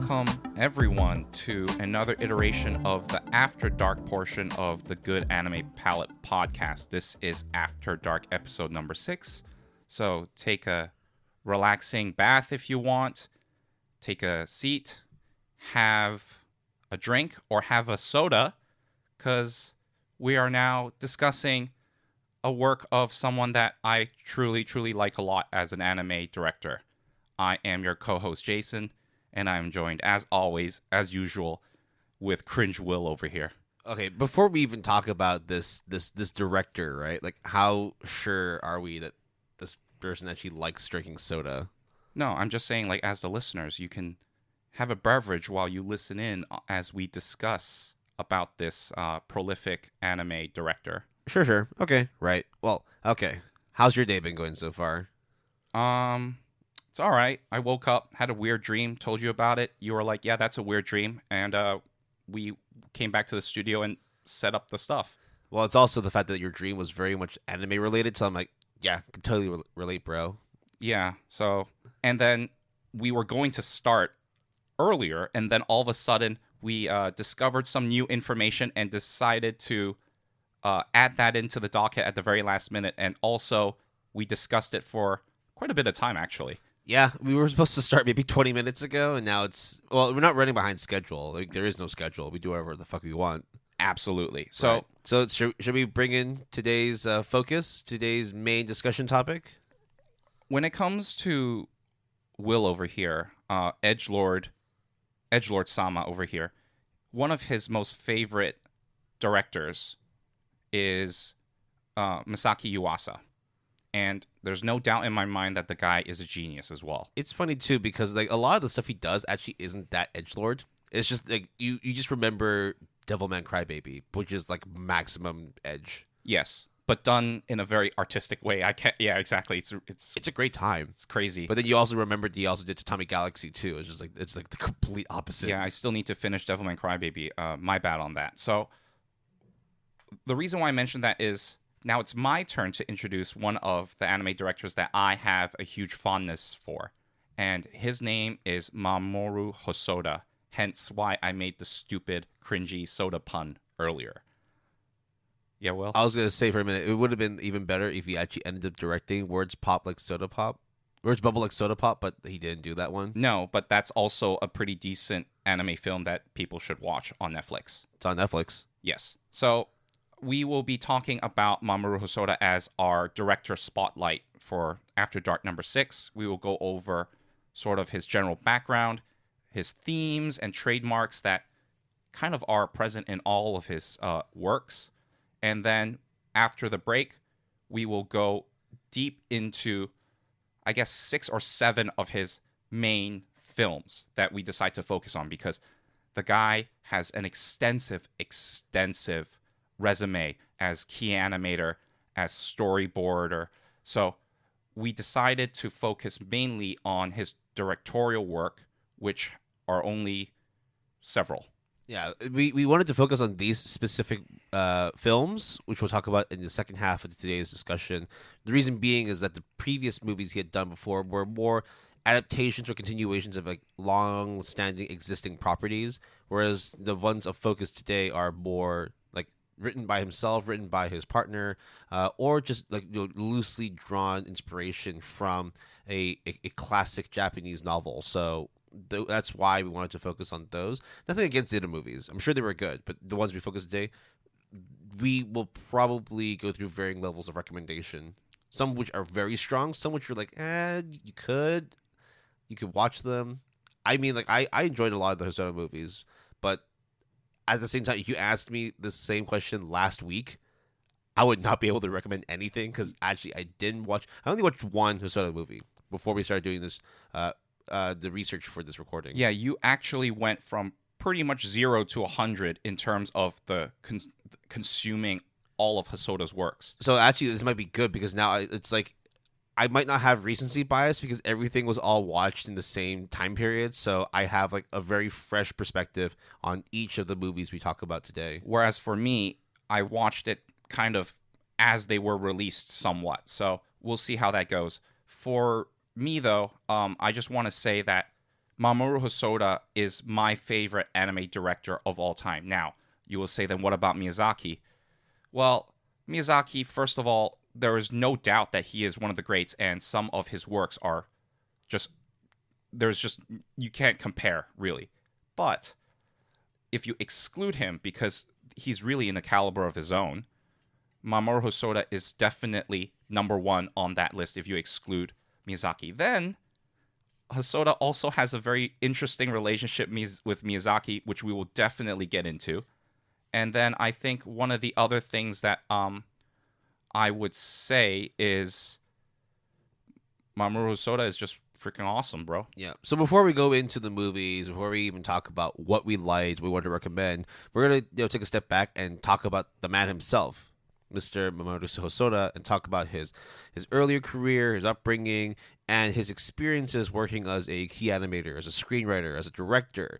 welcome everyone to another iteration of the After Dark portion of the Good Anime Palette podcast. This is After Dark episode number 6. So take a relaxing bath if you want, take a seat, have a drink, or have a soda, because we are now discussing a work of someone that I truly, truly like a lot as an anime director. I am your co-host, Jason, and I'm joined, as always, as usual, with Cringe Will over here. Okay, before we even talk about this director, right? Like, how sure are we that this person actually likes drinking soda? No, I'm just saying, like, as the listeners, you can have a beverage while you listen in as we discuss about this prolific anime director. Sure. Okay, right. Well, okay. How's your day been going so far? It's all right. I woke up, had a weird dream, told you about it. You were like, yeah, that's a weird dream. And we came back to the studio and set up the stuff. Well, it's also the fact that your dream was very much anime related, so I'm like, yeah, I can totally relate, bro. Yeah, so, and then we were going to start earlier, and then all of a sudden we discovered some new information and decided to add that into the docket at the very last minute. And also, we discussed it for quite a bit of time, actually. Yeah, we were supposed to start maybe 20 minutes ago, and now we're not running behind schedule. Like, there is no schedule. We do whatever the fuck we want. Absolutely. So, right. So should we bring in today's focus, today's main discussion topic? When it comes to Will over here, Edgelord Sama over here, one of his most favorite directors is Masaki Yuasa. And there's no doubt in my mind that the guy is a genius as well. It's funny too because like a lot of the stuff he does actually isn't that edgelord. It's just like you just remember Devilman Crybaby, which is like maximum edge. Yes, but done in a very artistic way. I can't. Yeah, exactly. It's a great time. It's crazy. But then you also remembered he also did Tatami Galaxy too. It's just like it's like the complete opposite. Yeah, I still need to finish Devilman Crybaby. My bad on that. So the reason why I mentioned that is, now it's my turn to introduce one of the anime directors that I have a huge fondness for. And his name is Mamoru Hosoda, hence why I made the stupid, cringy soda pun earlier. Yeah, well? I was going to say for a minute, it would have been even better if he actually ended up directing Words Pop Like Soda Pop. Words Bubble Like Soda Pop, but he didn't do that one. No, but that's also a pretty decent anime film that people should watch on Netflix. It's on Netflix. Yes. So we will be talking about Mamoru Hosoda as our director spotlight for After Dark number 6. We will go over sort of his general background, his themes and trademarks that kind of are present in all of his works. And then after the break, we will go deep into, I guess, 6 or 7 of his main films that we decide to focus on, because the guy has an extensive resume as key animator, as storyboarder. So we decided to focus mainly on his directorial work, which are only several. Yeah, we wanted to focus on these specific films, which we'll talk about in the second half of today's discussion. The reason being is that the previous movies he had done before were more adaptations or continuations of like long-standing existing properties, whereas the ones of focus today are more like written by himself, written by his partner, or just like loosely drawn inspiration from a classic Japanese novel. So that's why we wanted to focus on those. Nothing against the other movies. I'm sure they were good, but the ones we focus today, we will probably go through varying levels of recommendation. Some which are very strong, some which are like, you could watch them. I mean, like I enjoyed a lot of the Hosoda movies, but at the same time, if you asked me the same question last week, I would not be able to recommend anything because actually I only watched one Hosoda movie before we started doing this. The research for this recording. Yeah, you actually went from pretty much 0 to 100 in terms of the consuming all of Hosoda's works. So actually, this might be good because now it's like I might not have recency bias because everything was all watched in the same time period. So I have like a very fresh perspective on each of the movies we talk about today. Whereas for me, I watched it kind of as they were released somewhat. So we'll see how that goes. For me, though, I just want to say that Mamoru Hosoda is my favorite anime director of all time. Now, you will say, then what about Miyazaki? Well, Miyazaki, first of all, there is no doubt that he is one of the greats, and some of his works are just, you can't compare, really. But if you exclude him, because he's really in a caliber of his own, Mamoru Hosoda is definitely number one on that list if you exclude Miyazaki. Then, Hosoda also has a very interesting relationship with Miyazaki, which we will definitely get into. And then I think one of the other things that I would say is Mamoru Hosoda is just freaking awesome, bro. Yeah. So before we go into the movies, before we even talk about what we liked, we want to recommend, we're gonna take a step back and talk about the man himself, Mr. Mamoru Hosoda, and talk about his earlier career, his upbringing, and his experiences working as a key animator, as a screenwriter, as a director.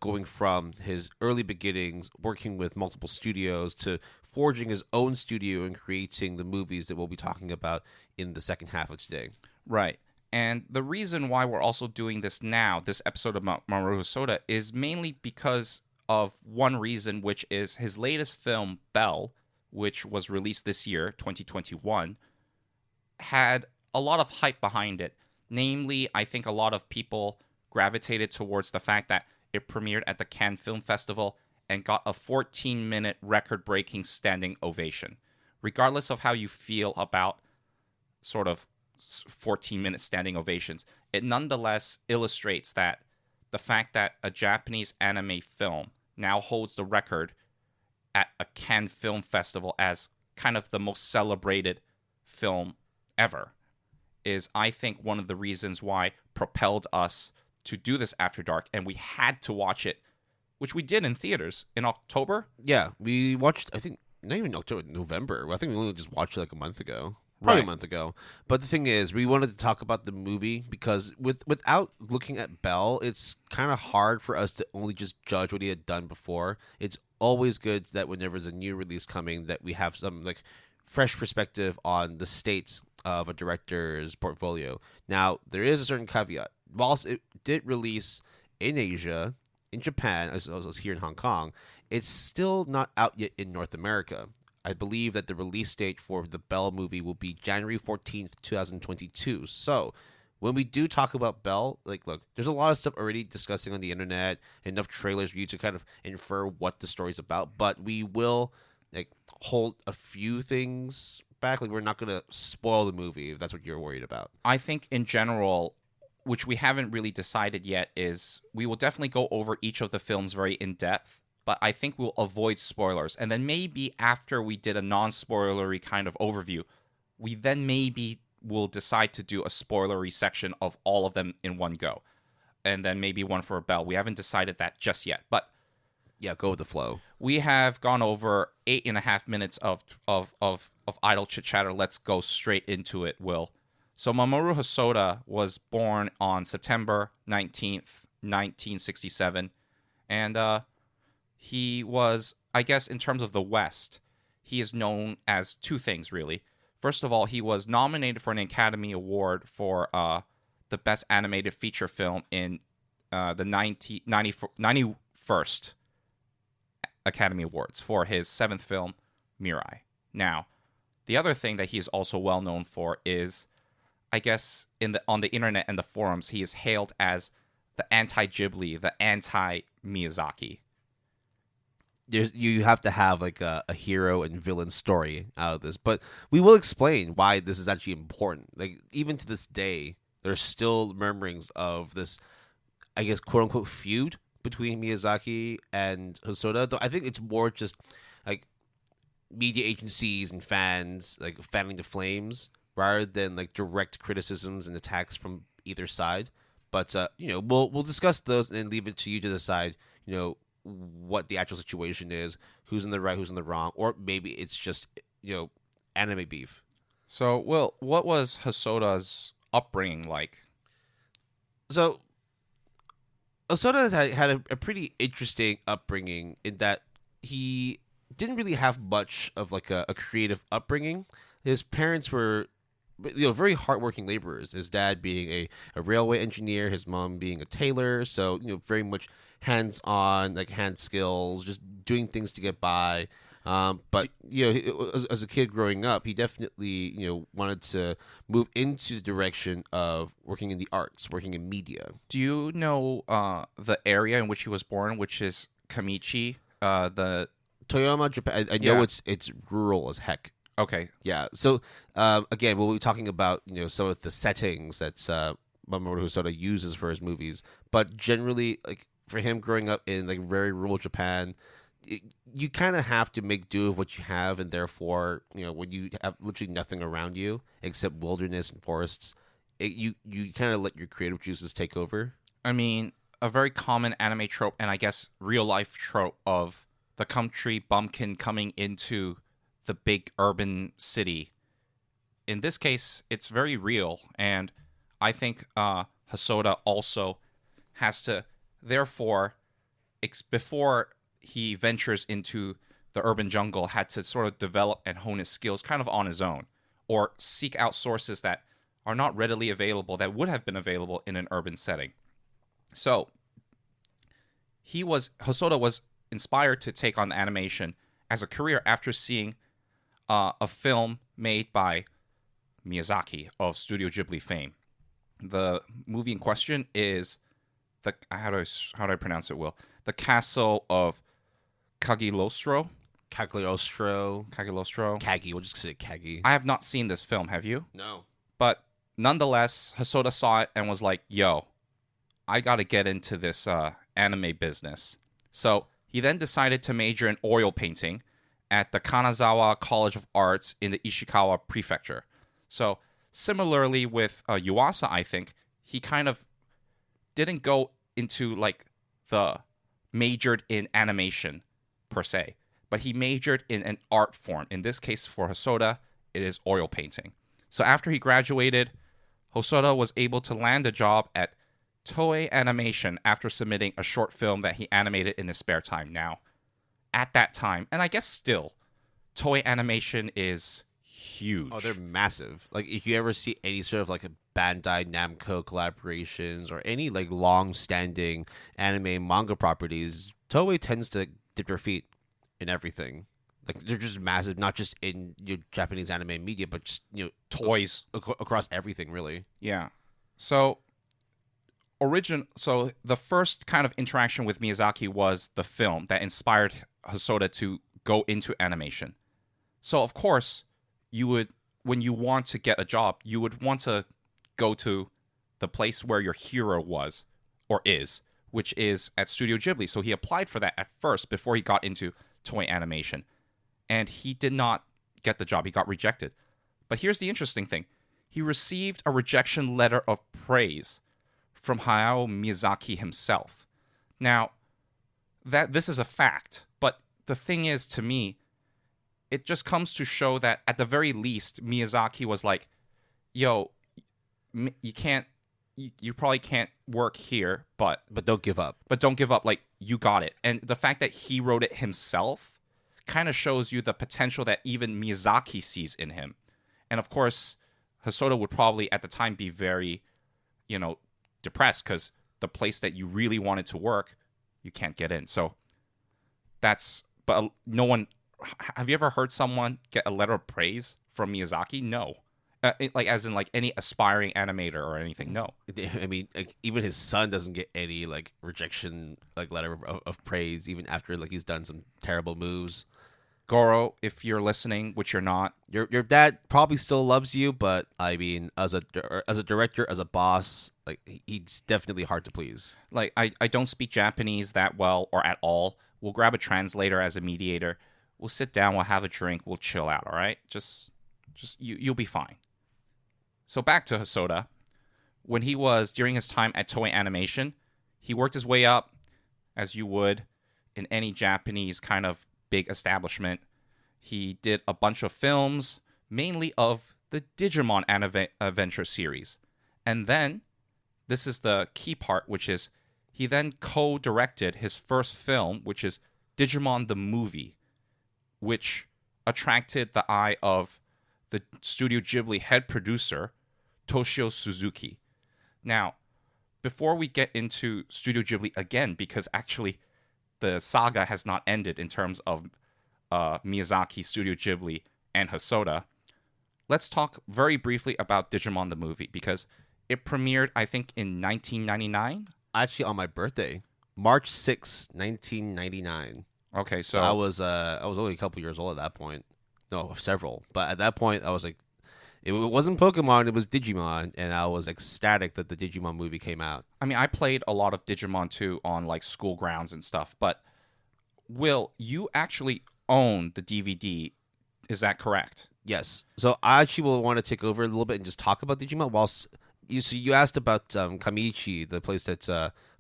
Going from his early beginnings, working with multiple studios, to forging his own studio and creating the movies that we'll be talking about in the second half of today. Right. And the reason why we're also doing this now, this episode of Mamoru Hosoda, is mainly because of one reason, which is his latest film, Belle, which was released this year, 2021, had a lot of hype behind it. Namely, I think a lot of people gravitated towards the fact that it premiered at the Cannes Film Festival and got a 14-minute record-breaking standing ovation. Regardless of how you feel about sort of 14-minute standing ovations, it nonetheless illustrates that the fact that a Japanese anime film now holds the record at a Cannes Film Festival as kind of the most celebrated film ever is, I think, one of the reasons why propelled us to do this After Dark, and we had to watch it, which we did in theaters in October. Yeah, we watched, I think, not even October, November. I think we only just watched it like a month ago. Probably Right. a month ago. But the thing is, we wanted to talk about the movie because without looking at Belle, it's kind of hard for us to only just judge what he had done before. It's always good that whenever there's a new release coming, that we have some like fresh perspective on the state of a director's portfolio. Now, there is a certain caveat. Whilst it did release in Asia, in Japan, as well as here in Hong Kong, it's still not out yet in North America. I believe that the release date for the Belle movie will be January 14th, 2022. So, when we do talk about Belle, like, look, there's a lot of stuff already discussing on the internet, enough trailers for you to kind of infer what the story's about, but we will, like, hold a few things back. Like, we're not going to spoil the movie if that's what you're worried about. I think in general, which we haven't really decided yet, is we will definitely go over each of the films very in depth, but I think we'll avoid spoilers. And then maybe after we did a non-spoilery kind of overview, we then maybe will decide to do a spoilery section of all of them in one go. And then maybe one for Belle. We haven't decided that just yet. But Yeah, go with the flow. we have gone over 8.5 minutes of idle chit-chatter. Let's go straight into it, Will. So Mamoru Hosoda was born on September 19th, 1967. And he was, I guess, in terms of the West, he is known as two things, really. First of all, he was nominated for an Academy Award for the Best Animated Feature Film in the 91st Academy Awards for his seventh film, Mirai. Now, the other thing that he is also well known for is, I guess, on the internet and the forums, he is hailed as the anti-Ghibli, the anti-Miyazaki. You have to have like a hero and villain story out of this, but we will explain why this is actually important. Like, even to this day, there's still murmurings of this, I guess, quote unquote feud between Miyazaki and Hosoda. Though I think it's more just like media agencies and fans like fanning the flames rather than like direct criticisms and attacks from either side. But we'll discuss those and leave it to you to decide. What the actual situation is, who's in the right, who's in the wrong, or maybe it's just anime beef. So, Will, what was Hosoda's upbringing like? So Hosoda had a pretty interesting upbringing in that he didn't really have much of like a creative upbringing. His parents were very hardworking laborers. His dad being a railway engineer, his mom being a tailor. So very much hands on, like hand skills, just doing things to get by. But as a kid growing up, he definitely wanted to move into the direction of working in the arts, working in media. Do you know the area in which he was born, which is Kamichi? The Toyama, Japan. I know it's rural as heck. Okay. Yeah. So again, we'll be talking about some of the settings that Mamoru Hosoda uses for his movies, but generally, like for him growing up in like very rural Japan, you kind of have to make do with what you have, and therefore, when you have literally nothing around you except wilderness and forests, you kind of let your creative juices take over. I mean, a very common anime trope, and I guess real life trope of the country bumpkin coming into the big urban city. In this case, it's very real, and I think Hosoda also has to, therefore, before he ventures into the urban jungle, had to sort of develop and hone his skills kind of on his own, or seek out sources that are not readily available that would have been available in an urban setting. So Hosoda was inspired to take on animation as a career after seeing a film made by Miyazaki of Studio Ghibli fame. The movie in question is how do I pronounce it, Will? The Castle of Cagliostro. Cagliostro. Kagi. We'll just say Kagi. I have not seen this film. Have you? No. But nonetheless, Hosoda saw it and was like, yo, I got to get into this anime business. So he then decided to major in oil painting at the Kanazawa College of Arts in the Ishikawa Prefecture. So similarly with Yuasa, I think, he kind of didn't go into like the majored in animation per se, but he majored in an art form. In this case, for Hosoda, it is oil painting. So after he graduated, Hosoda was able to land a job at Toei Animation after submitting a short film that he animated in his spare time. Now, at that time, and I guess still, Toei Animation is huge. Oh, they're massive. Like, if you ever see any sort of like a Bandai Namco collaborations or any like long-standing anime manga properties, Toei tends to dip their feet in everything. Like, they're just massive, not just in Japanese anime media, but just toys across everything, really. Yeah. So the first kind of interaction with Miyazaki was the film that inspired Hosoda to go into animation. So of course, when you want to get a job, you would want to go to the place where your hero was or is, which is at Studio Ghibli. So he applied for that at first before he got into Toei Animation. And he did not get the job. He got rejected. But here's the interesting thing. He received a rejection letter of praise from Hayao Miyazaki himself. Now, this is a fact, but the thing is, to me, it just comes to show that at the very least, Miyazaki was like, yo, you probably can't work here, but don't give up. But don't give up. Like, you got it. And the fact that he wrote it himself kind of shows you the potential that even Miyazaki sees in him. And of course, Hosoda would probably at the time be very, depressed because the place that you really wanted to work, you can't get in. So but no one, have you ever heard someone get a letter of praise from Miyazaki? No. As in any aspiring animator or anything. No. I mean, even his son doesn't get any rejection letter of praise, even after he's done some terrible moves. Goro, if you're listening, which you're not, your dad probably still loves you, but I mean, as a director, as a boss, he's definitely hard to please. I don't speak Japanese that well or at all. We'll grab a translator as a mediator. We'll sit down. We'll have a drink. We'll chill out. All right, just you'll be fine. So back to Hosoda. When he was during his time at Toei Animation, he worked his way up, as you would in any Japanese kind of big establishment. He did a bunch of films, mainly of the Digimon Adventure series. And then, this is the key part, which is he then co-directed his first film, which is Digimon the Movie, which attracted the eye of the Studio Ghibli head producer, Toshio Suzuki. Now, before we get into Studio Ghibli again, because actually the saga has not ended in terms of Miyazaki, Studio Ghibli, and Hosoda, let's talk very briefly about Digimon the movie, because it premiered, I think, in 1999. Actually, on my birthday, March 6th, 1999. Okay, So I was only a couple years old at that point. No, several. But at that point, I was like, it wasn't Pokemon, it was Digimon, and I was ecstatic that the Digimon movie came out. I mean, I played a lot of Digimon too on like school grounds and stuff, but Will, you actually own the DVD, is that correct? Yes. So I actually will want to take over a little bit and just talk about Digimon whilst you asked about Kamiichi, the place that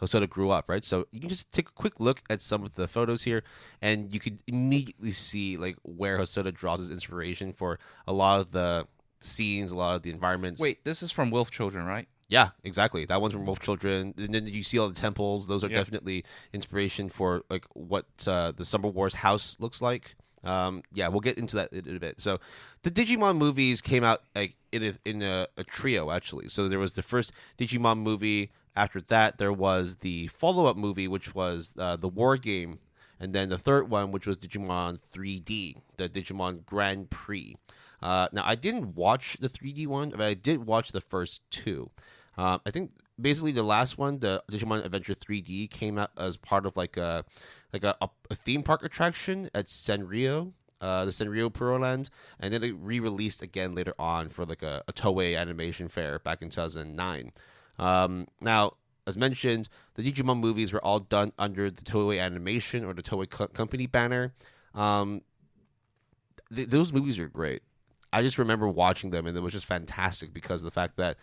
Hosoda grew up, right? So you can just take a quick look at some of the photos here, and you could immediately see like where Hosoda draws his inspiration for a lot of the scenes, a lot of the environments. Wait, this is from Wolf Children, right? Yeah, exactly. That one's from Wolf Children, and then you see all the temples. Those are definitely inspiration for like what the Summer Wars house looks like. Yeah, we'll get into that in a bit. So, the Digimon movies came out like in a trio actually. So there was the first Digimon movie. After that, there was the follow-up movie, which was the War Game, and then the third one, which was Digimon 3D, the Digimon Grand Prix. Now, I didn't watch the 3D one, but I did watch the first two. I think basically the last one, the Digimon Adventure 3D, came out as part of like a theme park attraction at Sanrio, the Sanrio Puroland, and then it re-released again later on for like a Toei animation fair back in 2009. Now, as mentioned, the Digimon movies were all done under the Toei Animation or the Toei Company banner. Those movies are great. I just remember watching them, and it was just fantastic because of the fact that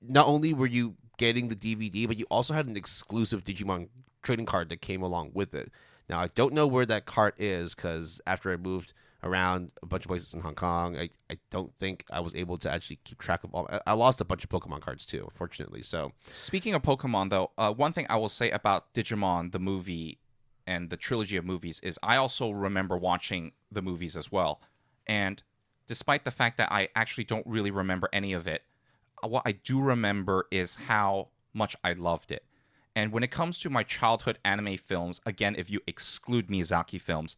not only were you getting the DVD, but you also had an exclusive Digimon trading card that came along with it. Now, I don't know where that card is because after I moved around a bunch of places in Hong Kong, I don't think I was able to actually keep track of all. I lost a bunch of Pokemon cards too, unfortunately. So, speaking of Pokemon, though, one thing I will say about Digimon, the movie, and the trilogy of movies is I also remember watching the movies as well. And despite the fact that I actually don't really remember any of it, what I do remember is how much I loved it. And when it comes to my childhood anime films, again, if you exclude Miyazaki films,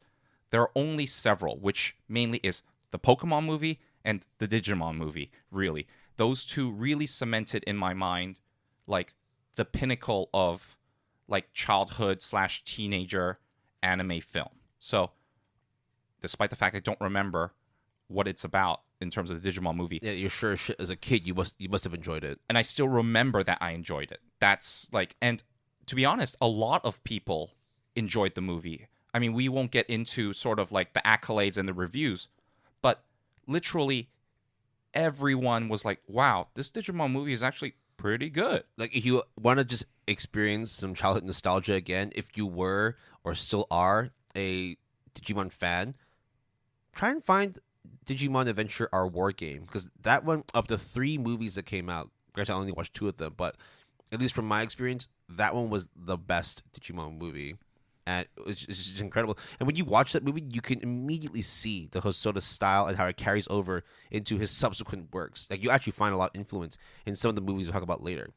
there are only several, which mainly is the Pokemon movie and the Digimon movie, really. Those two really cemented in my mind, like, the pinnacle of, like, childhood/teenager anime film. So, despite the fact I don't remember what it's about in terms of the Digimon movie. Yeah, you're sure as a kid you must have enjoyed it. And I still remember that I enjoyed it. That's like, and to be honest, a lot of people enjoyed the movie. I mean, we won't get into sort of like the accolades and the reviews, but literally everyone was like, wow, this Digimon movie is actually pretty good. Like, if you want to just experience some childhood nostalgia again, if you were or still are a Digimon fan, try and find Digimon Adventure Our War Game, because that one, of the 3 movies that came out, granted I only watched 2 of them, but at least from my experience, that one was the best Digimon movie, and it's just incredible. And when you watch that movie, you can immediately see the Hosoda style and how it carries over into his subsequent works. Like, you actually find a lot of influence in some of the movies we'll talk about later.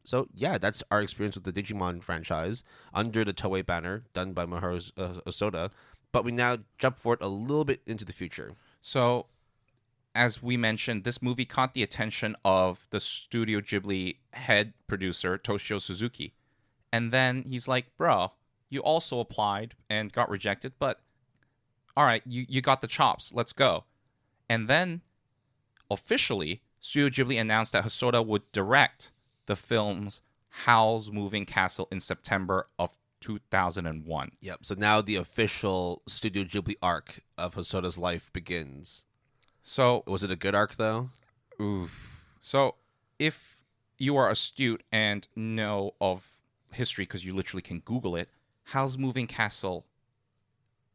So yeah, that's our experience with the Digimon franchise under the Toei banner, done by Mamoru Hosoda. But we now jump forward a little bit into the future. So, as we mentioned, this movie caught the attention of the Studio Ghibli head producer, Toshio Suzuki. And then he's like, bro, you also applied and got rejected, but all right, you got the chops. Let's go. And then, officially, Studio Ghibli announced that Hosoda would direct the film's Howl's Moving Castle in September of 2001. Yep. So now the official Studio Ghibli arc of Hosoda's life begins. So, was it a good arc though? Oof. So, if you are astute and know of history, because you literally can Google it, Howl's Moving Castle,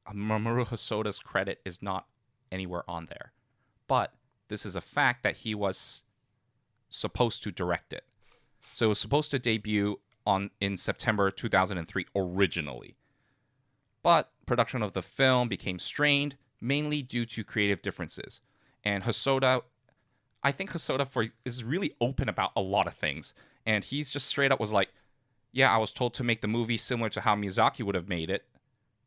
Mamoru Hosoda's credit is not anywhere on there. But this is a fact that he was supposed to direct it. So it was supposed to debut in September 2003 originally. But production of the film became strained, mainly due to creative differences. And Hosoda, I think Hosoda is really open about a lot of things. And he's just straight up was like, yeah, I was told to make the movie similar to how Miyazaki would have made it,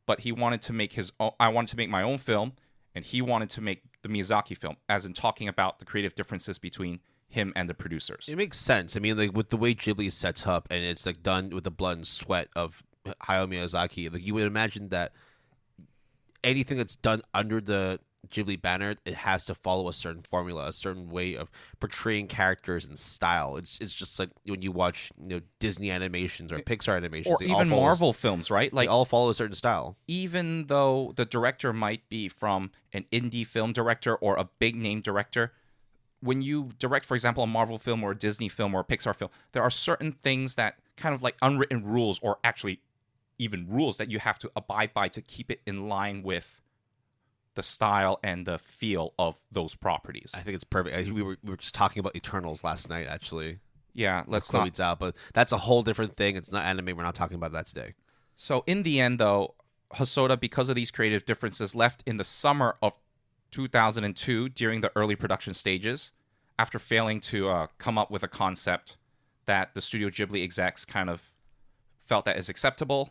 but he wanted to make his own, I wanted to make my own film, and he wanted to make the Miyazaki film, as in talking about the creative differences between him and the producers. It makes sense. I mean, like with the way Ghibli sets up, and it's like done with the blood and sweat of Hayao Miyazaki. Like you would imagine that anything that's done under the Ghibli banner, it has to follow a certain formula, a certain way of portraying characters and style. It's just like when you watch Disney animations or Pixar animations, Or even Marvel films, right? Like they all follow a certain style. Even though the director might be from an indie film director or a big name director, when you direct, for example, a Marvel film or a Disney film or a Pixar film, there are certain things that kind of like unwritten rules, or actually even rules that you have to abide by to keep it in line with the style and the feel of those properties. I think it's perfect. We were just talking about Eternals last night, actually. Yeah, let's Chloe Zhao, but that's a whole different thing. It's not anime. We're not talking about that today. So in the end, though, Hosoda, because of these creative differences, left in the summer of 2002 during the early production stages, after failing to come up with a concept that the Studio Ghibli execs kind of felt that is acceptable.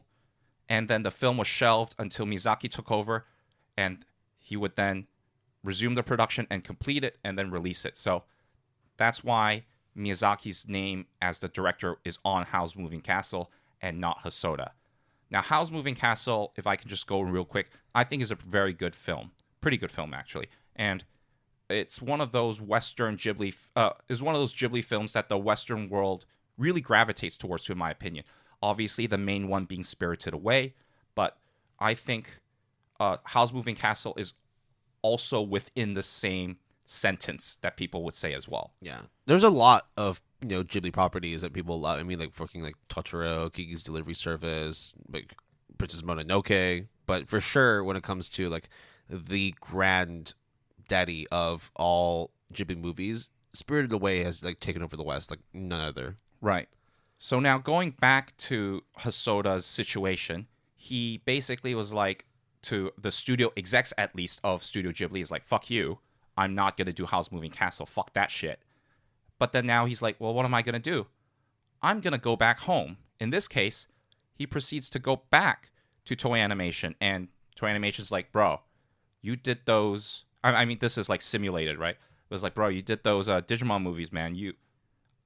And then the film was shelved until Miyazaki took over, and he would then resume the production and complete it and then release it. So that's why Miyazaki's name as the director is on Howl's Moving Castle and not Hosoda. Now, Howl's Moving Castle, if I can just go real quick, I think is a very good film. Pretty good film, actually. And it's one of those Western Ghibli, is one of those Ghibli films that the Western world really gravitates towards, in my opinion. Obviously, the main one being Spirited Away, but I think Howl's Moving Castle is also within the same sentence that people would say as well. Yeah, there's a lot of Ghibli properties that people love. I mean, like fucking like Totoro, Kiki's Delivery Service, like Princess Mononoke. But for sure, when it comes to like the grand daddy of all Ghibli movies, Spirited Away has like taken over the West like none other. Right. So now going back to Hosoda's situation, he basically was like, to the studio execs, at least, of Studio Ghibli, is like, fuck you. I'm not going to do Howl's Moving Castle. Fuck that shit. But then now he's like, well, what am I going to do? I'm going to go back home. In this case, he proceeds to go back to Toei Animation. And Toei Animation's like, bro, you did those. I mean, this is like simulated, right? It was like, bro, you did those Digimon movies, man.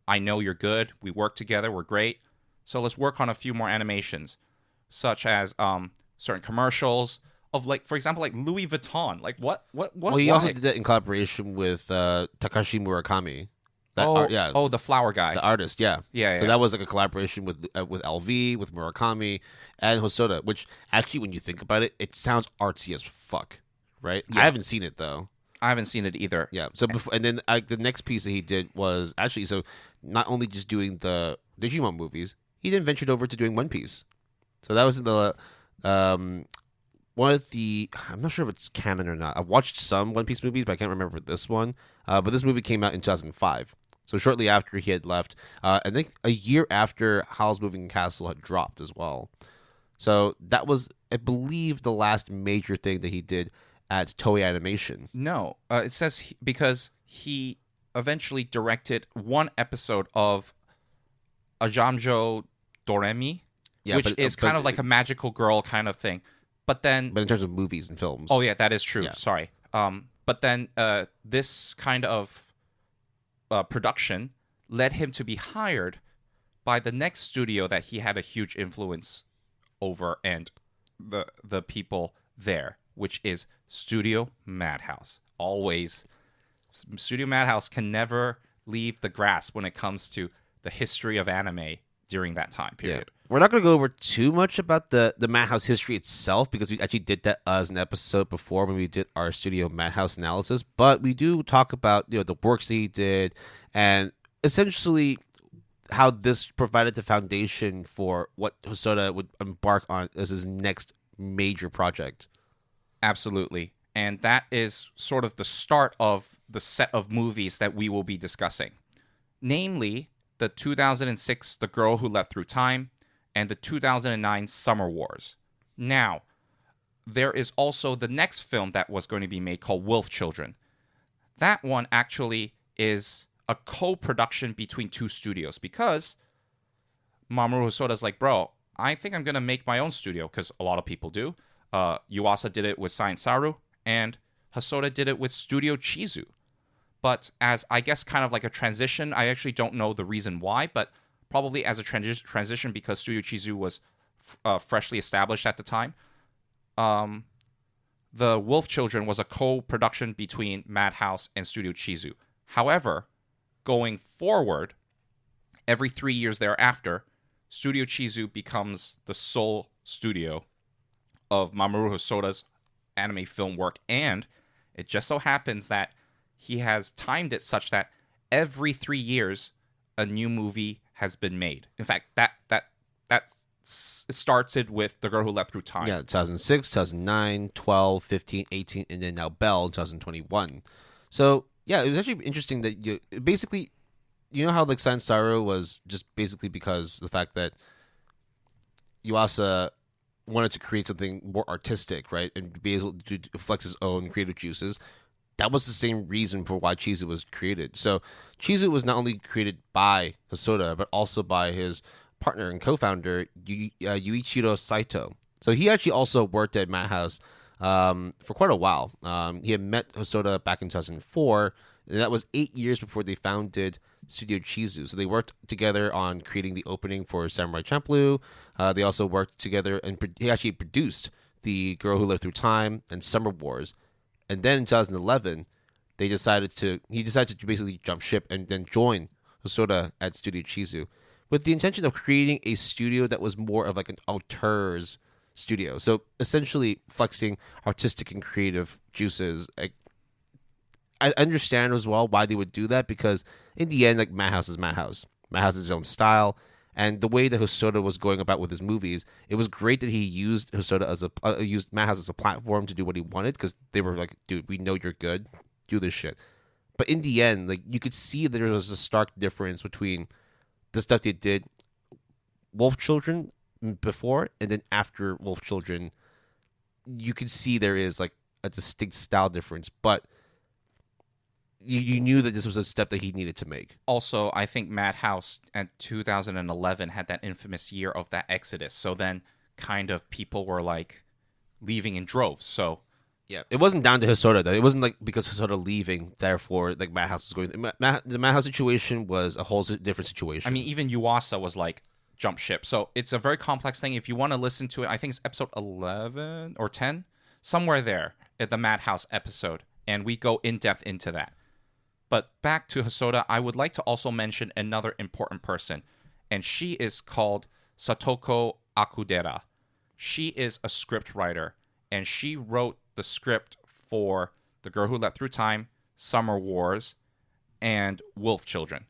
I know you're good. We work together. We're great. So let's work on a few more animations, such as certain commercials of, like, for example, like Louis Vuitton. Like, what? Well, he also did that in collaboration with Takashi Murakami. The flower guy, the artist. Yeah. So that was like a collaboration with LV, with Murakami, and Hosoda. Which actually, when you think about it, it sounds artsy as fuck, right? Yeah. I haven't seen it though. I haven't seen it either. Yeah. So before, and then the next piece that he did was actually not only just doing the Digimon movies, he then ventured over to doing One Piece. So that was in the one of the, I'm not sure if it's canon or not. I've watched some One Piece movies, but I can't remember this one. But this movie came out in 2005. So shortly after he had left, I think a year after Howl's Moving Castle had dropped as well. So that was, I believe, the last major thing that he did at Toei Animation. No, it says because he eventually directed one episode of Ajamjo Doremi, which is kind of like a magical girl kind of thing. But in terms of movies and films. Oh, yeah, that is true. Yeah. Sorry. But then this kind of production led him to be hired by the next studio that he had a huge influence over and the people there, which is Studio Madhouse. Always. Studio Madhouse can never leave the grasp when it comes to the history of anime during that time period. Yeah. We're not going to go over too much about the Madhouse history itself because we actually did that as an episode before when we did our Studio Madhouse analysis. But we do talk about the works that he did and essentially how this provided the foundation for what Hosoda would embark on as his next major project. Absolutely. And that is sort of the start of the set of movies that we will be discussing. Namely, the 2006 The Girl Who Leapt Through Time, and the 2009 Summer Wars. Now, there is also the next film that was going to be made called Wolf Children. that one actually is a co-production between two studios because Mamoru Hosoda's like, bro, I think I'm going to make my own studio because a lot of people do. Yuasa did it with Science Saru, and Hosoda did it with Studio Chizu. But as I guess kind of like a transition, I actually don't know the reason why, but probably as a transition because Studio Chizu was freshly established at the time. The Wolf Children was a co-production between Madhouse and Studio Chizu. However, going forward, every 3 years thereafter, Studio Chizu becomes the sole studio of Mamoru Hosoda's anime film work, and it just so happens that he has timed it such that every 3 years a new movie has been made. In fact, that started with The Girl Who Leapt Through Time. Yeah, 2006, 2009, 12, 15, 18, and then now Bell in 2021. So, yeah, it was actually interesting that you basically, you know how like Science Saru was just basically because the fact that Yuasa wanted to create something more artistic, right, and be able to flex his own creative juices. That was the same reason for why Chizu was created. So Chizu was not only created by Hosoda, but also by his partner and co-founder, Yuichiro Saito. So he actually also worked at Madhouse for quite a while. He had met Hosoda back in 2004, and that was 8 years before they founded Studio Chizu. So they worked together on creating the opening for Samurai Champloo. They also worked together, and he actually produced The Girl Who Lived Through Time and Summer Wars. And then in 2011, he decided to basically jump ship and then join Hosoda at Studio Chizu with the intention of creating a studio that was more of like an auteurs studio. So essentially flexing artistic and creative juices. I understand as well why they would do that because in the end, like Madhouse is Madhouse. Madhouse has his own style. And the way that Hosoda was going about with his movies, it was great that he used Hosoda as used Madhouse as a platform to do what he wanted because they were like, dude, we know you're good, do this shit. But in the end, like you could see that there was a stark difference between the stuff they did Wolf Children before and then after Wolf Children. You could see there is like a distinct style difference, but you knew that this was a step that he needed to make. Also, I think Madhouse in 2011 had that infamous year of that exodus. So then kind of people were like leaving in droves. So yeah, it wasn't down to Hosoda though. It wasn't like because Hosoda leaving, therefore like Madhouse was going. The Madhouse situation was a whole different situation. I mean, even Yuasa was like jump ship. So it's a very complex thing. If you want to listen to it, I think it's episode 11 or 10, somewhere there at the Madhouse episode, and we go in depth into that. But back to Hosoda, I would like to also mention another important person, and she is called Satoko Akudera. She is a script writer, and she wrote the script for The Girl Who Leapt Through Time, Summer Wars, and Wolf Children.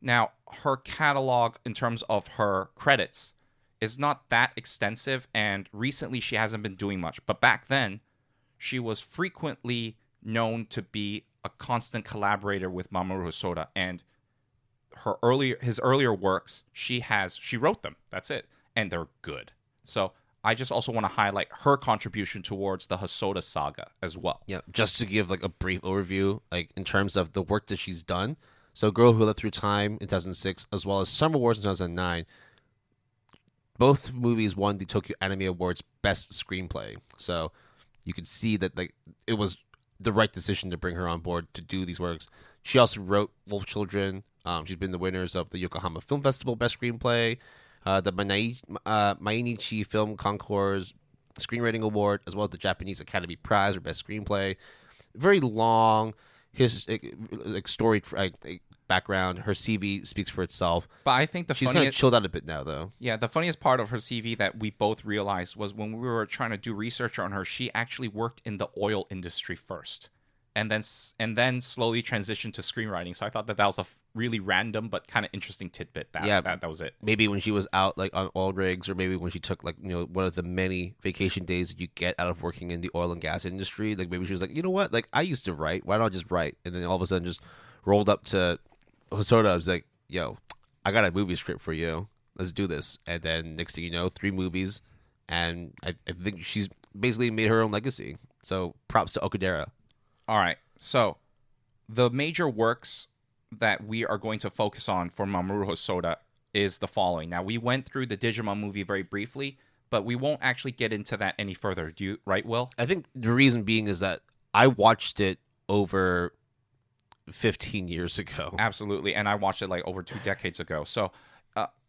Now, her catalog in terms of her credits is not that extensive, and recently she hasn't been doing much. But back then, she was frequently known to be a constant collaborator with Mamoru Hosoda, and his earlier works, she wrote them. That's it, and they're good. So I just also want to highlight her contribution towards the Hosoda saga as well. Yeah, just to give like a brief overview, like in terms of the work that she's done. So, Girl Who Lived Through Time in 2006, as well as Summer Wars in 2009. Both movies won the Tokyo Anime Awards Best Screenplay. So you could see that like it was the right decision to bring her on board to do these works. She also wrote Wolf Children. She's been the winners of the Yokohama Film Festival Best Screenplay, the Mainichi Film Concours Screenwriting Award, as well as the Japanese Academy Prize for Best Screenplay. Very long, storied background. Her CV speaks for itself. But I think she's kind of chilled out a bit now, though. Yeah, the funniest part of her CV that we both realized was when we were trying to do research on her, she actually worked in the oil industry first, and then slowly transitioned to screenwriting. So I thought that was a really random but kind of interesting tidbit. That was it. Maybe when she was out like on oil rigs, or maybe when she took like one of the many vacation days that you get out of working in the oil and gas industry. Like maybe she was like, you know what, like I used to write. Why don't I just write? And then all of a sudden just rolled up to Hosoda. I was like, yo, I got a movie script for you. Let's do this. And then next thing you know, 3 movies, and I think she's basically made her own legacy. So props to Okudera. All right. So the major works that we are going to focus on for Mamoru Hosoda is the following. Now, we went through the Digimon movie very briefly, but we won't actually get into that any further. Do you, right, Will? I think the reason being is that I watched it over 15 years ago. Absolutely, and I watched it like over 2 decades ago. So,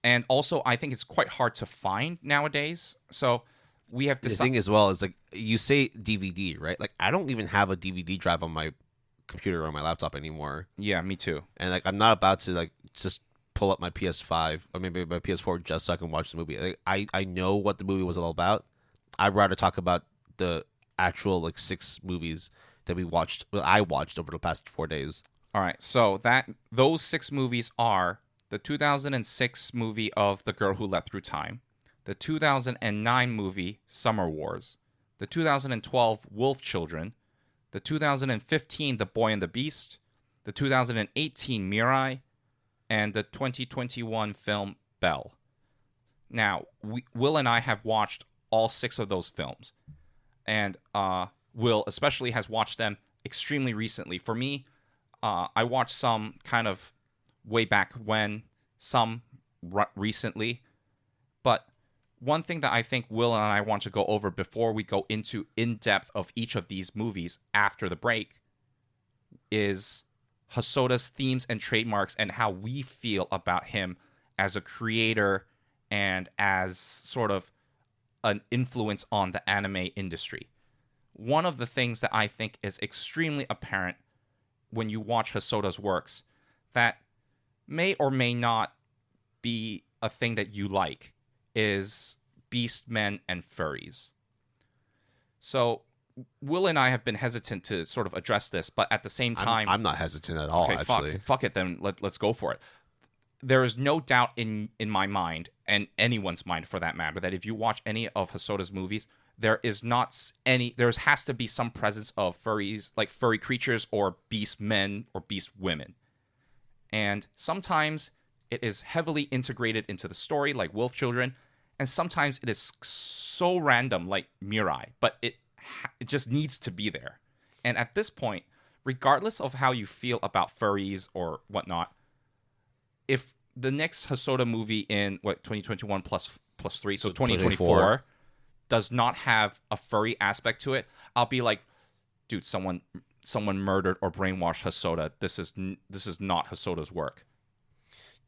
and also I think it's quite hard to find nowadays. So we have The decided. thing as well is like you say DVD, right? Like I don't even have a DVD drive on my computer or on my laptop anymore, Yeah, me too. and like I'm not about to like just pull up my PS5 or maybe my PS4 just so I can watch the movie. Like, I know what the movie was all about. I'd rather talk about the actual like 6 movies that I watched over the past 4 days. All right, so those 6 movies are the 2006 movie of The Girl Who Leapt Through Time, the 2009 movie Summer Wars, the 2012 Wolf Children, the 2015 The Boy and the Beast, the 2018 Mirai, and the 2021 film Belle. Now, Will and I have watched all 6 of those films, and Will especially has watched them extremely recently. For me, I watched some kind of way back when, some recently. But one thing that I think Will and I want to go over before we go into in-depth of each of these movies after the break is Hosoda's themes and trademarks and how we feel about him as a creator and as sort of an influence on the anime industry. One of the things that I think is extremely apparent when you watch Hosoda's works that may or may not be a thing that you like is beastmen and furries. So Will and I have been hesitant to sort of address this, but at the same time, I'm not hesitant at all. okay, Actually, fuck it. Then let's go for it. There is no doubt in my mind, and anyone's mind for that matter, that if you watch any of Hosoda's movies, there has to be some presence of furries, like furry creatures or beast men or beast women. And sometimes it is heavily integrated into the story, like Wolf Children, and sometimes it is so random, like Mirai, but it just needs to be there. And at this point, regardless of how you feel about furries or whatnot, if the next Hosoda movie in 2021 plus 3, so 2024, does not have a furry aspect to it, I'll be like, dude, someone murdered or brainwashed Hosoda. This is not Hosoda's work.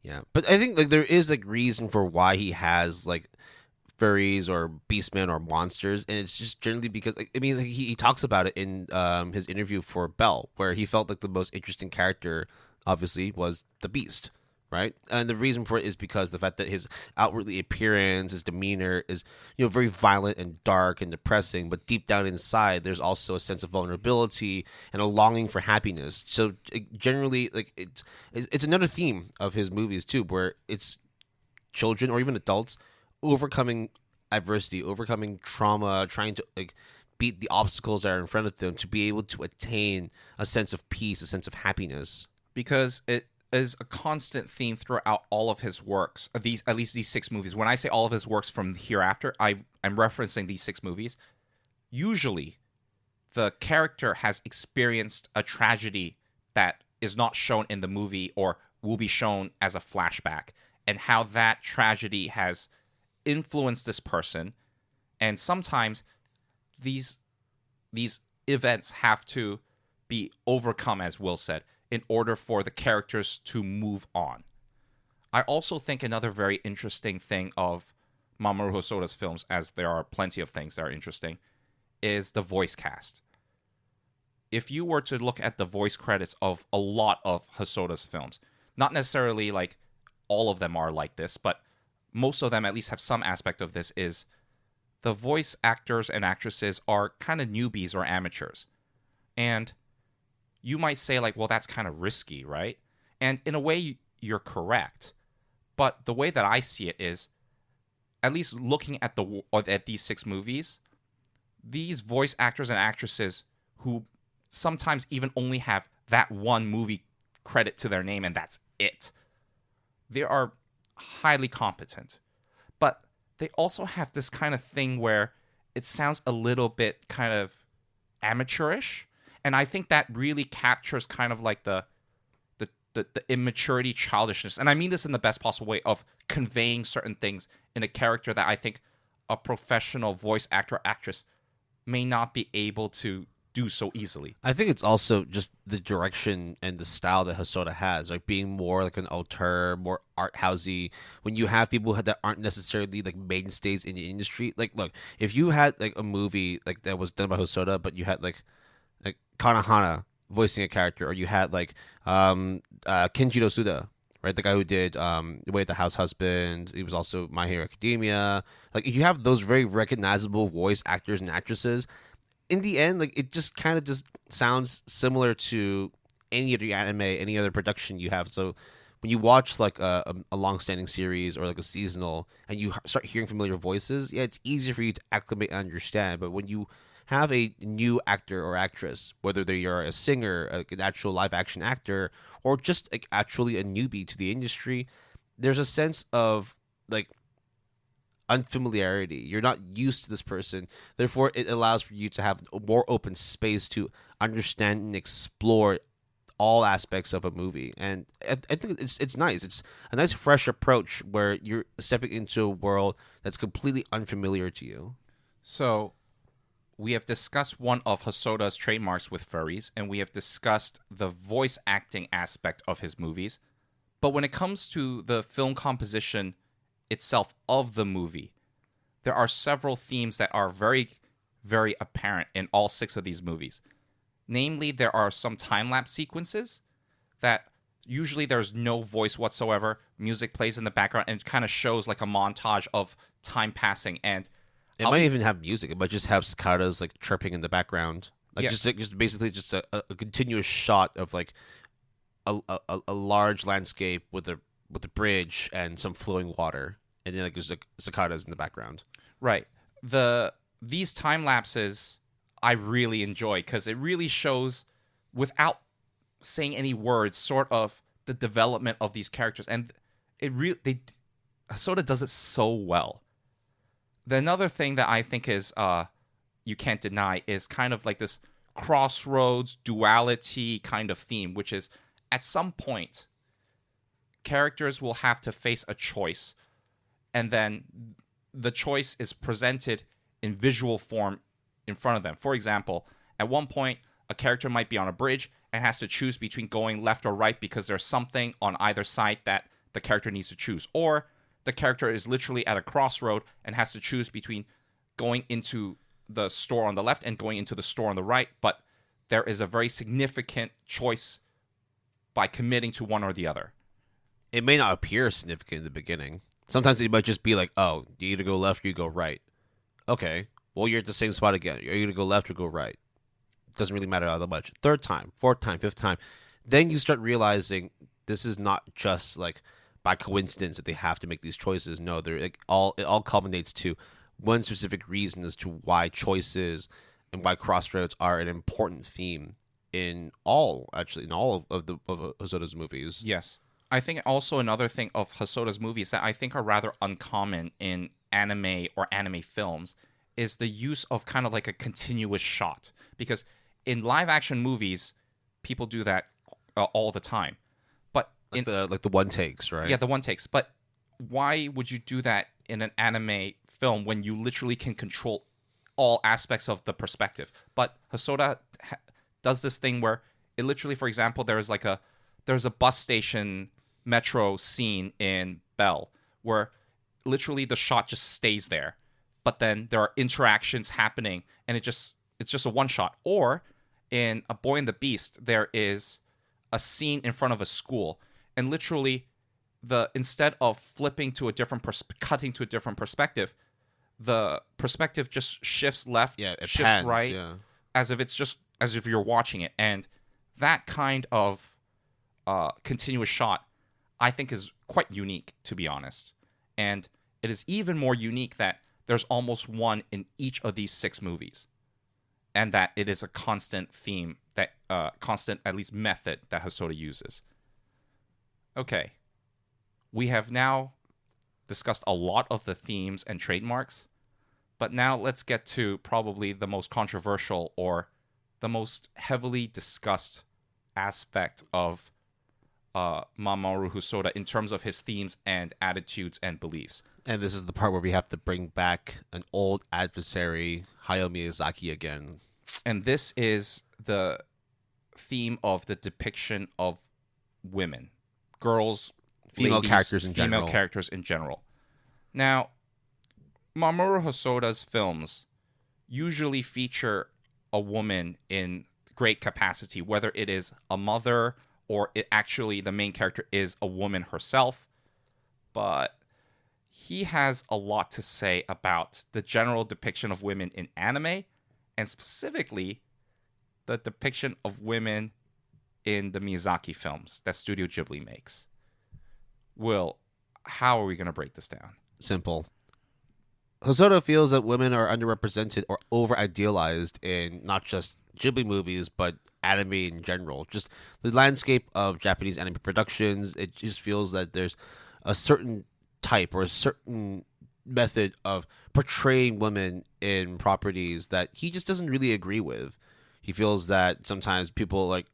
yeah, but I think like there is like reason for why he has like furries or beastmen or monsters, and it's just generally because like, I mean like, he talks about it in his interview for Belle, where he felt like the most interesting character obviously was the Beast, right? And the reason for it is because the fact that his outwardly appearance, his demeanor is, you know, very violent and dark and depressing, but deep down inside there's also a sense of vulnerability and a longing for happiness. So generally like it's another theme of his movies too, where it's children or even adults overcoming adversity, overcoming trauma, trying to like beat the obstacles that are in front of them to be able to attain a sense of peace, a sense of happiness. Because it is a constant theme throughout all of his works, at least these 6 movies. When I say all of his works from hereafter, I'm referencing these 6 movies. Usually, the character has experienced a tragedy that is not shown in the movie or will be shown as a flashback, and how that tragedy has influenced this person. And sometimes these events have to be overcome, as Will said, in order for the characters to move on. I also think another very interesting thing of Mamoru Hosoda's films, as there are plenty of things that are interesting, is the voice cast. If you were to look at the voice credits of a lot of Hosoda's films, not necessarily like all of them are like this, but most of them at least have some aspect of this, is the voice actors and actresses are kind of newbies or amateurs. And you might say like, well, that's kind of risky, right? And in a way, you're correct. But the way that I see it is, at least looking at these 6 movies, these voice actors and actresses who sometimes even only have that one movie credit to their name and that's it, they are highly competent. But they also have this kind of thing where it sounds a little bit kind of amateurish. And I think that really captures kind of like the immaturity, childishness, and I mean this in the best possible way, of conveying certain things in a character that I think a professional voice actor or actress may not be able to do so easily. I think it's also just the direction and the style that Hosoda has, like being more like an auteur, more art housey. When you have people that aren't necessarily like mainstays in the industry, like look, if you had like a movie like that was done by Hosoda, but you had like Kanahana voicing a character, or you had like Kenjiro Suda, right, the guy who did The Way of the House Husband. He was also My Hero Academia. Like you have those very recognizable voice actors and actresses. In the end, like it just kind of just sounds similar to any other anime, any other production you have. So when you watch like a long-standing series or like a seasonal, and you start hearing familiar voices, yeah, it's easier for you to acclimate and understand. But when you have a new actor or actress, whether they are a singer, an actual live-action actor, or just like actually a newbie to the industry, there's a sense of like unfamiliarity. You're not used to this person. Therefore, it allows for you to have a more open space to understand and explore all aspects of a movie. And I think it's nice. It's a nice fresh approach where you're stepping into a world that's completely unfamiliar to you. So we have discussed one of Hosoda's trademarks with furries, and we have discussed the voice acting aspect of his movies. But when it comes to the film composition itself of the movie, there are several themes that are very, very apparent in all 6 of these movies. Namely, there are some time-lapse sequences that usually there's no voice whatsoever. Music plays in the background and it kind of shows like a montage of time passing. And it might even have music. It might just have cicadas like chirping in the background. Like just basically just a continuous shot of like a large landscape with a bridge and some flowing water, and then like there's like cicadas in the background. Right. These time lapses I really enjoy because it really shows, without saying any words, sort of the development of these characters, and Hosoda does it so well. Another thing that I think is you can't deny is kind of like this crossroads duality kind of theme, which is at some point characters will have to face a choice, and then the choice is presented in visual form in front of them. For example, at one point, a character might be on a bridge and has to choose between going left or right because there's something on either side that the character needs to choose. Or the character is literally at a crossroad and has to choose between going into the store on the left and going into the store on the right, but there is a very significant choice by committing to one or the other. It may not appear significant in the beginning. Sometimes it might just be like, oh, you either go left or you go right. Okay, well, you're at the same spot again. You're either go left or go right. It doesn't really matter all that much. 3rd time, 4th time, 5th time. Then you start realizing this is not just like by coincidence that they have to make these choices. No, they're like it all culminates to one specific reason as to why choices and why crossroads are an important theme in all of Hosoda's movies. Yes. I think also another thing of Hosoda's movies that I think are rather uncommon in anime or anime films is the use of kind of like a continuous shot. Because in live action movies, people do that all the time. But like the one takes, right? Yeah, the one takes. But why would you do that in an anime film when you literally can control all aspects of the perspective? But Hosoda does this thing where it literally, for example, there's a bus station metro scene in Bell where literally the shot just stays there, but then there are interactions happening and it's just a one shot. Or in A Boy and the Beast, there is a scene in front of a school, and literally instead of flipping to a different cutting to a different perspective, the perspective just shifts left, shifts pans, right, as if you're watching it. And that kind of continuous shot, I think, is quite unique, to be honest. And it is even more unique that there's almost one in each of these 6 movies, and that it is a constant theme, that constant, at least, method that Hosoda uses. Okay. We have now discussed a lot of the themes and trademarks, but now let's get to probably the most controversial or the most heavily discussed aspect of Mamoru Hosoda in terms of his themes and attitudes and beliefs. And this is the part where we have to bring back an old adversary, Hayao Miyazaki, again. And this is the theme of the depiction of women, girls, Female ladies, characters in female general. characters in general. Now, Mamoru Hosoda's films usually feature a woman in great capacity, whether it is a mother or it actually the main character is a woman herself. But he has a lot to say about the general depiction of women in anime, and specifically the depiction of women in the Miyazaki films that Studio Ghibli makes. Will, how are we going to break this down? Simple. Hosoda feels that women are underrepresented or over-idealized in not just Ghibli movies, but anime in general. Just the landscape of Japanese anime productions, it just feels that there's a certain type or a certain method of portraying women in properties that he just doesn't really agree with. He feels that sometimes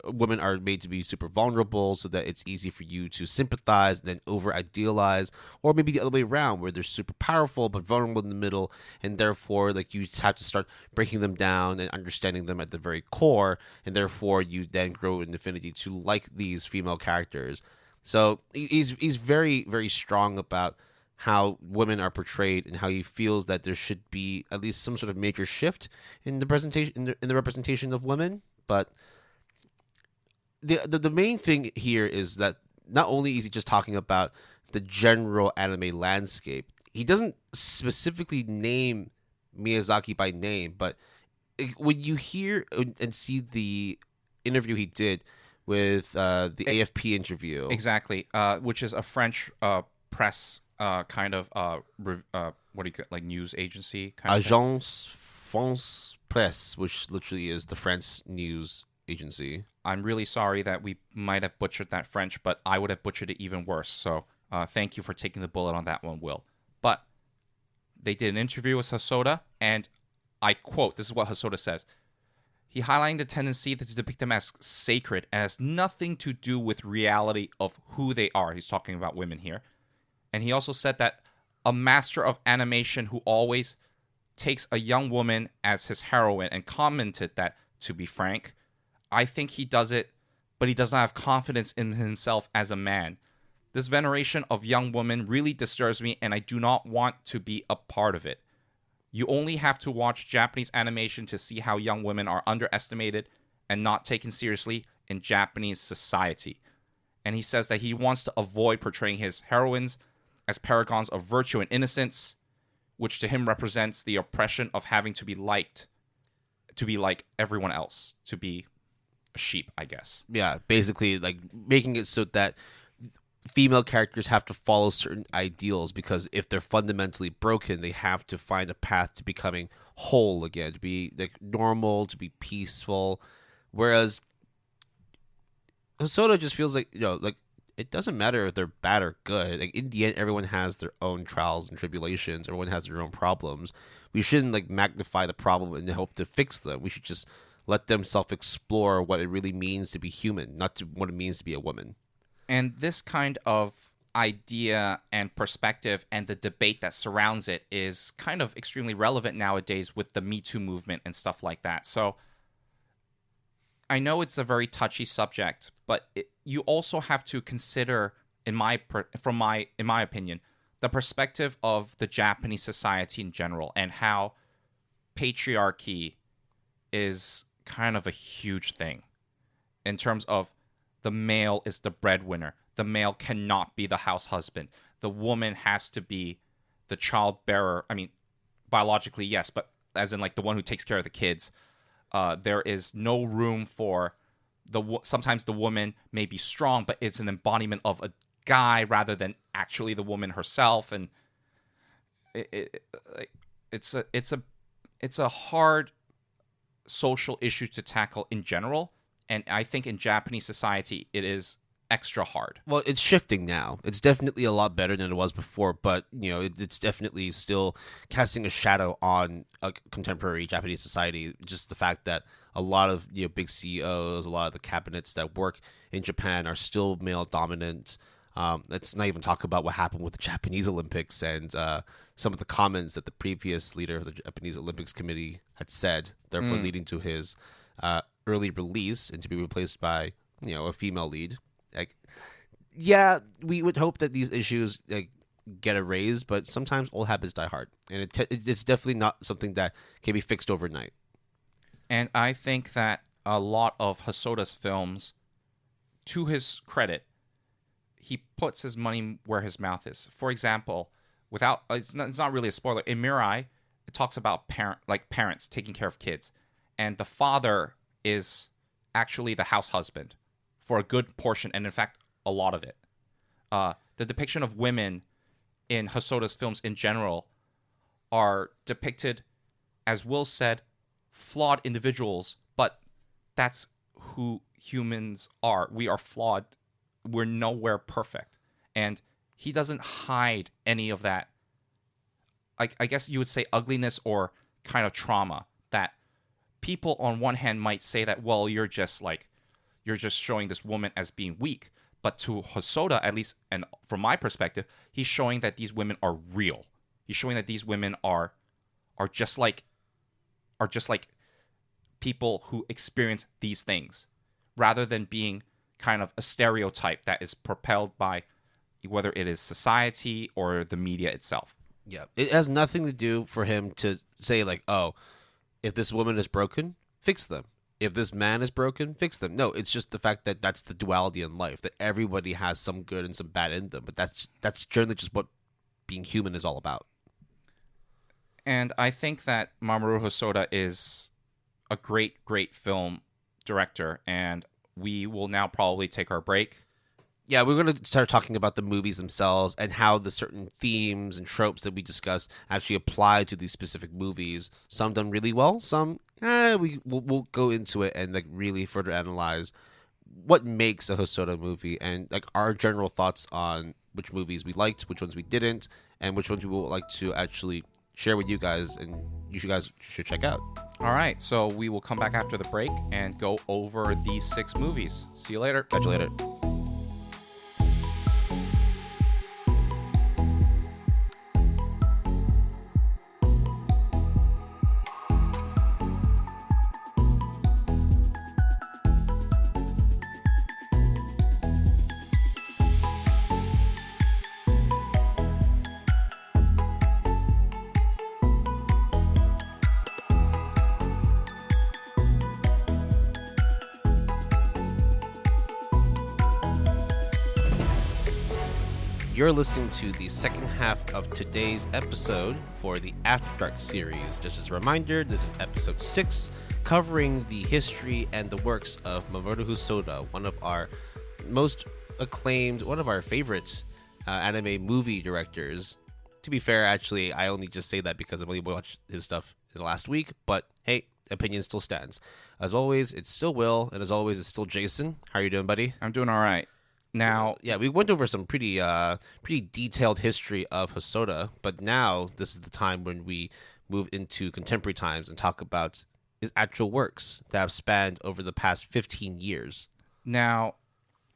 women are made to be super vulnerable so that it's easy for you to sympathize and then over idealize, or maybe the other way around where they're super powerful but vulnerable in the middle, and therefore you just have to start breaking them down and understanding them at the very core, and therefore you then grow an affinity to like these female characters. So he's very, very strong about how women are portrayed and how he feels that there should be at least some sort of major shift in the presentation in the representation of women. But the main thing here is that not only is he just talking about the general anime landscape, he doesn't specifically name Miyazaki by name, but when you hear and see the interview he did with the AFP interview, exactly, which is a French press kind of what do you call, like news agency kind of Agence France Presse, which literally is the French news agency. I'm really sorry that we might have butchered that French, but I would have butchered it even worse. So thank you for taking the bullet on that one, Will. But they did an interview with Hosoda, and I quote, this is what Hosoda says. He highlighted the tendency to depict them as sacred and has nothing to do with reality of who they are. He's talking about women here. And he also said that a master of animation who always takes a young woman as his heroine, and commented that, to be frank, I think he does it, but he does not have confidence in himself as a man. This veneration of young women really disturbs me, and I do not want to be a part of it. You only have to watch Japanese animation to see how young women are underestimated and not taken seriously in Japanese society. And he says that he wants to avoid portraying his heroines as paragons of virtue and innocence, which to him represents the oppression of having to be liked, to be like everyone else, to be a sheep, I guess. Yeah, basically like making it so that female characters have to follow certain ideals, because if they're fundamentally broken, they have to find a path to becoming whole again, to be like normal, to be peaceful. Whereas Hosoda just feels like, like it doesn't matter if they're bad or good. Like in the end, everyone has their own trials and tribulations. Everyone has their own problems. We shouldn't like magnify the problem and hope to fix them. We should just let them self-explore what it really means to be human, not to what it means to be a woman. And this kind of idea and perspective and the debate that surrounds it is kind of extremely relevant nowadays with the Me Too movement and stuff like that. So I know it's a very touchy subject, but you also have to consider, in my opinion, the perspective of the Japanese society in general and how patriarchy is kind of a huge thing in terms of the male is the breadwinner. The male cannot be the house husband. The woman has to be the child bearer. I mean, biologically, yes, but as in like the one who takes care of the kids. There is no room for sometimes the woman may be strong, but it's an embodiment of a guy rather than actually the woman herself. And it's a hard social issue to tackle in general. And I think in Japanese society, it is extra hard. Well, it's shifting now. It's definitely a lot better than it was before, but it's definitely still casting a shadow on a contemporary Japanese society. Just the fact that a lot of big CEOs, a lot of the cabinets that work in Japan are still male dominant. Let's not even talk about what happened with the Japanese Olympics and some of the comments that the previous leader of the Japanese Olympics Committee had said, therefore leading to his early release and to be replaced by a female lead. Like, yeah, we would hope that these issues get erased, but sometimes old habits die hard, and it's definitely not something that can be fixed overnight. And I think that a lot of Hosoda's films, to his credit, he puts his money where his mouth is. For example, it's not really a spoiler. In Mirai, it talks about parents taking care of kids, and the father is actually the house husband for a good portion, and in fact, a lot of it. The depiction of women in Hosoda's films in general are depicted, as Will said, flawed individuals, but that's who humans are. We are flawed. We're nowhere perfect. And he doesn't hide any of that, I guess you would say, ugliness or kind of trauma that people on one hand might say that, well, you're just showing this woman as being weak. But to Hosoda, at least, and from my perspective, he's showing that these women are real. He's showing that these women are just like people who experience these things, rather than being kind of a stereotype that is propelled by whether it is society or the media itself. Yeah, it has nothing to do for him to say like, oh, if this woman is broken, fix them. If this man is broken, fix them. No, it's just the fact that that's the duality in life, that everybody has some good and some bad in them. But that's generally just what being human is all about. And I think that Mamoru Hosoda is a great, great film director. And we will now probably take our break. Yeah, we're going to start talking about the movies themselves and how the certain themes and tropes that we discussed actually apply to these specific movies. Some done really well, some we'll go into it and really further analyze what makes a Hosoda movie and our general thoughts on which movies we liked, which ones we didn't, and which ones we would like to actually share with you guys and you guys should check out. All right, so we will come back after the break and go over these 6 movies. See you later. Catch you later. You're listening to the second half of today's episode for the After Dark series. Just as a reminder, this is episode 6, covering the history and the works of Mamoru Hosoda, one of our most acclaimed, one of our favorite anime movie directors. To be fair, actually, I only just say that because I've only watched his stuff in the last week, but hey, opinion still stands. As always, it's still Will, and as always, it's still Jason. How are you doing, buddy? I'm doing all right. Now, so, yeah, we went over some pretty detailed history of Hosoda, but now this is the time when we move into contemporary times and talk about his actual works that have spanned over the past 15 years. Now,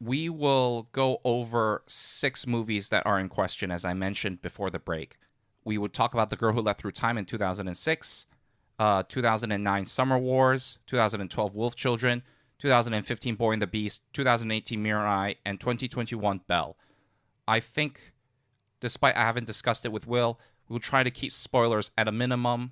we will go over 6 movies that are in question, as I mentioned before the break. We would talk about The Girl Who Leapt Through Time in 2006, 2009 Summer Wars, 2012 Wolf Children, 2015 Boy and the Beast, 2018 Mirai, and 2021 Belle. I think, despite I haven't discussed it with Will, we'll try to keep spoilers at a minimum.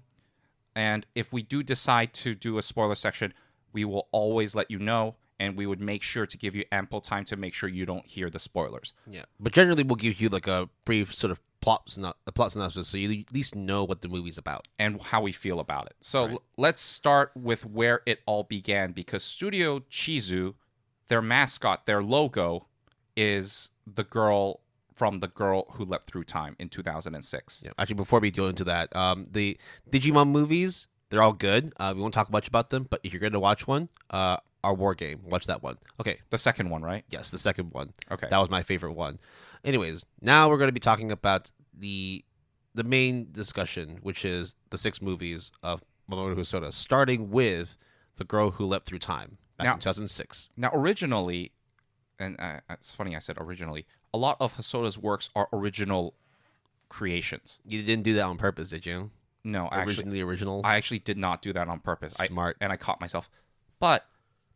And if we do decide to do a spoiler section, we will always let you know, and we would make sure to give you ample time to make sure you don't hear the spoilers. Yeah, but generally we'll give you a brief sort of plot synopsis so you at least know what the movie's about. And how we feel about it. So Right. Let's start with where it all began, because Studio Chizu, their mascot, their logo, is the girl from The Girl Who Leapt Through Time in 2006. Yeah. Actually, before we go into that, the Digimon movies, they're all good. We won't talk much about them, but if you're going to watch one, our War Game, watch that one. Okay. The second one, right? Yes, the second one. Okay. That was my favorite one. Anyways, now we're going to be talking about the main discussion, which is the 6 movies of Mamoru Hosoda, starting with The Girl Who Leapt Through Time, back in 2006. Now, originally, and it's funny I said originally, a lot of Hosoda's works are original creations. You didn't do that on purpose, did you? No, originals? I actually did not do that on purpose. Smart. I caught myself. But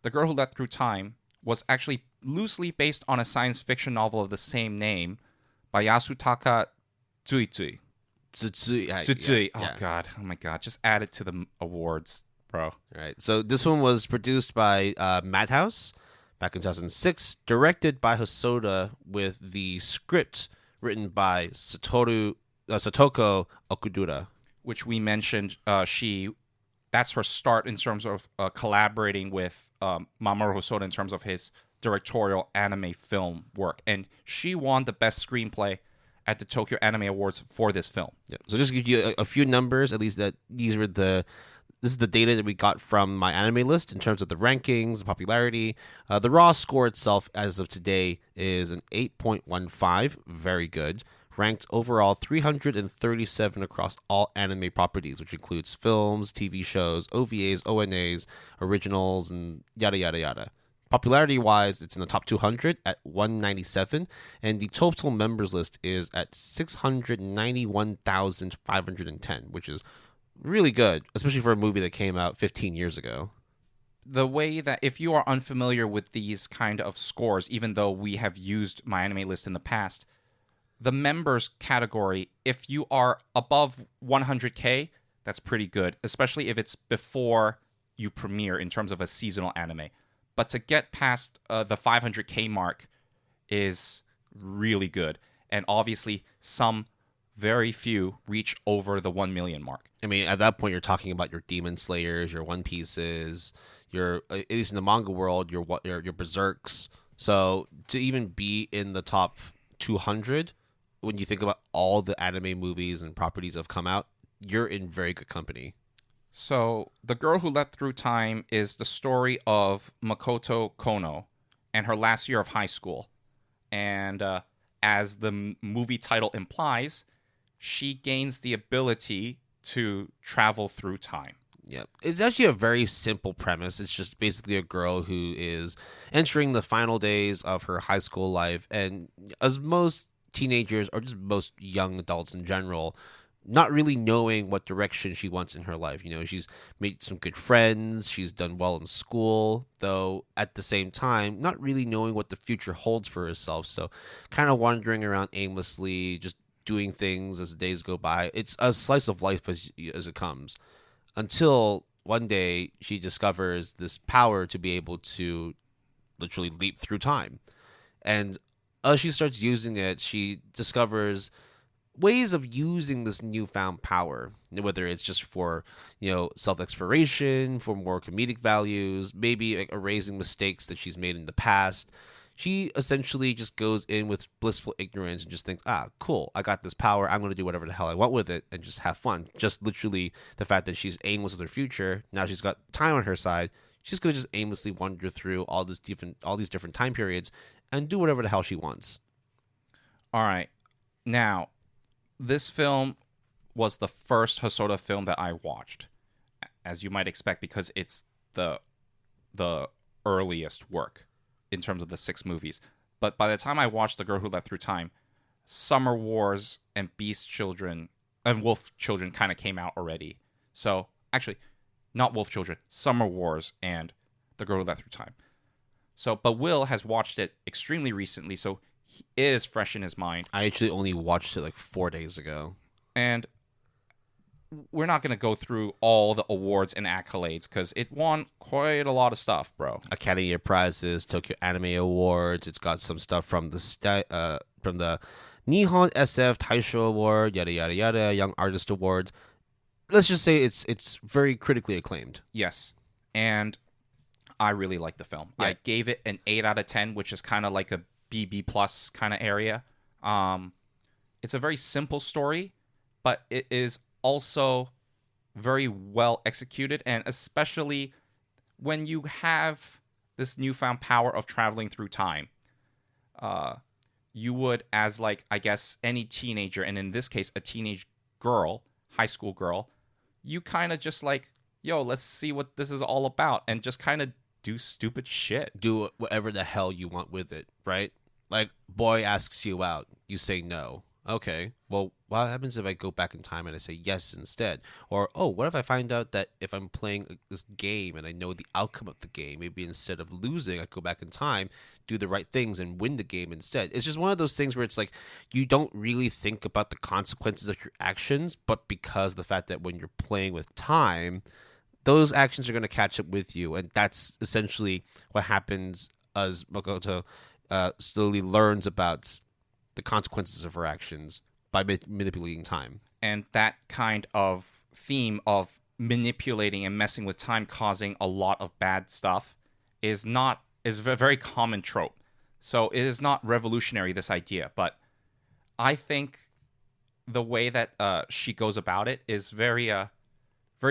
The Girl Who Leapt Through Time was actually loosely based on a science fiction novel of the same name by Yasutaka Tsuitsui. Tsutsui. God. Oh, my God. Just add it to the awards, bro. All right. So this one was produced by Madhouse back in 2006, directed by Hosoda, with the script written by Satoko Okudura. Which we mentioned, that's her start in terms of collaborating with Mamoru Hosoda in terms of his directorial anime film work. And she won the best screenplay at the Tokyo Anime Awards for this film. Yeah. So just to give you a few numbers, at least that this is the data that we got from my anime list in terms of the rankings, the popularity. The raw score itself as of today is an 8.15, very good. Ranked overall 337 across all anime properties, which includes films, TV shows, OVAs, ONAs, originals, and yada, yada, yada. Popularity-wise, it's in the top 200 at 197, and the total members list is at 691,510, which is really good, especially for a movie that came out 15 years ago. The way that, if you are unfamiliar with these kind of scores, even though we have used my anime list in the past, the members category, if you are above 100K, that's pretty good, especially if it's before you premiere in terms of a seasonal anime. But to get past the 500K mark is really good. And obviously, some very few reach over the 1 million mark. I mean, at that point, you're talking about your Demon Slayers, your One Pieces, your, at least in the manga world, your Berserks. So to even be in the top 200, when you think about all the anime movies and properties that have come out, you're in very good company. So, The Girl Who Leapt Through Time is the story of Makoto Kono and her last year of high school. And as the movie title implies, she gains the ability to travel through time. Yeah, it's actually a very simple premise. It's just basically a girl who is entering the final days of her high school life. And as most teenagers, or just most young adults in general, not really knowing what direction she wants in her life. You know, she's made some good friends, she's done well in school, though at the same time, not really knowing what the future holds for herself. So kind of wandering around aimlessly, just doing things as the days go by. It's a slice of life as it comes. Until one day she discovers this power to be able to literally leap through time. And as she starts using it, she discovers ways of using this newfound power, whether it's just for, self-exploration, for more comedic values, maybe like erasing mistakes that she's made in the past. She essentially just goes in with blissful ignorance and just thinks, cool, I got this power, I'm going to do whatever the hell I want with it and just have fun. Just literally the fact that she's aimless with her future, now she's got time on her side, she's going to just aimlessly wander through all these different time periods and do whatever the hell she wants. All right. Now, this film was the first Hosoda film that I watched, as you might expect, because it's the earliest work in terms of the 6 movies. But by the time I watched The Girl Who Leapt Through Time, Summer Wars and Beast Children and Wolf Children kind of came out already. So, actually, not Wolf Children, Summer Wars and The Girl Who Leapt Through Time. So, but Will has watched it extremely recently, so it is fresh in his mind. I actually only watched it like 4 days ago. And we're not going to go through all the awards and accolades because it won quite a lot of stuff, bro. Academy Prizes, Tokyo Anime Awards. It's got some stuff from the Nihon SF Taisho Award, yada yada yada, Young Artist Awards. Let's just say it's very critically acclaimed. Yes, and I really like the film. Yeah. I gave it an 8 out of 10, which is kind of like a BB plus kind of area. It's a very simple story, but it is also very well executed, and especially when you have this newfound power of traveling through time, you would, as like, I guess, any teenager, and in this case, a teenage girl, high school girl, you kind of just like, yo, let's see what this is all about, and just kind of do stupid shit. Do whatever the hell you want with it, right? Like, boy asks you out, you say no. Okay, well, what happens if I go back in time and I say yes instead? Or, oh, what if I find out that if I'm playing this game and I know the outcome of the game, maybe instead of losing, I go back in time, do the right things, and win the game instead? It's just one of those things where it's like you don't really think about the consequences of your actions, but because of the fact that when you're playing with time, those actions are going to catch up with you, and that's essentially what happens as Makoto slowly learns about the consequences of her actions by manipulating time. And that kind of theme of manipulating and messing with time causing a lot of bad stuff is a very common trope. So it is not revolutionary, this idea, but I think the way that she goes about it is very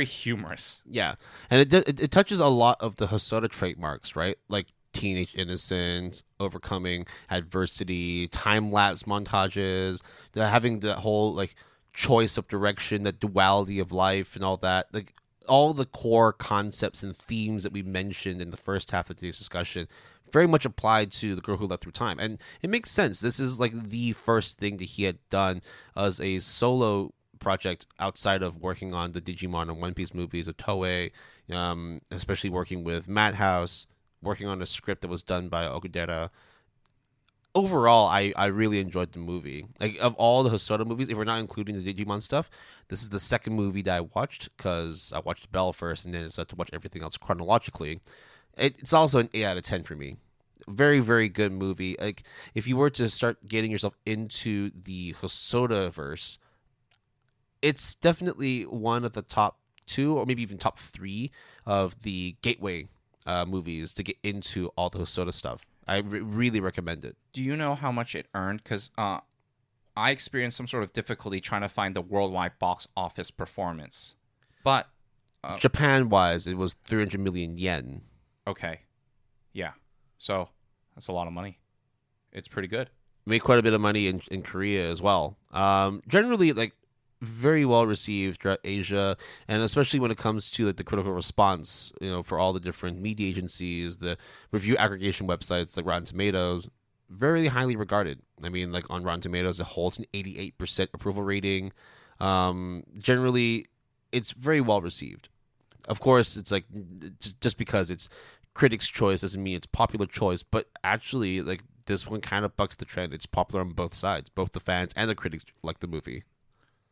humorous. Yeah, and it touches a lot of the Hosoda trademarks, right? Like teenage innocence, overcoming adversity, time lapse montages, having the whole like choice of direction, the duality of life, and all that. Like all the core concepts and themes that we mentioned in the first half of today's discussion very much applied to The Girl Who Left Through Time. And it makes sense. This is like the first thing that he had done as a solo project outside of working on the Digimon and One Piece movies of Toei, especially working with Madhouse, working on a script that was done by Okudera. Overall, I really enjoyed the movie. Like, of all the Hosoda movies, if we're not including the Digimon stuff, this is the second movie that I watched, because I watched Bell first and then decided to watch everything else chronologically. It's also an 8 out of 10 for me. Very, very good movie. Like, if you were to start getting yourself into the Hosoda verse, it's definitely one of the top 2 or maybe even top 3 of the gateway movies to get into all the Hosoda stuff. I really recommend it. Do you know how much it earned? Because I experienced some sort of difficulty trying to find the worldwide box office performance. But Japan-wise, it was 300 million yen. Okay. Yeah. So that's a lot of money. It's pretty good. Made quite a bit of money in Korea as well. Generally, like, very well received throughout Asia, and especially when it comes to like the critical response, for all the different media agencies, the review aggregation websites like Rotten Tomatoes, very highly regarded. I mean, like on Rotten Tomatoes, it holds an 88% approval rating. Generally, it's very well received. Of course, it's like just because it's critics' choice doesn't mean it's popular choice, but actually, like, this one kind of bucks the trend. It's popular on both sides. Both the fans and the critics like the movie.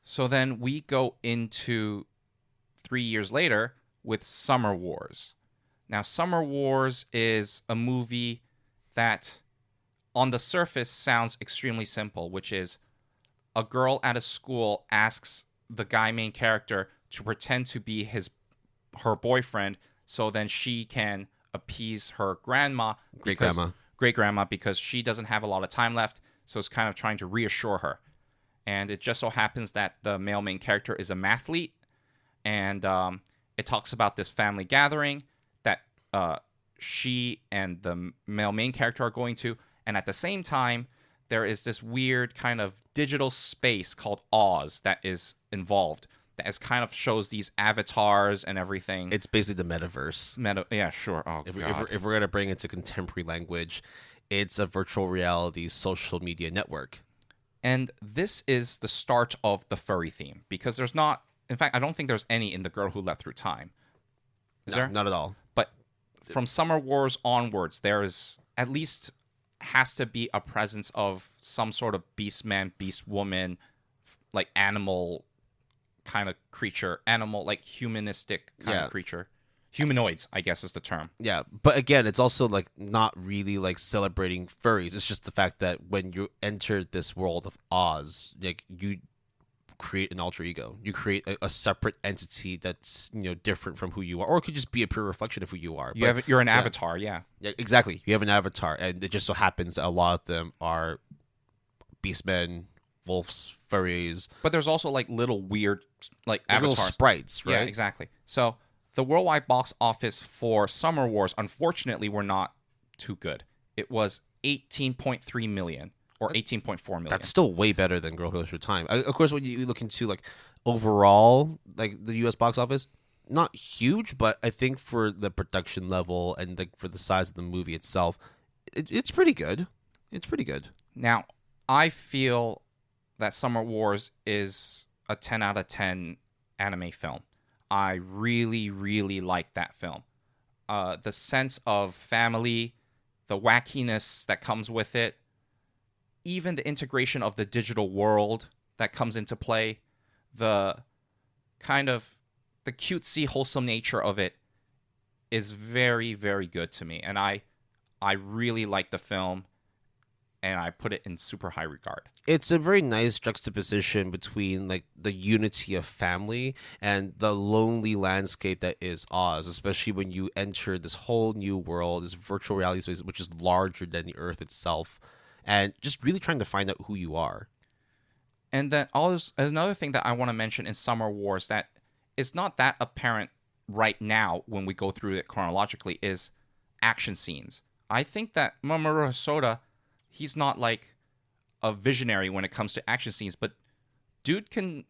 So then we go into 3 years later with Summer Wars. Now, Summer Wars is a movie that on the surface sounds extremely simple, which is a girl at a school asks the guy main character to pretend to be her boyfriend, so then she can appease her great grandma, because she doesn't have a lot of time left, so it's kind of trying to reassure her. And it just so happens that the male main character is a mathlete, and it talks about this family gathering that she and the male main character are going to, and at the same time, there is this weird kind of digital space called Oz that is involved, that is kind of shows these avatars and everything. It's basically the metaverse. Yeah, sure. Oh, if we're going to bring it to contemporary language, it's a virtual reality social media network. And this is the start of the furry theme, because there's not, in fact, I don't think there's any in The Girl Who Left Through Time. Is there? Not at all. But from Summer Wars onwards, there is at least has to be a presence of some sort of beast man, beast woman, like animal kind of creature, animal, like humanistic kind of creature. Humanoids, I guess, is the term. Yeah, but again, it's also like not really like celebrating furries. It's just the fact that when you enter this world of Oz, like, you create an alter ego. You create a separate entity that's different from who you are, or it could just be a pure reflection of who you are. You're an avatar, yeah. Yeah, exactly. You have an avatar, and it just so happens that a lot of them are beastmen, wolves, furries. But there's also like little weird like avatars, little sprites, right? Yeah, exactly. So the worldwide box office for Summer Wars, unfortunately, were not too good. It was 18.3 million or 18.4 million. That's still way better than Girl Who Left Through Time. Of course, when you look into like overall, like the U.S. box office, not huge, but I think for the production level and for the size of the movie itself, it's pretty good. It's pretty good. Now, I feel that Summer Wars is a 10 out of 10 anime film. I really, really like that film. The sense of family, the wackiness that comes with it, even the integration of the digital world that comes into play, the kind of the cutesy, wholesome nature of it is very, very good to me. And I really like the film, and I put it in super high regard. It's a very nice juxtaposition between like the unity of family and the lonely landscape that is Oz, especially when you enter this whole new world, this virtual reality space, which is larger than the Earth itself, and just really trying to find out who you are. And then another thing that I want to mention in Summer Wars that is not that apparent right now when we go through it chronologically is action scenes. I think that Mamoru Hosoda, he's not like a visionary when it comes to action scenes, but dude can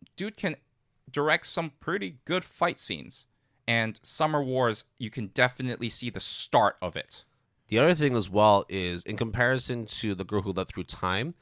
direct some pretty good fight scenes. And Summer Wars, you can definitely see the start of it. The other thing as well is, in comparison to The Girl Who Leapt Through Time,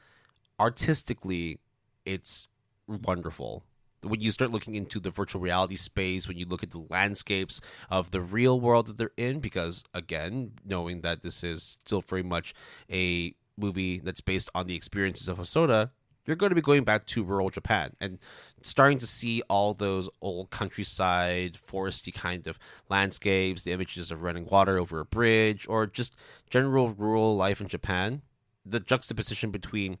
artistically, it's wonderful. When you start looking into the virtual reality space, when you look at the landscapes of the real world that they're in, because again, knowing that this is still very much a movie that's based on the experiences of Hosoda, you're going to be going back to rural Japan and starting to see all those old countryside, foresty kind of landscapes, the images of running water over a bridge, or just general rural life in Japan. The juxtaposition between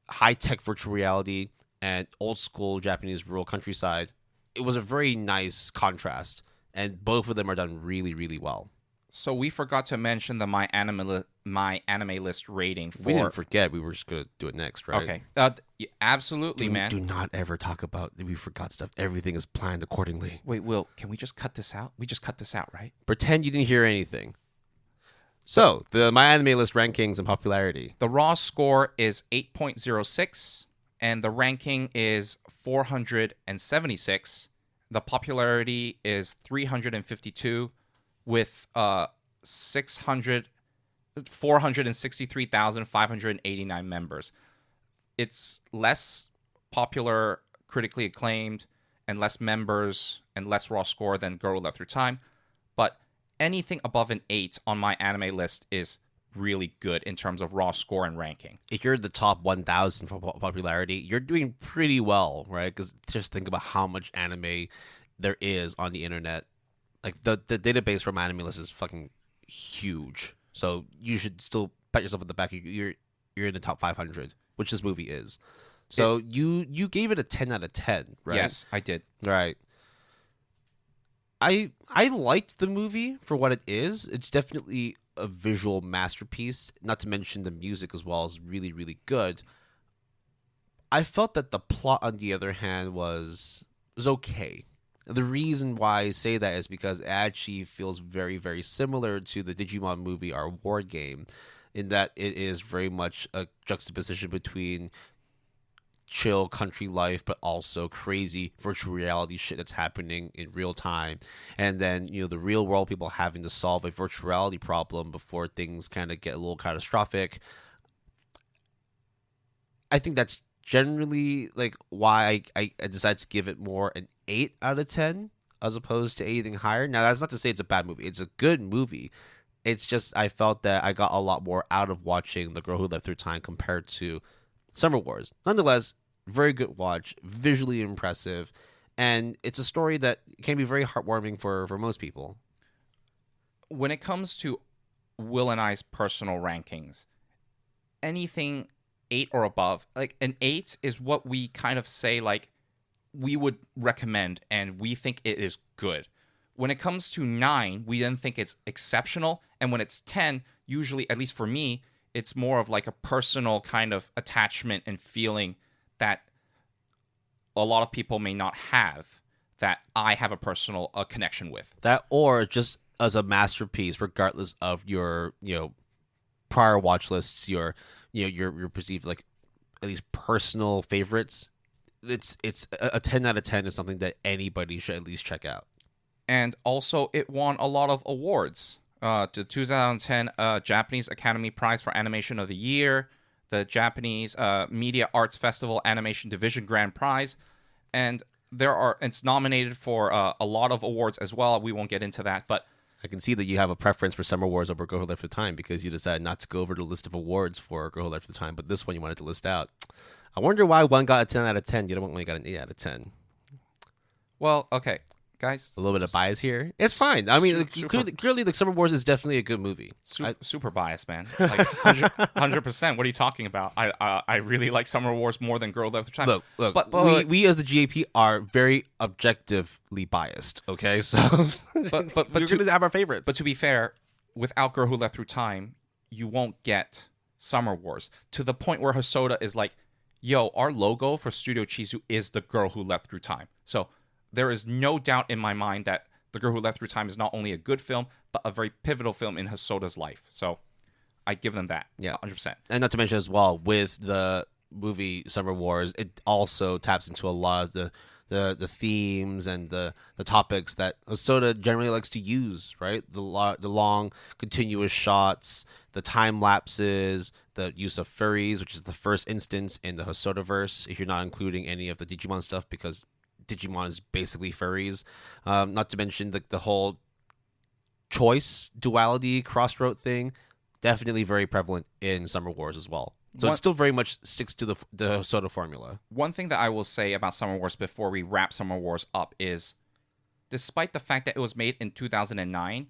high-tech virtual reality and old school Japanese rural countryside, it was a very nice contrast, and both of them are done really, really well. So we forgot to mention the my anime list rating for. We didn't forget. We were just gonna do it next, right? Okay. Absolutely, man. Do not ever talk about that we forgot stuff. Everything is planned accordingly. Wait, Will, can we just cut this out? We just cut this out, right? Pretend you didn't hear anything. So the my anime list rankings and popularity. The raw score is 8.06, and the ranking is 476. The popularity is 352. With 463,589 members. It's less popular, critically acclaimed, and less members and less raw score than Girl Who Leapt Through Time. But anything above an 8 on my anime list is really good in terms of raw score and ranking. If you're the top 1,000 for popularity, you're doing pretty well, right? Because just think about how much anime there is on the internet. Like, the database from anime list is fucking huge. So you should still pat yourself on the back. You're in the top 500, which this movie is. So you gave it a 10 out of 10, right? Yes, I did. Right. I liked the movie for what it is. It's definitely a visual masterpiece. Not to mention the music as well is really, really good. I felt that the plot, on the other hand, was okay. The reason why I say that is because it actually feels very, very similar to the Digimon movie, our war game, in that it is very much a juxtaposition between chill country life, but also crazy virtual reality shit that's happening in real time. And then, the real world people having to solve a virtual reality problem before things kind of get a little catastrophic. I think that's generally like why I decided to give it more an 8 out of 10 as opposed to anything higher. Now, that's not to say it's a bad movie. It's a good movie. It's just I felt that I got a lot more out of watching The Girl Who Leapt Through Time compared to Summer Wars. Nonetheless, very good watch, visually impressive, and it's a story that can be very heartwarming for most people. When it comes to Will and I's personal rankings, anything 8 or above, like an 8 is what we kind of say like we would recommend and we think it is good. When it comes to 9, we then think it's exceptional, and when it's 10, usually, at least for me, it's more of like a personal kind of attachment and feeling that a lot of people may not have, that I have a personal connection with. That, or just as a masterpiece, regardless of your prior watch lists, your perceived like at least personal favorites. It's a 10 out of 10 is something that anybody should at least check out. And also, it won a lot of awards. The 2010 Japanese Academy Prize for Animation of the Year, the Japanese Media Arts Festival Animation Division Grand Prize, and it's nominated for a lot of awards as well. We won't get into that, but I can see that you have a preference for Summer Wars over Girl Who Left the Time because you decided not to go over the list of awards for Girl Who Left the Time, but this one you wanted to list out. I wonder why one got a 10 out of 10, the other one only got an 8 out of 10. Well, okay, guys. A little bit of bias here. It's fine. I mean, clearly, like, Summer Wars is definitely a good movie. Super biased, man. Like 100%. What are you talking about? I really like Summer Wars more than Girl Left the Time. Look. But we as the GAP are very objectively biased. Okay, so but we're going to have our favorites. But to be fair, without Girl Who Left Through Time, you won't get Summer Wars to the point where Hosoda is like, "Yo, our logo for Studio Chizu is the Girl Who Left Through Time." So there is no doubt in my mind that The Girl Who Left Through Time is not only a good film, but a very pivotal film in Hosoda's life. So I give them that. Yeah. 100%. And not to mention as well, with the movie Summer Wars, it also taps into a lot of the themes and the topics that Hosoda generally likes to use, right? The long, continuous shots, the time lapses, the use of furries, which is the first instance in the Hosodaverse, if you're not including any of the Digimon stuff, because Digimon is basically furries. Not to mention the whole choice, duality, crossroad thing. Definitely very prevalent in Summer Wars as well. So it still very much sticks to the Hosoda formula. One thing that I will say about Summer Wars before we wrap Summer Wars up is, despite the fact that it was made in 2009,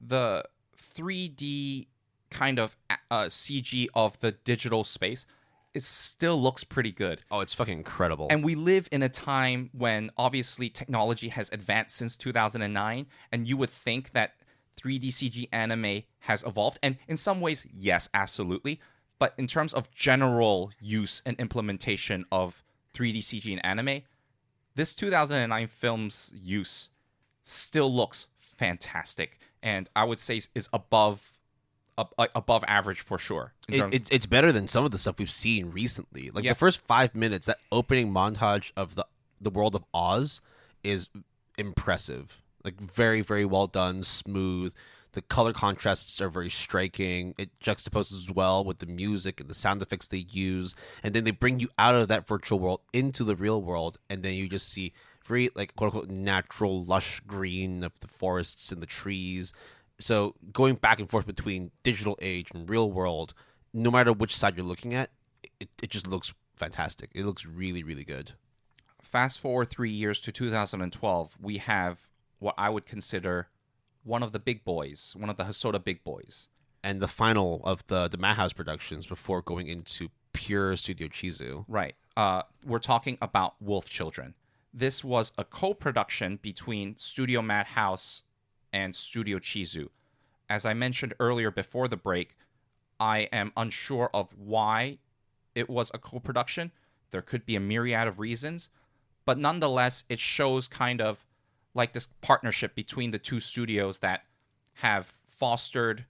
the 3D kind of CG of the digital space, it still looks pretty good. Oh, it's fucking incredible. And we live in a time when obviously technology has advanced since 2009, and you would think that 3D CG anime has evolved. And in some ways, yes, absolutely. But in terms of general use and implementation of 3D CG in anime, this 2009 film's use still looks fantastic. And I would say is above average for sure. It's better than some of the stuff we've seen recently. Like the first 5 minutes, that opening montage of the world of Oz is impressive. Like very, very well done, smooth. The color contrasts are very striking. It juxtaposes well with the music and the sound effects they use. And then they bring you out of that virtual world into the real world. And then you just see very, like, quote unquote, natural, lush green of the forests and the trees. So going back and forth between digital age and real world, no matter which side you're looking at, it just looks fantastic. It looks really, really good. Fast forward 3 years to 2012, we have what I would consider one of the big boys, one of the Hosoda big boys. And the final of the Madhouse productions before going into pure Studio Chizu. Right. We're talking about Wolf Children. This was a co-production between Studio Madhouse and Studio Chizu. As I mentioned earlier before the break, I am unsure of why it was a co-production. There could be a myriad of reasons, but nonetheless, it shows kind of like this partnership between the two studios that have fostered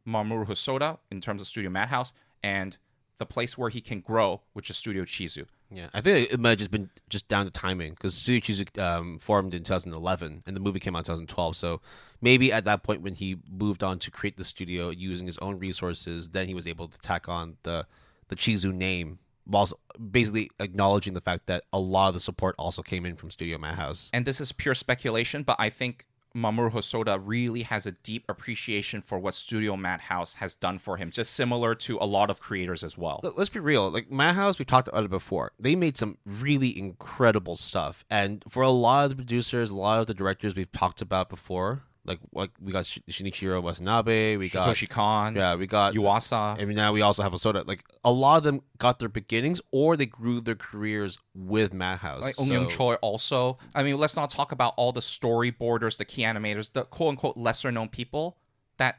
Mamoru Hosoda in terms of Studio Madhouse and the place where he can grow, which is Studio Chizu. Yeah, I think it might have just been down to timing because Studio Chizu formed in 2011 and the movie came out in 2012. So maybe at that point when he moved on to create the studio using his own resources, then he was able to tack on the Chizu name, whilst basically acknowledging the fact that a lot of the support also came in from Studio Madhouse. And this is pure speculation, but I think Mamoru Hosoda really has a deep appreciation for what Studio Madhouse has done for him, just similar to a lot of creators as well. Look, let's be real. Like Madhouse, we talked about it before. They made some really incredible stuff. And for a lot of the producers, a lot of the directors we've talked about before, like we got Shinichiro Watanabe, we got Satoshi Kon, we got Yuasa, and now we also have Hosoda. Like a lot of them got their beginnings, or they grew their careers with Madhouse. Like Ong Choi also. I mean, let's not talk about all the storyboarders, the key animators, the quote unquote lesser known people that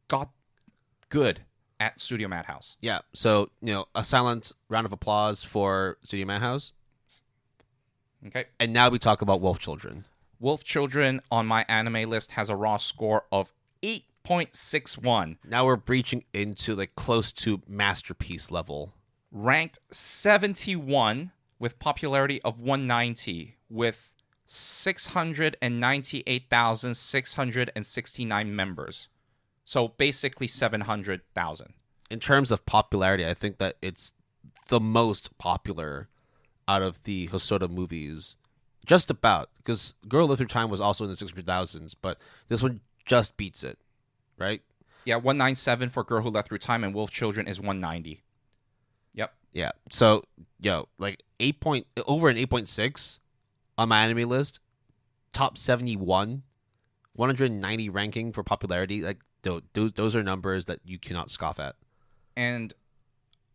got good at Studio Madhouse. Yeah. So a silent round of applause for Studio Madhouse. Okay. And now we talk about Wolf Children. Wolf Children on my anime list has a raw score of 8.61. Now we're breaching into like close to masterpiece level. Ranked 71 with popularity of 190 with 698,669 members. So basically 700,000. In terms of popularity, I think that it's the most popular out of the Hosoda movies. Just about. Because Girl Live Through Time was also in the 600,000s, but this one just beats it, right? Yeah, 197 for Girl Who Left Through Time, and Wolf Children is 190. Yep. Yeah. So, like over an 8.6 on my anime list, top 71, 190 ranking for popularity. Like those are numbers that you cannot scoff at. And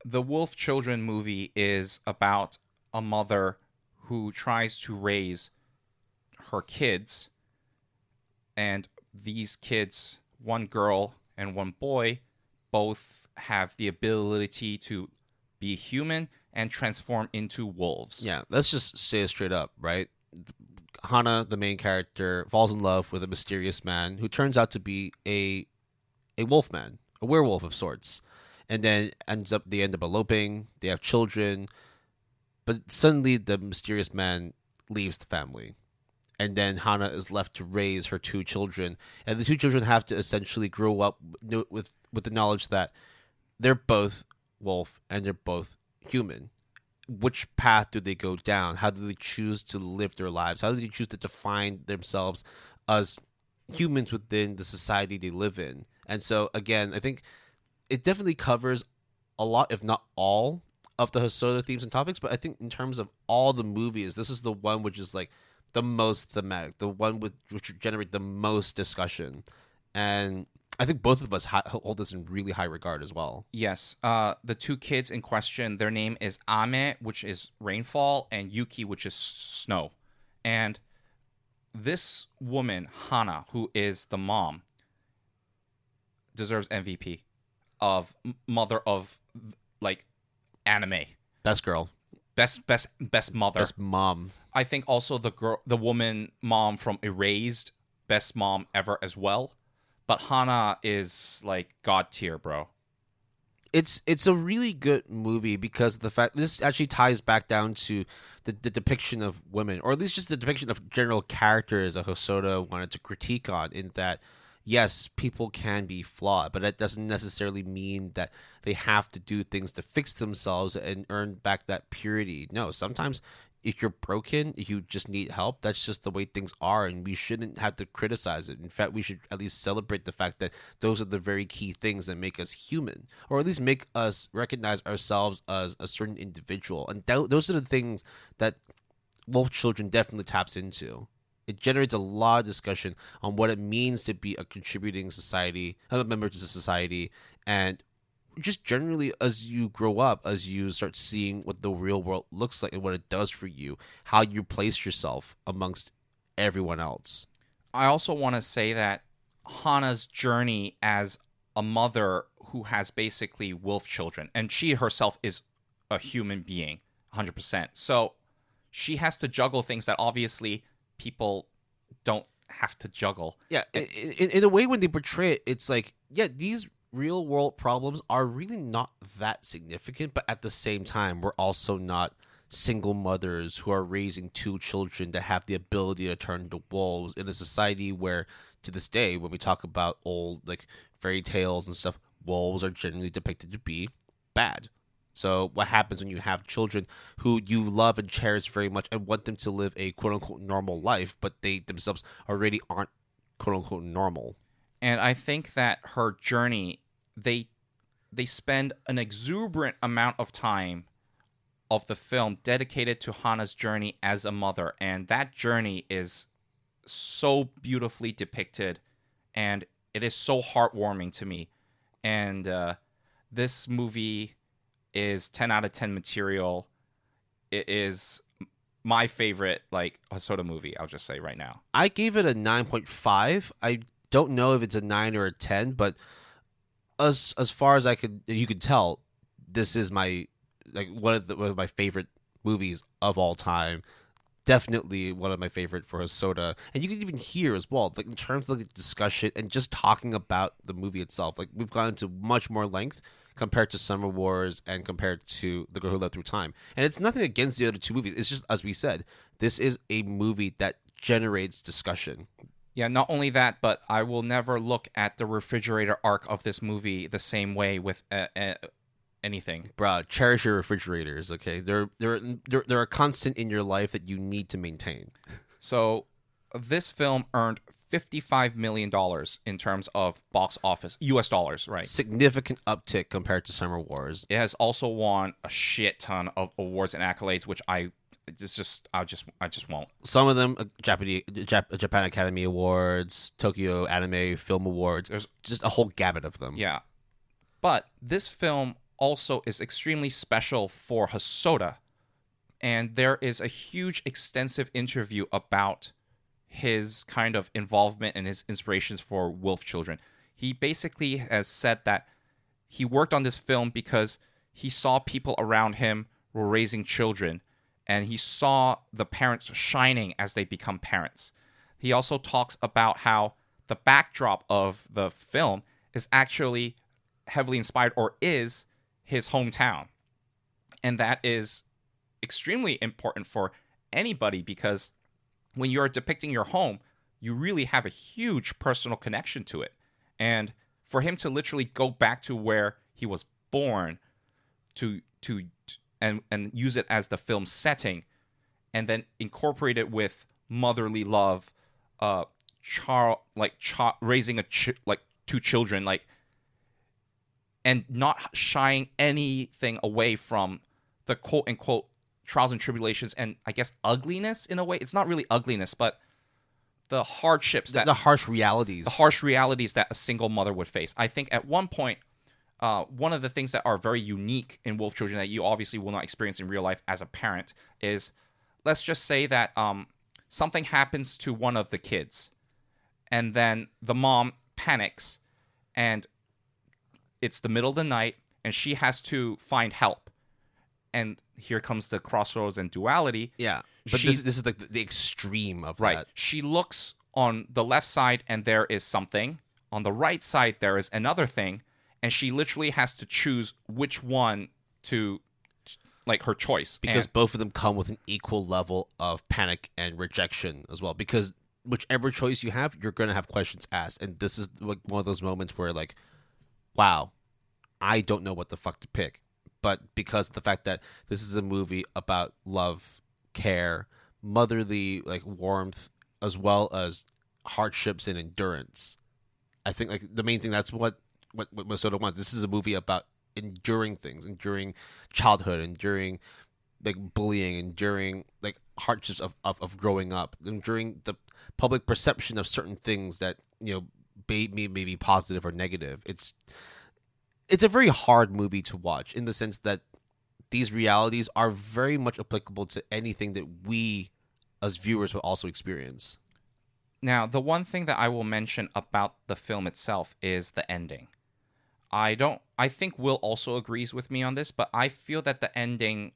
the Wolf Children movie is about a mother who tries to raise her kids, and these kids, one girl and one boy, both have the ability to be human and transform into wolves. Yeah, let's just say it straight up, right? Hana, the main character, falls in love with a mysterious man who turns out to be a wolf man, a werewolf of sorts, and then they end up eloping. They have children, but suddenly the mysterious man leaves the family, and then Hana is left to raise her two children, and the two children have to essentially grow up with the knowledge that they're both wolf and they're both human. Which path do they go down? How do they choose to live their lives? How do they choose to define themselves as humans within the society they live in? And so, again, I think it definitely covers a lot, if not all, of the Hosoda themes and topics. But I think in terms of all the movies, this is the one which is like the most thematic, the one which would generate the most discussion. And I think both of us hold this in really high regard as well. Yes. The two kids in question, their name is Ame, which is rainfall, and Yuki, which is snow. And this woman, Hana, who is the mom, deserves MVP of mother of like anime. Best girl. Best mother. Best mom. I think also the woman mom from Erased, best mom ever as well. But Hana is like god tier, bro. It's a really good movie because the fact this actually ties back down to the depiction of women, or at least just the depiction of general characters that Hosoda wanted to critique on. In that, yes, people can be flawed, but that doesn't necessarily mean that they have to do things to fix themselves and earn back that purity. No, sometimes if you're broken, if you just need help, that's just the way things are, and we shouldn't have to criticize it. In fact, we should at least celebrate the fact that those are the very key things that make us human, or at least make us recognize ourselves as a certain individual. And those are the things that Wolf Children definitely taps into. It generates a lot of discussion on what it means to be a contributing society, a member to the society, and just generally as you grow up, as you start seeing what the real world looks like and what it does for you, how you place yourself amongst everyone else. I also want to say that Hana's journey as a mother who has basically wolf children, and she herself is a human being, 100%. So she has to juggle things that obviously people don't have to juggle. Yeah, in a way, when they portray it, it's like, yeah, these real world problems are really not that significant, but at the same time, we're also not single mothers who are raising two children that have the ability to turn into wolves in a society where, to this day, when we talk about old like fairy tales and stuff, wolves are generally depicted to be bad. So what happens when you have children who you love and cherish very much and want them to live a quote-unquote normal life, but they themselves already aren't quote-unquote normal? And I think that her journey, they spend an exuberant amount of time of the film dedicated to Hana's journey as a mother, and that journey is so beautifully depicted, and it is so heartwarming to me. And this movie is 10 out of 10 material. It is my favorite like Hosoda movie, I'll just say right now. I gave it a 9.5. I don't know if it's a 9 or a 10, but as far as you could tell, this is my one of my favorite movies of all time. Definitely one of my favorite for Hosoda. And you can even hear as well, like in terms of the discussion and just talking about the movie itself. Like we've gone into much more length. compared to Summer Wars and compared to The Girl Who Lived Through Time. And it's nothing against the other two movies. It's just, as we said, this is a movie that generates discussion. Yeah, not only that, but I will never look at the refrigerator arc of this movie the same way with anything. Bro, cherish your refrigerators, okay? They're a constant in your life that you need to maintain. So this film earned $55 million in terms of box office, US dollars, right? Significant uptick compared to Summer Wars. It has also won a shit ton of awards and accolades, which I just won't. Some of them Japan Academy Awards, Tokyo Anime Film Awards. There's just a whole gamut of them. Yeah. But this film also is extremely special for Hosoda. And there is a huge, extensive interview about his kind of involvement and his inspirations for wolf children. He basically has said that he worked on this film because he saw people around him were raising children, and he saw the parents shining as they become parents. He also talks about how the backdrop of the film is actually heavily inspired, or is, his hometown. And that is extremely important for anybody, because when you're depicting your home, you really have a huge personal connection to it. And for him to literally go back to where he was born and use it as the film setting, and then incorporate it with motherly love, raising two children, and not shying anything away from the quote unquote trials and tribulations and I guess ugliness in a way. It's not really ugliness, but the hardships the harsh realities. The harsh realities that a single mother would face. I think at one point, one of the things that are very unique in wolf children that you obviously will not experience in real life as a parent is, let's just say that something happens to one of the kids, and then the mom panics, and it's the middle of the night, and she has to find help. And here comes the crossroads and duality. Yeah, but this is like the extreme of right. that. She looks on the left side, and there is something. On the right side, there is another thing. And she literally has to choose which one to, her choice. Because both of them come with an equal level of panic and rejection as well. Because whichever choice you have, you're going to have questions asked. And this is one of those moments where, wow, I don't know what the fuck to pick. But because of the fact that this is a movie about love, care, motherly, warmth, as well as hardships and endurance, I think, the main thing, that's what Hosoda wants. This is a movie about enduring things, enduring childhood, enduring bullying, enduring hardships of growing up, enduring the public perception of certain things that may be positive or negative. It's a very hard movie to watch, in the sense that these realities are very much applicable to anything that we as viewers will also experience. Now, the one thing that I will mention about the film itself is the ending. I think Will also agrees with me on this, but I feel that the ending,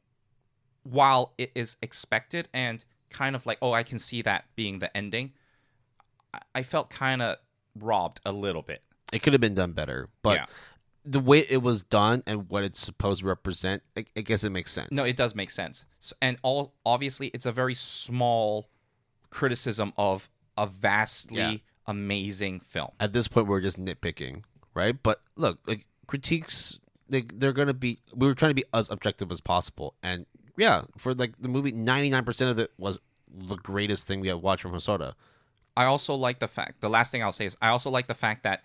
while it is expected and kind of I can see that being the ending, I felt kind of robbed a little bit. It could have been done better, but yeah. The way it was done and what it's supposed to represent, I guess it makes sense. No, it does make sense. And obviously, it's a very small criticism of a vastly amazing film. At this point, we're just nitpicking, right? But look, critiques, they're going to be... We were trying to be as objective as possible. And yeah, for the movie, 99% of it was the greatest thing we had watched from Hosoda. I also like the fact... The last thing I'll say is, I also like the fact that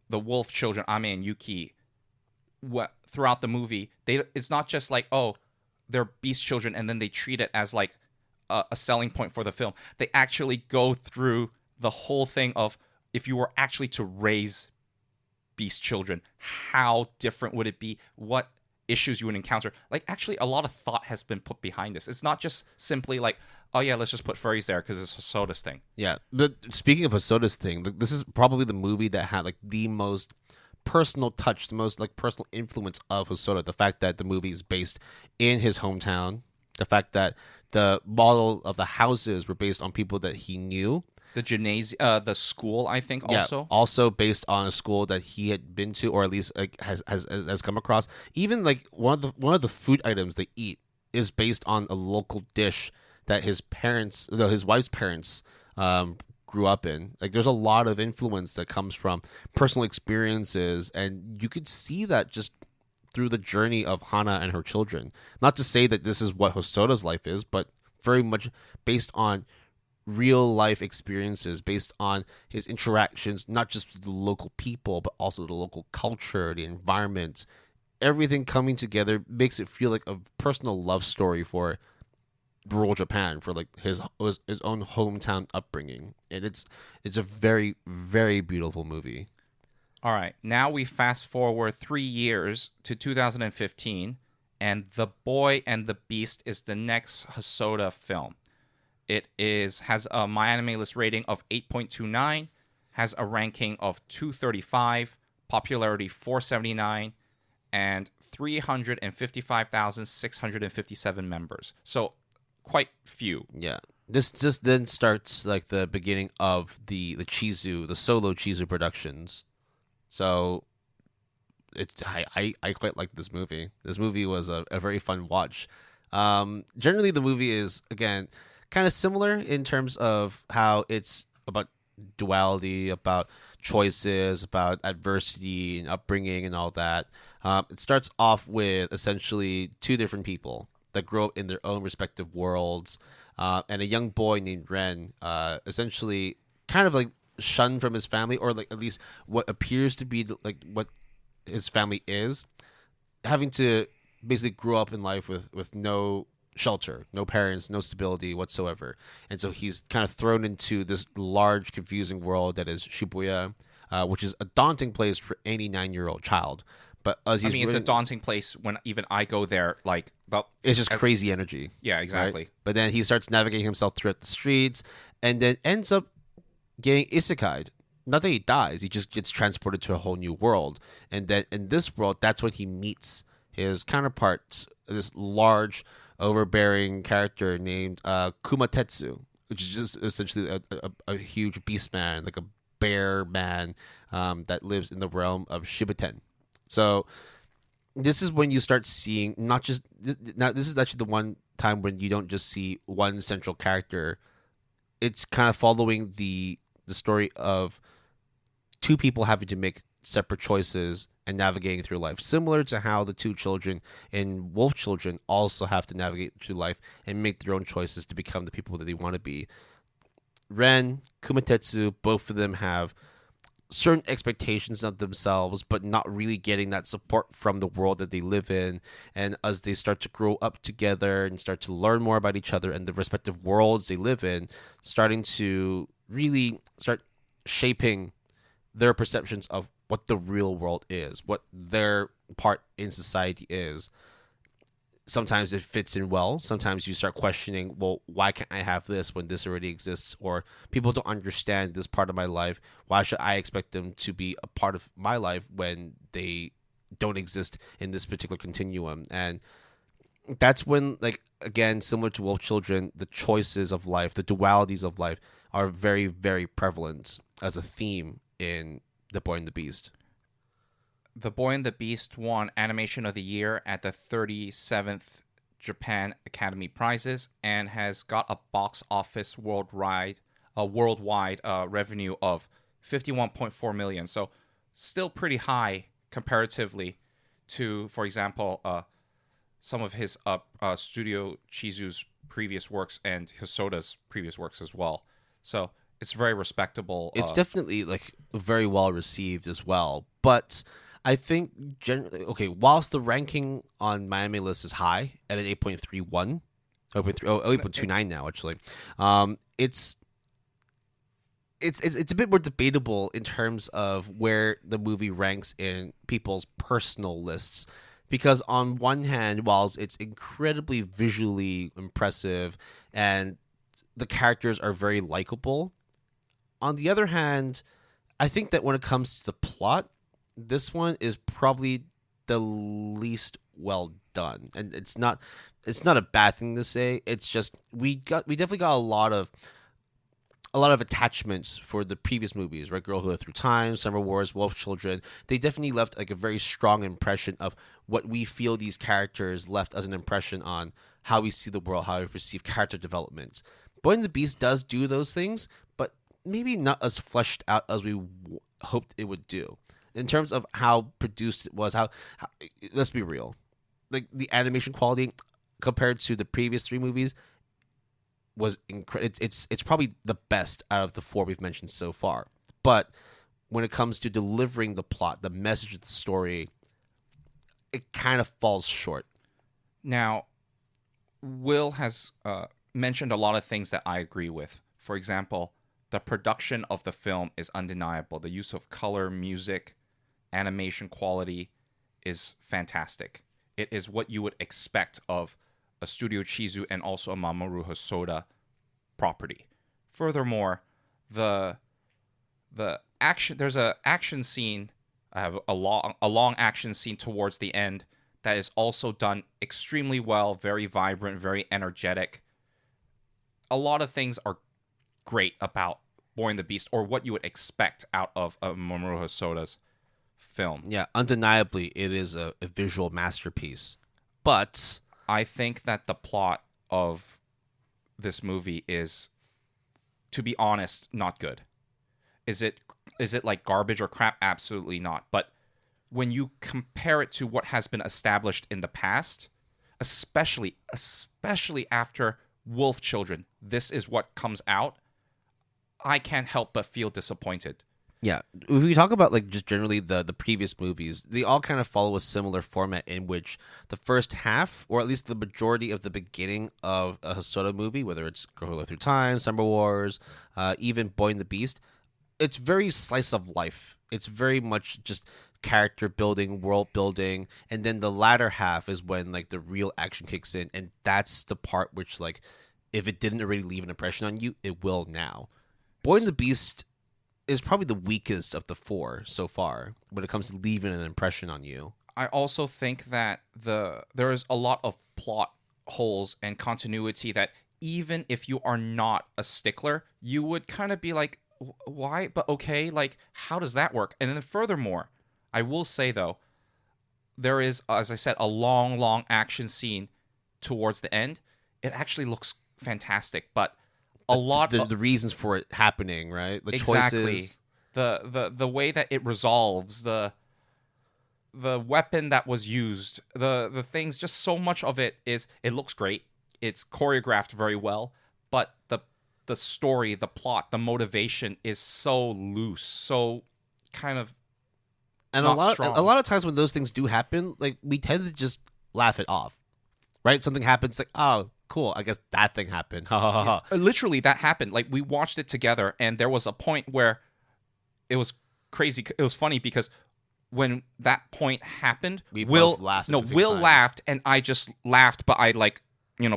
the wolf children, Ame and Yuki, throughout the movie, it's not just they're beast children and then they treat it as a selling point for the film. They actually go through the whole thing of, if you were actually to raise beast children, how different would it be? What issues you would encounter? Actually, a lot of thought has been put behind this. It's not just simply oh yeah, let's just put furries there because it's Hosoda's thing. Yeah, but speaking of Hosoda's thing, this is probably the movie that had the most personal touch, the most personal influence of Hosoda. The fact that the movie is based in his hometown, the fact that the model of the houses were based on people that he knew, The gymnasium, the school, I think, Yeah, also. also based on a school that he had been to, or at least like has come across. Even like one of the food items they eat is based on a local dish that his parents, no, his wife's parents, grew up in. Like, there's a lot of influence that comes from personal experiences, and you could see that just through the journey of Hana and her children. Not to say that this is what Hosoda's life is, but very much based on real life experiences, based on his interactions, not just with the local people, but also the local culture, the environment. Everything coming together makes it feel like a personal love story for rural Japan, for like his own hometown upbringing, and it's a very very beautiful movie. All right. Now we fast forward 3 years to 2015, and The Boy and the Beast is the next Hosoda film. It has a My Anime List rating of 8.29, has a ranking of 235, popularity 479, and 355,657 members. So quite few. Yeah. This just then starts like the beginning of the solo Chizu productions. So I quite like this movie. This movie was a very fun watch. Generally the movie is, again, kind of similar in terms of how it's about duality, about choices, about adversity and upbringing and all that. It starts off with essentially two different people that grow up in their own respective worlds, and a young boy named Ren, essentially kind of like shunned from his family, or like at least what appears to be like what his family is, having to basically grow up in life with no shelter, no parents, no stability whatsoever. And so he's kind of thrown into this large, confusing world that is Shibuya, which is a daunting place for any 9-year-old child. But as I he's mean, it's a daunting place when even I go there. Like, but it's just crazy energy. yeah, exactly. Right? But then he starts navigating himself throughout the streets, and then ends up getting isekai'd. Not that he dies, he just gets transported to a whole new world. And then in this world, that's when he meets his counterparts, this large, overbearing character named Kumatetsu, which is just essentially a huge beast man, like a bear man, that lives in the realm of Shibuten. So this is when you start seeing not just now. This is actually the one time when you don't just see one central character. It's kind of following the story of two people having to make separate choices and navigating through life, similar to how the two children in Wolf Children also have to navigate through life and make their own choices to become the people that they want to be. Ren, Kumatetsu, both of them have certain expectations of themselves, but not really getting that support from the world that they live in. And as they start to grow up together and start to learn more about each other and the respective worlds they live in, starting to really start shaping their perceptions of what the real world is, what their part in society is. Sometimes it fits in well. Sometimes you start questioning, well, why can't I have this when this already exists? Or people don't understand this part of my life. Why should I expect them to be a part of my life when they don't exist in this particular continuum? And that's when, like, again, similar to Wolf Children, the choices of life, the dualities of life are very, very prevalent as a theme in The Boy and the Beast. The Boy and the Beast won Animation of the Year at the 37th Japan Academy Prizes and has got a box office worldwide revenue of 51.4 million. So still pretty high comparatively to, for example, some of his Studio Chizu's previous works and Hosoda's previous works as well. So it's very respectable. It's definitely like very well received as well, but I think generally, okay, whilst the ranking on my anime list is high at an 8.31, 8.29 now actually, it's a bit more debatable in terms of where the movie ranks in people's personal lists, because on one hand, whilst it's incredibly visually impressive and the characters are very likable, on the other hand, I think that when it comes to the plot, this one is probably the least well done. And it's not a bad thing to say. It's just we definitely got a lot of attachments for the previous movies, right? Girl Who Lived Through Time, Summer Wars, Wolf Children. They definitely left like a very strong impression of what we feel these characters left as an impression on how we see the world, how we perceive character development. Boy and the Beast does do those things, but maybe not as fleshed out as we hoped it would do. In terms of how produced it was, how let's be real, like the animation quality compared to the previous three movies was incredible. It's probably the best out of the four we've mentioned so far. But when it comes to delivering the plot, the message of the story, it kind of falls short. Now, Will has mentioned a lot of things that I agree with. For example, the production of the film is undeniable. The use of color, music, animation quality is fantastic. It is what you would expect of a Studio Chizu and also a Mamoru Hosoda property. Furthermore, the action, there's a action scene, I have a long action scene towards the end that is also done extremely well, very vibrant, very energetic. A lot of things are great about Boy and the Beast, or what you would expect out of a Mamoru Hosoda's film. Yeah, undeniably, it is a visual masterpiece. But I think that the plot of this movie is, to be honest, not good. Is it like garbage or crap? Absolutely not. But when you compare it to what has been established in the past, especially after Wolf Children, this is what comes out, I can't help but feel disappointed. yeah, if we talk about like just generally the previous movies, they all kind of follow a similar format in which the first half, or at least the majority of the beginning of a Hosoda movie, whether it's Girl Who Lived Through Time, Summer Wars, even Boy and the Beast, it's very slice of life. It's very much just character building, world building, and then the latter half is when like the real action kicks in, and that's the part which, like, if it didn't already leave an impression on you, it will now. Boy and the Beast is probably the weakest of the four so far when it comes to leaving an impression on you. I also think that there is a lot of plot holes and continuity that even if you are not a stickler, you would kind of be like, why? But okay, like, how does that work? And then furthermore, I will say, though, there is, as I said, a long action scene towards the end. It actually looks fantastic, but the reasons for it happening, right? The exactly. choices, the way that it resolves, the weapon that was used, the things, just so much of it looks great. It's choreographed very well, but the story, the plot, the motivation is so loose, so kind of and not strong. A lot of times when those things do happen, like, we tend to just laugh it off, right? Something happens, like, oh, cool, I guess that thing happened. Ha ha ha ha. Literally, that happened. Like, we watched it together, and there was a point where it was crazy. It was funny because when that point happened, Will laughed, and I just laughed, but I, like,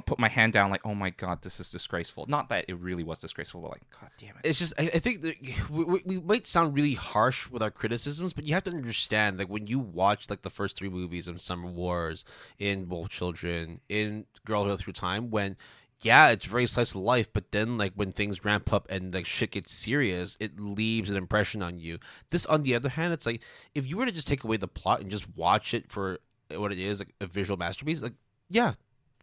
put my hand down, like, oh my god, this is disgraceful. Not that it really was disgraceful, but like, god damn it. It's just, I think that we might sound really harsh with our criticisms, but you have to understand, like, when you watch, like, the first three movies in Summer Wars, in Wolf Children, in Girl Who Lived Through Time, when, yeah, it's very slice of life, but then, like, when things ramp up and, like, shit gets serious, it leaves an impression on you. This, on the other hand, it's like, if you were to just take away the plot and just watch it for what it is, like a visual masterpiece, like, yeah,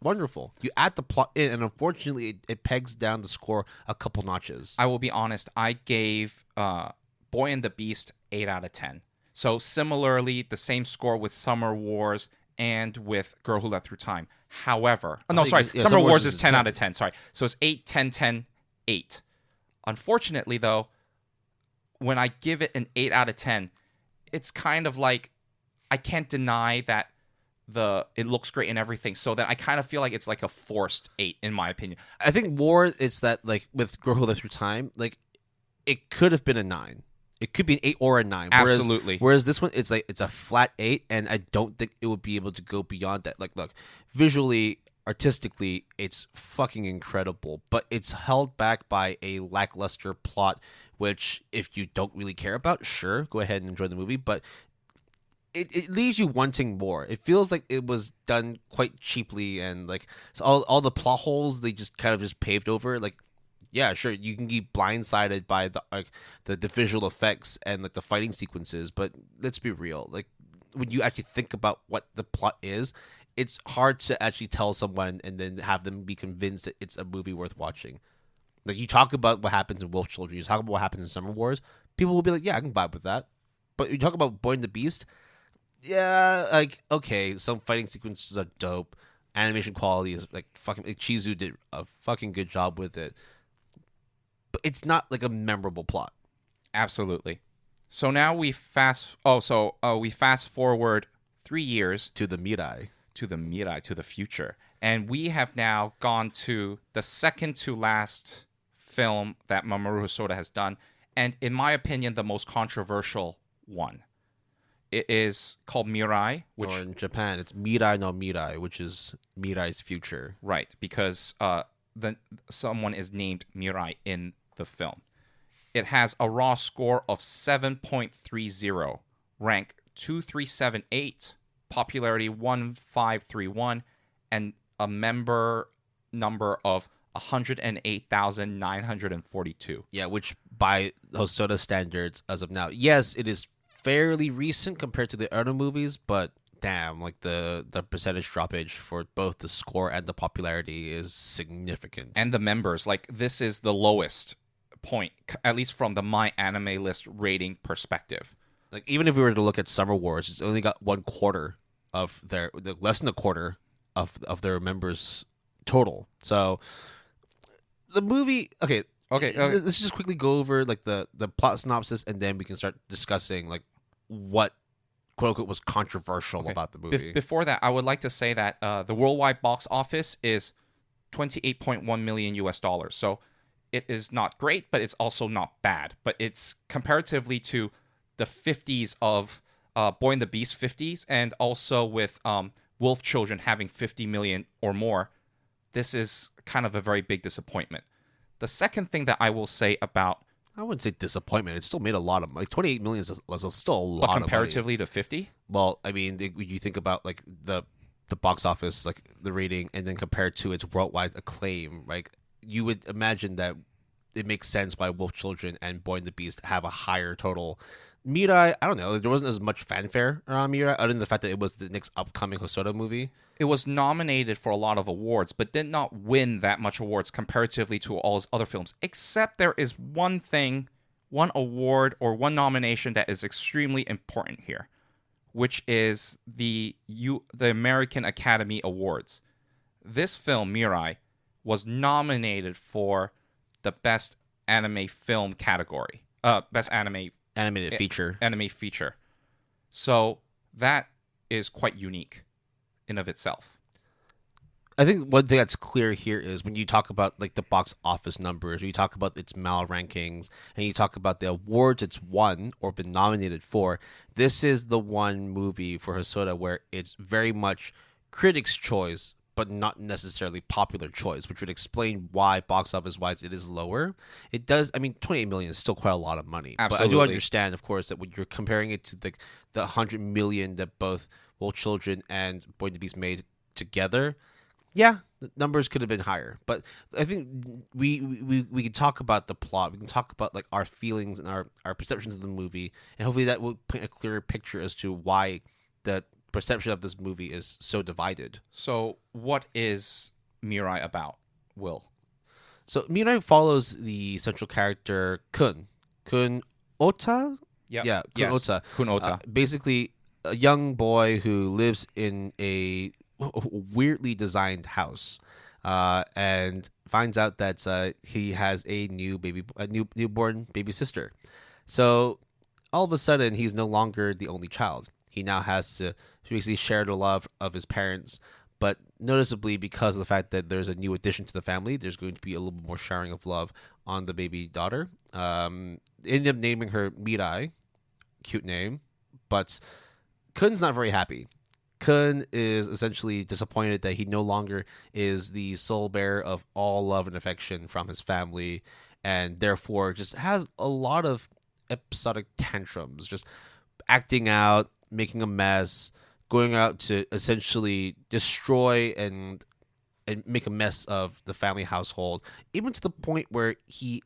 wonderful. You add the plot in, and unfortunately, it pegs down the score a couple notches. I will be honest. I gave Boy and the Beast 8 out of 10. So similarly, the same score with Summer Wars and with Girl Who Lived Through Time. However, Summer Wars is 10 out of 10. Sorry. So it's 8, 10, 10, 8. Unfortunately, though, when I give it an 8 out of 10, it's kind of like, I can't deny that it looks great and everything, so that I kind of feel like it's like a forced 8 in my opinion. I think more it's that, like, with Girl Who Lived Through Time, like, it could have been a 9. It could be an 8 or a 9. Absolutely. Whereas this one, it's like, it's a flat 8, and I don't think it would be able to go beyond that. Like, look, visually, artistically, it's fucking incredible, but it's held back by a lackluster plot, which, if you don't really care about, sure, go ahead and enjoy the movie, but it leaves you wanting more. It feels like it was done quite cheaply, and, like, so all the plot holes, they just kind of just paved over. Like, Yeah, sure. You can get blindsided by the visual effects and like the fighting sequences, but let's be real. Like when you actually think about what the plot is, it's hard to actually tell someone and then have them be convinced that it's a movie worth watching. Like you talk about what happens in Wolf Children, you talk about what happens in Summer Wars, people will be like, "Yeah, I can vibe with that." But you talk about Boy and the Beast, yeah, like okay, some fighting sequences are dope. Animation quality is like fucking. Like, Chizu did a fucking good job with it, but it's not like a memorable plot. Absolutely. So now we fast forward 3 years To the Mirai. to the Mirai, to the future, and we have now gone to the second to last film that Mamoru Hosoda has done, and in my opinion, the most controversial one. It is called Mirai, which Or in Japan, it's Mirai no Mirai, which is Mirai's future. right because the someone is named Mirai in the film. It has a raw score of 7.30, rank 2378, popularity 1531, and a member number of 108,942. Yeah, which by Hosoda standards as of now, yes, it is fairly recent compared to the other movies, but damn, like the percentage droppage for both the score and the popularity is significant. And the members, like this is the lowest point, at least from the My Anime List rating perspective. Like even if we were to look at Summer Wars, it's only got less than a quarter of their members total. So the movie, okay, let's just quickly go over like the plot synopsis, and then we can start discussing like what quote unquote was controversial about the movie. Before that, I would like to say that the worldwide box office is 28.1 million US dollars. So it is not great, but it's also not bad. But it's comparatively to the 50s of Boy and the Beast 50s, and also with Wolf Children having 50 million or more, this is kind of a very big disappointment. The second thing that I will say about... I wouldn't say disappointment. It still made a lot of money. Like 28 million is still a lot of money. Comparatively to 50? Well, I mean, when you think about like the box office, like the rating, and then compared to its worldwide acclaim, like you would imagine that it makes sense why Wolf Children and Boy and the Beast have a higher total. Mirai, I don't know. There wasn't as much fanfare around Mirai, other than the fact that it was the next upcoming Hosoda movie. It was nominated for a lot of awards, but did not win that much awards comparatively to all his other films. Except there is one thing, one award or one nomination that is extremely important here, which is the American Academy Awards. This film, Mirai, was nominated for the Best Anime Film category. Best Animated feature. Anime feature. So that is quite unique in of itself. I think one thing that's clear here is when you talk about like the box office numbers, or you talk about its MAL rankings, and you talk about the awards it's won or been nominated for, this is the one movie for Hosoda where it's very much critics' choice, but not necessarily popular choice, which would explain why box office wise it is lower. It does. I mean, 28 million is still quite a lot of money. Absolutely. But I do understand, of course, that when you're comparing it to the 100 million that both Wolf Children and Boy and the Beast made together, yeah, the numbers could have been higher. But I think we can talk about the plot. We can talk about like our feelings and our perceptions of the movie, and hopefully that will paint a clearer picture as to why the perception of this movie is so divided. So what is Mirai about, Will? So Mirai follows the central character Kun Ota. Yep. Yeah, Kun Ota. Kun Ota. Basically, a young boy who lives in a weirdly designed house, and finds out that he has a newborn baby sister. So all of a sudden, he's no longer the only child. He now has to basically share the love of his parents, but noticeably because of the fact that there's a new addition to the family, there's going to be a little bit more sharing of love on the baby daughter. Ended up naming her Mirai, cute name, but Kun's not very happy. Kun is essentially disappointed that he no longer is the sole bearer of all love and affection from his family, and therefore just has a lot of episodic tantrums, just acting out, making a mess, going out to essentially destroy and and make a mess of the family household, even to the point where he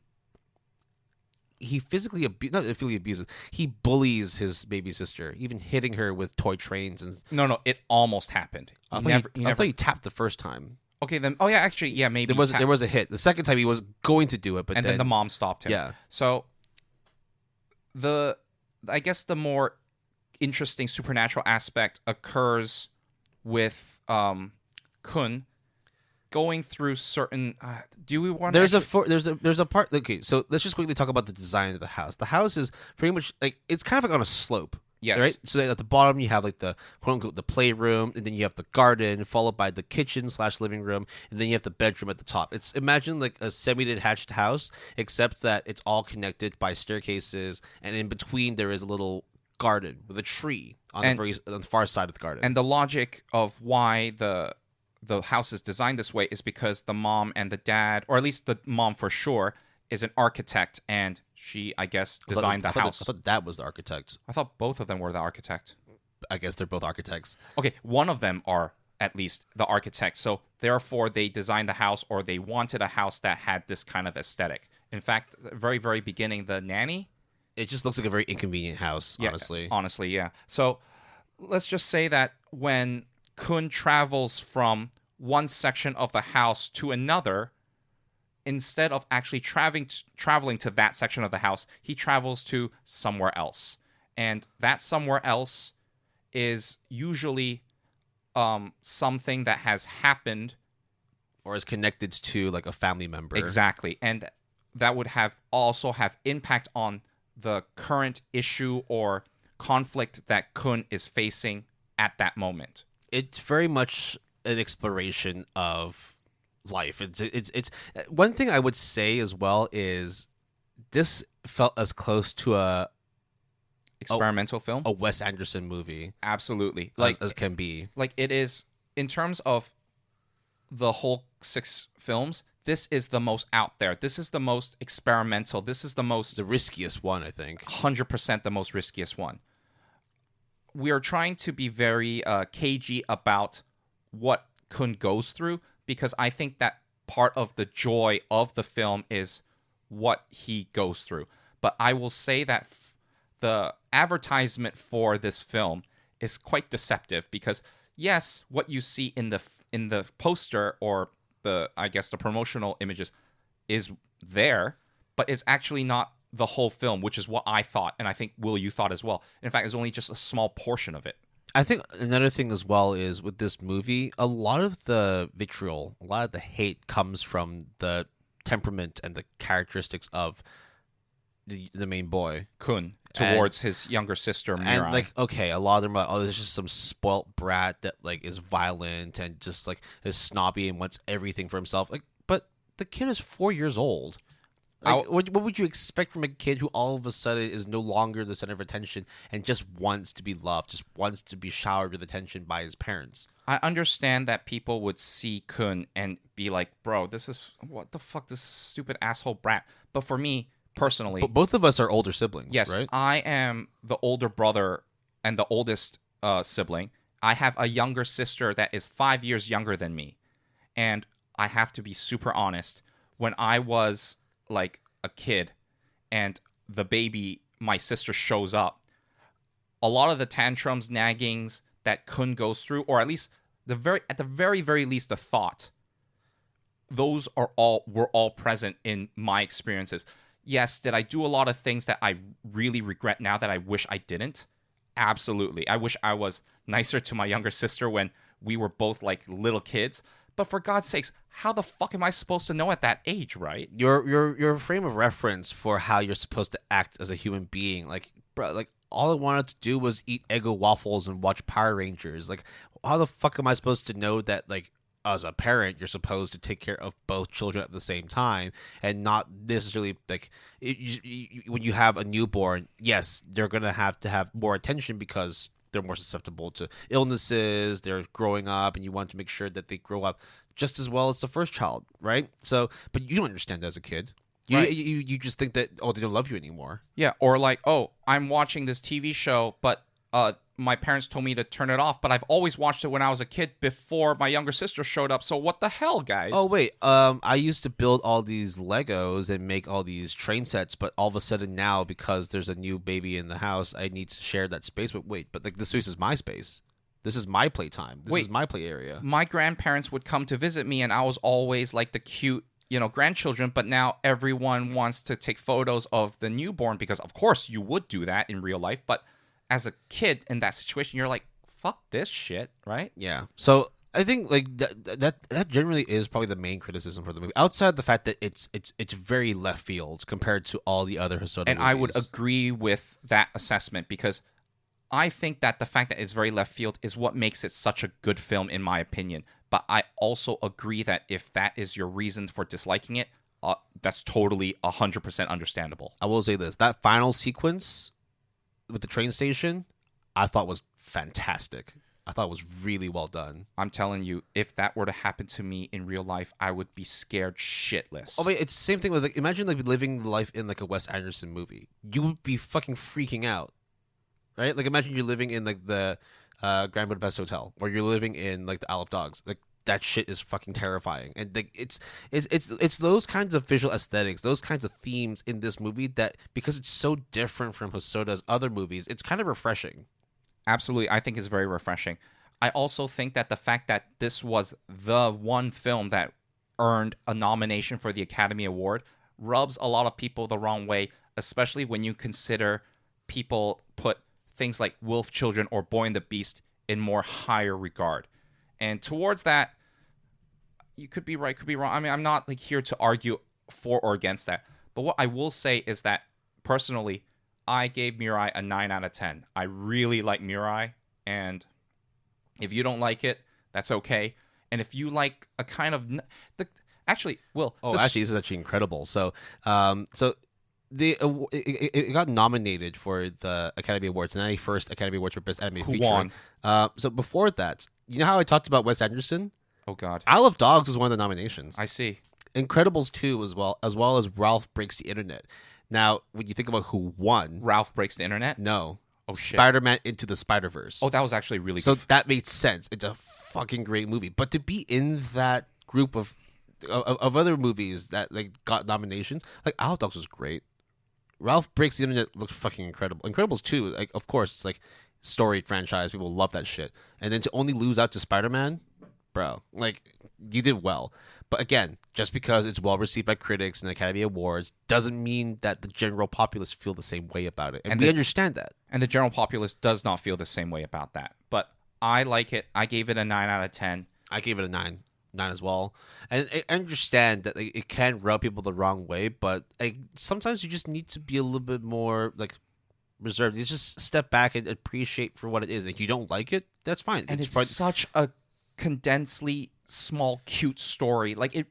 physically not physically abuses. He bullies his baby sister, even hitting her with toy trains and. No, it almost happened. I thought he tapped the first time. Okay, then. Oh yeah, actually, yeah, maybe there was a hit. The second time he was going to do it, but then the mom stopped him. Yeah. So I guess the more interesting supernatural aspect occurs with Kun going through certain. Do we want? There's a part. Okay, so let's just quickly talk about the design of the house. The house is pretty much like it's kind of like on a slope. Yes. Right. So at the bottom you have like the quote unquote the playroom, and then you have the garden, followed by the kitchen/living room, and then you have the bedroom at the top. It's imagine like a semi-detached house, except that it's all connected by staircases, and in between there is a little garden with a tree on the far side of the garden. And the logic of why the house is designed this way is because the mom and the dad, or at least the mom for sure, is an architect, and she, I guess, designed the house. I thought dad was the architect. I thought both of them were the architect. I guess they're both architects. Okay, one of them are at least the architect. So therefore, they designed the house, or they wanted a house that had this kind of aesthetic. In fact, very, very beginning, the nanny. It just looks like a very inconvenient house, honestly. Honestly, yeah. So let's just say that when Kun travels from one section of the house to another, instead of actually traveling to that section of the house, he travels to somewhere else. And that somewhere else is usually something that has happened. Or is connected to like a family member. Exactly. And that would also have impact on the current issue or conflict that Kun is facing at that moment. It's very much an exploration of life. It's one thing I would say as well is this felt as close to a experimental film, a Wes Anderson movie, absolutely, as can be. Like it is in terms of the whole 6 films. This is the most out there. This is the most experimental. This is the riskiest one, I think. 100% the most riskiest one. We are trying to be very cagey about what Kun goes through, because I think that part of the joy of the film is what he goes through. But I will say that the advertisement for this film is quite deceptive, because yes, what you see in the poster or the promotional images is there, but it's actually not the whole film, which is what I thought, and I think, Will, you thought as well. In fact, it's only just a small portion of it. I think another thing as well is with this movie, a lot of the vitriol, a lot of the hate comes from the temperament and the characteristics of the main boy, Kun, towards his younger sister, Mirai. And like, okay, a lot of them are like, oh, there's just some spoilt brat that like is violent and just like is snobby and wants everything for himself. Like, but the kid is 4 years old. Like, what would you expect from a kid who all of a sudden is no longer the center of attention and just wants to be loved, just wants to be showered with attention by his parents? I understand that people would see Kun and be like, bro, this is, what the fuck, this stupid asshole brat. But for me, personally... But both of us are older siblings, yes, right? I am the older brother and the oldest sibling. I have a younger sister that is 5 years younger than me. And I have to be super honest. When I was like a kid and the baby, my sister, shows up, a lot of the tantrums, naggings that Kun goes through, or at least at the very, very least, the thought, those were all present in my experiences. Yes, did I do a lot of things that I really regret now that I wish I didn't? Absolutely. I wish I was nicer to my younger sister when we were both like little kids. But for God's sakes, how the fuck am I supposed to know at that age, right? Your frame of reference for how you're supposed to act as a human being, like, bro, like all I wanted to do was eat Eggo waffles and watch Power Rangers. Like, how the fuck am I supposed to know that, like, as a parent, you're supposed to take care of both children at the same time and not necessarily, like, when you have a newborn, yes, they're going to have more attention because they're more susceptible to illnesses, they're growing up, and you want to make sure that they grow up just as well as the first child, right? So, but you don't understand that as a kid. Right. You just think that, oh, they don't love you anymore. Yeah, or like, oh, I'm watching this TV show, but my parents told me to turn it off, but I've always watched it when I was a kid before my younger sister showed up. So what the hell, guys? Oh wait, I used to build all these Legos and make all these train sets, but all of a sudden now, because there's a new baby in the house, I need to share that space. But wait, but like this space is my space. This is my playtime. This is my play area. My grandparents would come to visit me, and I was always like the cute, grandchildren. But now everyone wants to take photos of the newborn because, of course, you would do that in real life. But as a kid in that situation, you're like, fuck this shit, right? Yeah. So I think like that generally is probably the main criticism for the movie. Outside the fact that it's very left field compared to all the other Hosoda movies. I would agree with that assessment because I think that the fact that it's very left field is what makes it such a good film, in my opinion. But I also agree that if that is your reason for disliking it, that's totally 100% understandable. I will say this. That final sequence with the train station, I thought was fantastic. I thought it was really well done. I'm telling you, if that were to happen to me in real life, I would be scared shitless. Oh, wait, it's the same thing with, like, imagine like living life in like a Wes Anderson movie. You would be fucking freaking out. Right? Like, imagine you're living in, like, the Grand Budapest Hotel, or you're living in, like, the Isle of Dogs. Like, that shit is fucking terrifying. And, like, it's those kinds of visual aesthetics, those kinds of themes in this movie that, because it's so different from Hosoda's other movies, it's kind of refreshing. Absolutely. I think it's very refreshing. I also think that the fact that this was the one film that earned a nomination for the Academy Award rubs a lot of people the wrong way, especially when you consider people put things like Wolf Children or Boy and the Beast in more higher regard. And towards that, you could be right, could be wrong. I mean, I'm not like here to argue for or against that. But what I will say is that personally, I gave Mirai a 9 out of 10. I really like Mirai, and if you don't like it, that's okay. And if you like a kind of actually, Will. This is actually incredible. So, it got nominated for the Academy Awards, the 91st Academy Awards for Best Animated Feature. Won? So before that, you know how I talked about Wes Anderson? Oh God, Isle of Dogs was one of the nominations. I see. Incredibles 2 as well as Ralph Breaks the Internet. Now, when you think about who won, Ralph Breaks the Internet? No. Oh shit. Spider-Man Into the Spider-Verse. Oh, that was actually really so good. So that made sense. It's a fucking great movie. But to be in that group of other movies that like got nominations, like Isle of Dogs was great. Ralph Breaks the Internet looked fucking incredible. Incredibles 2, like, of course, it's like storied franchise. People love that shit. And then to only lose out to Spider-Man, bro, like, you did well. But again, just because it's well received by critics and Academy Awards doesn't mean that the general populace feel the same way about it. And we understand that. And the general populace does not feel the same way about that. But I like it. I gave it a 9 out of 10. I gave it a 9 as well. And I understand that it can rub people the wrong way, but sometimes you just need to be a little bit more like reserved. You just step back and appreciate for what it is. If you don't like it, that's fine. And it's such a condensedly small, cute story. It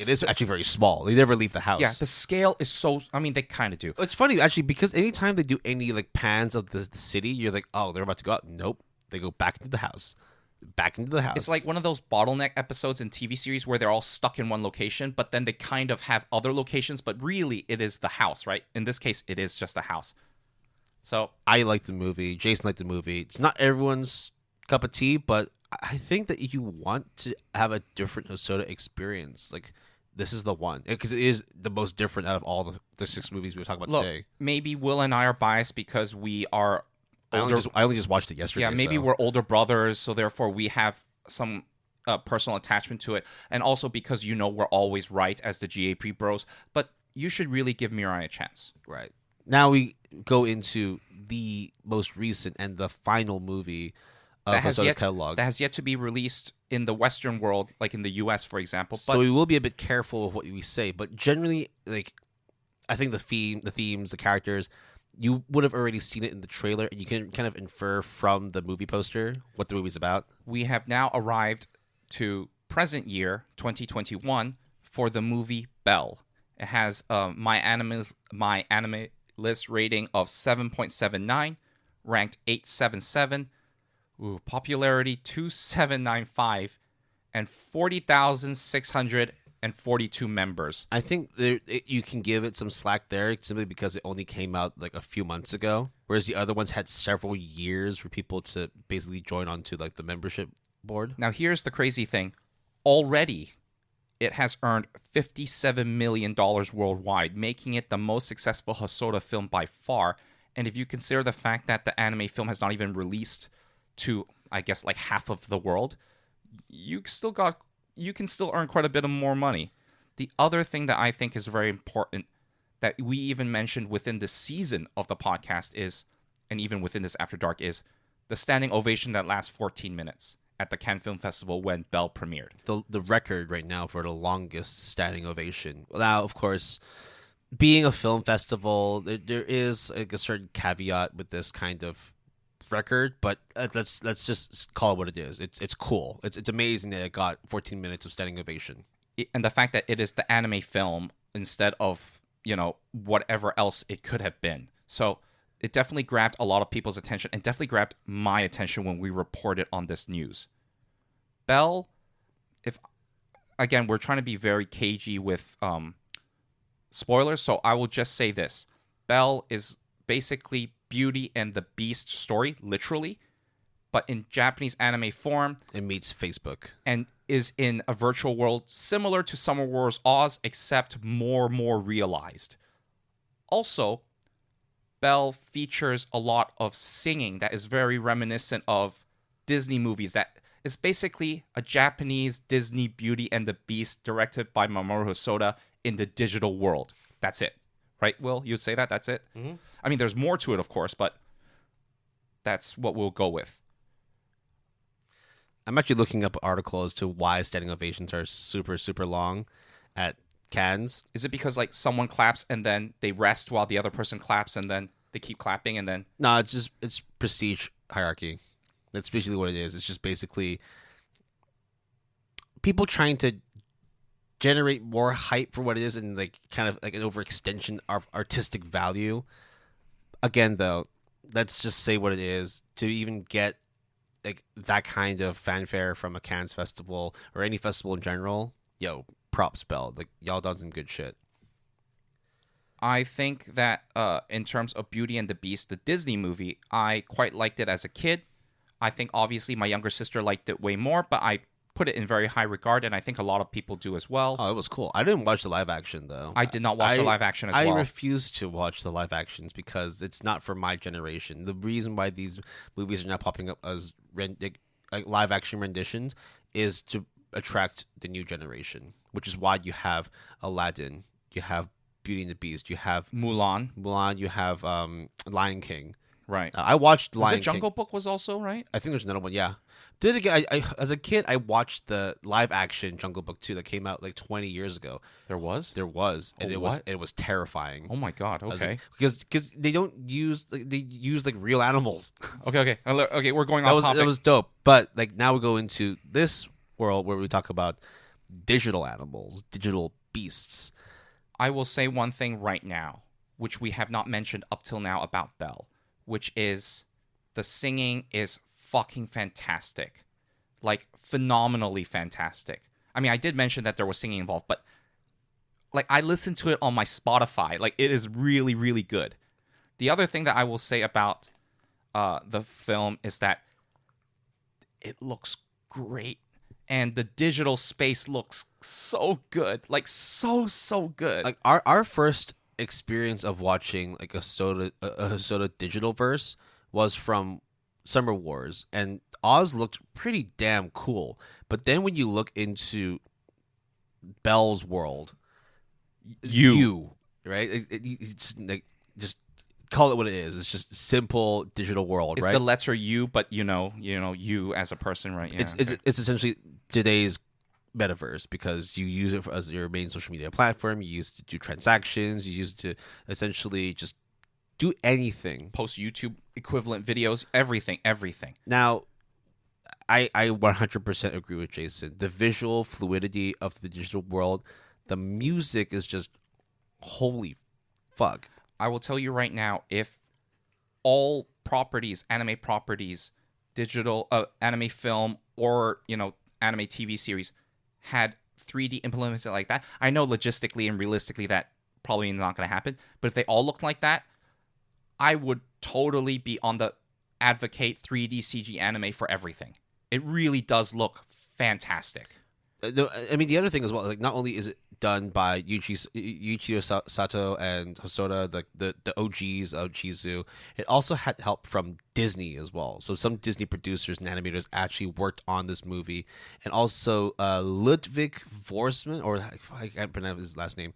is actually very small. They never leave the house. Yeah, the scale is so. I mean, they kind of do. It's funny actually because anytime they do any like pans of the city, you're like, oh, they're about to go out. Nope, they go back into the house. It's like one of those bottleneck episodes in TV series where they're all stuck in one location, but then they kind of have other locations, but really it is the house, right? In this case, it is just the house. So I like the movie. Jason liked the movie. It's not everyone's cup of tea, but I think that if you want to have a different Hosoda experience, like this is the one, because it is the most different out of all the 6 movies we were talking about today. Maybe Will and I are biased because we are older. I only just watched it yesterday. Yeah, maybe we're older brothers, so therefore we have some personal attachment to it, and also because we're always right as the GAP bros. But you should really give Mirai a chance. Right. Now we go into the most recent and the final movie of Hosoda's catalog. That has yet to be released in the Western world, like in the US, for example. So we will be a bit careful of what we say, but generally, like, I think the themes, the characters, you would have already seen it in the trailer, and you can kind of infer from the movie poster what the movie's about. We have now arrived to present year 2021 for the movie Belle. It has my anime list rating of 7.79, ranked 877, popularity 2795, and 40,600 and 42 members. I think you can give it some slack there simply because it only came out like a few months ago, whereas the other ones had several years for people to basically join onto like the membership board. Now, here's the crazy thing. Already, it has earned $57 million worldwide, making it the most successful Hosoda film by far. And if you consider the fact that the anime film has not even released to, I guess, like half of the world, you can still earn quite a bit of more money. The other thing that I think is very important that we even mentioned within the season of the podcast is, and even within this After Dark, is the standing ovation that lasts 14 minutes at the Cannes Film Festival when Belle premiered. The record right now for the longest standing ovation. Now, of course, being a film festival, there is like a certain caveat with this kind of record, but let's just call it what it is. It's cool. It's amazing that it got 14 minutes of standing ovation. And the fact that it is the anime film instead of, whatever else it could have been. So it definitely grabbed a lot of people's attention and definitely grabbed my attention when we reported on this news. Belle, again, we're trying to be very cagey with spoilers, so I will just say this. Belle is basically Beauty and the Beast story, literally, but in Japanese anime form. It meets Facebook. And is in a virtual world similar to Summer Wars Oz, except more realized. Also, Belle features a lot of singing that is very reminiscent of Disney movies. That is basically a Japanese Disney Beauty and the Beast directed by Mamoru Hosoda in the digital world. That's it. Right, Will? You'd say that? That's it? Mm-hmm. I mean, there's more to it, of course, but that's what we'll go with. I'm actually looking up an article as to why standing ovations are super, super long at Cannes. Is it because, like, someone claps and then they rest while the other person claps and then they keep clapping and then... No, it's prestige hierarchy. That's basically what it is. It's just basically people trying to generate more hype for what it is and like kind of like an overextension of artistic value. Again, though, let's just say what it is. To even get like that kind of fanfare from a Cannes festival or any festival in general, props, Belle. Like, y'all done some good shit. I think that in terms of Beauty and the Beast, the Disney movie, I quite liked it as a kid. I think obviously my younger sister liked it way more, but I put it in very high regard, and I think a lot of people do as well. Oh, it was cool. I didn't watch the live action, though. I did not watch the live action as well. I refuse to watch the live actions because it's not for my generation. The reason why these movies are now popping up as live action renditions is to attract the new generation, which is why you have Aladdin, you have Beauty and the Beast, you have Mulan, you have Lion King. Right. I watched Lion King. Jungle Book was also, right? I think there's another one, yeah. Did it again? I as a kid, I watched the live action Jungle Book 2 that came out like 20 years ago. There was, and it was terrifying. Oh my god! Okay, because they don't use they use like real animals. Okay. We're going off topic. That was dope. But like now we go into this world where we talk about digital animals, digital beasts. I will say one thing right now, which we have not mentioned up till now about Belle, which is the singing is fucking fantastic. Like, phenomenally fantastic. I mean, I did mention that there was singing involved, but like, I listened to it on my Spotify. Like, it is really, really good. The other thing that I will say about the film is that it looks great. And the digital space looks so good. Like, so good. Like, our first experience of watching like a Hosoda digital verse was from Summer Wars, and Oz looked pretty damn cool. But then when you look into Belle's world, you right, it's like just call it what it is. It's just simple digital world. It's right? The letter U, but you as a person, right? Yeah, it's essentially today's metaverse because you use it as your main social media platform. You use it to do transactions. You use it to essentially just do anything. Post YouTube equivalent videos, everything. Now, I 100% agree with Jason. The visual fluidity of the digital world, the music is just holy fuck. I will tell you right now, if all properties, anime properties, digital anime film, or anime TV series had 3D implemented like that. I know logistically and realistically that probably not going to happen, but if they all looked like that, I would totally be on the advocate 3D CG anime for everything. It really does look fantastic. I mean, the other thing as well, like not only is it done by Yuichiro Sato and Hosoda, the OGs of Chizu, it also had help from Disney as well. So some Disney producers and animators actually worked on this movie, and also Ludwig Forsman, or I can't pronounce his last name.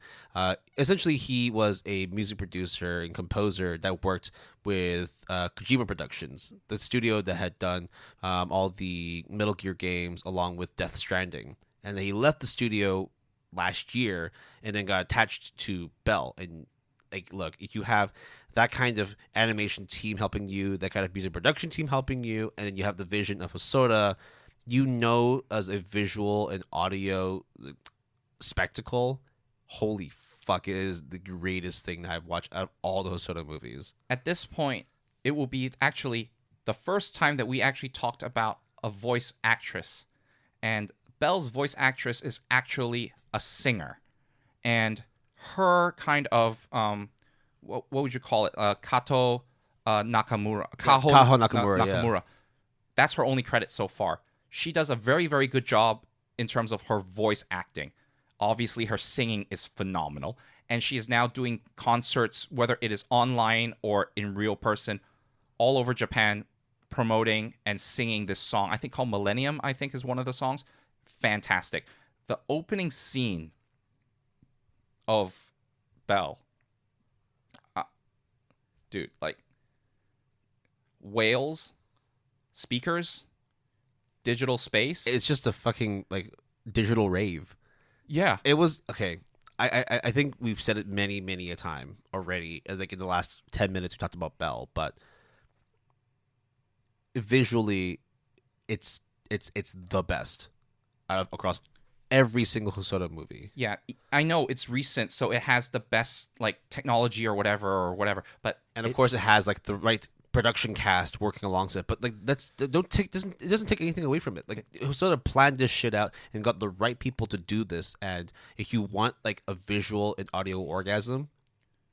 Essentially, he was a music producer and composer that worked with Kojima Productions, the studio that had done all the Metal Gear games along with Death Stranding. And then he left the studio last year and then got attached to Bell. And like, look, if you have that kind of animation team helping you, that kind of music production team helping you, and then you have the vision of Hosoda, you know, as a visual and audio spectacle, holy fuck, it is the greatest thing that I've watched out of all the Hosoda movies. At this point, it will be actually the first time that we actually talked about a voice actress. And Belle's voice actress is actually a singer, and her kind of what would you call it? Kaho Nakamura. Nakamura. Yeah. That's her only credit so far. She does a very, very good job in terms of her voice acting. Obviously, her singing is phenomenal, and she is now doing concerts, whether it is online or in real person, all over Japan, promoting and singing this song. I think called Millennium, I think is one of the songs. Fantastic. The opening scene of Belle, dude, like whales, speakers, digital space. It's just a fucking like digital rave. Yeah. It was okay. I think we've said it many a time already. Like in the last 10 minutes we talked about Belle, but visually it's the best across every single Hosoda movie. Yeah, I know it's recent, so it has the best like technology or whatever, but of course it has like the right production cast working alongside. But like it doesn't take anything away from it. Like Hosoda planned this shit out and got the right people to do this. And if you want like a visual and audio orgasm,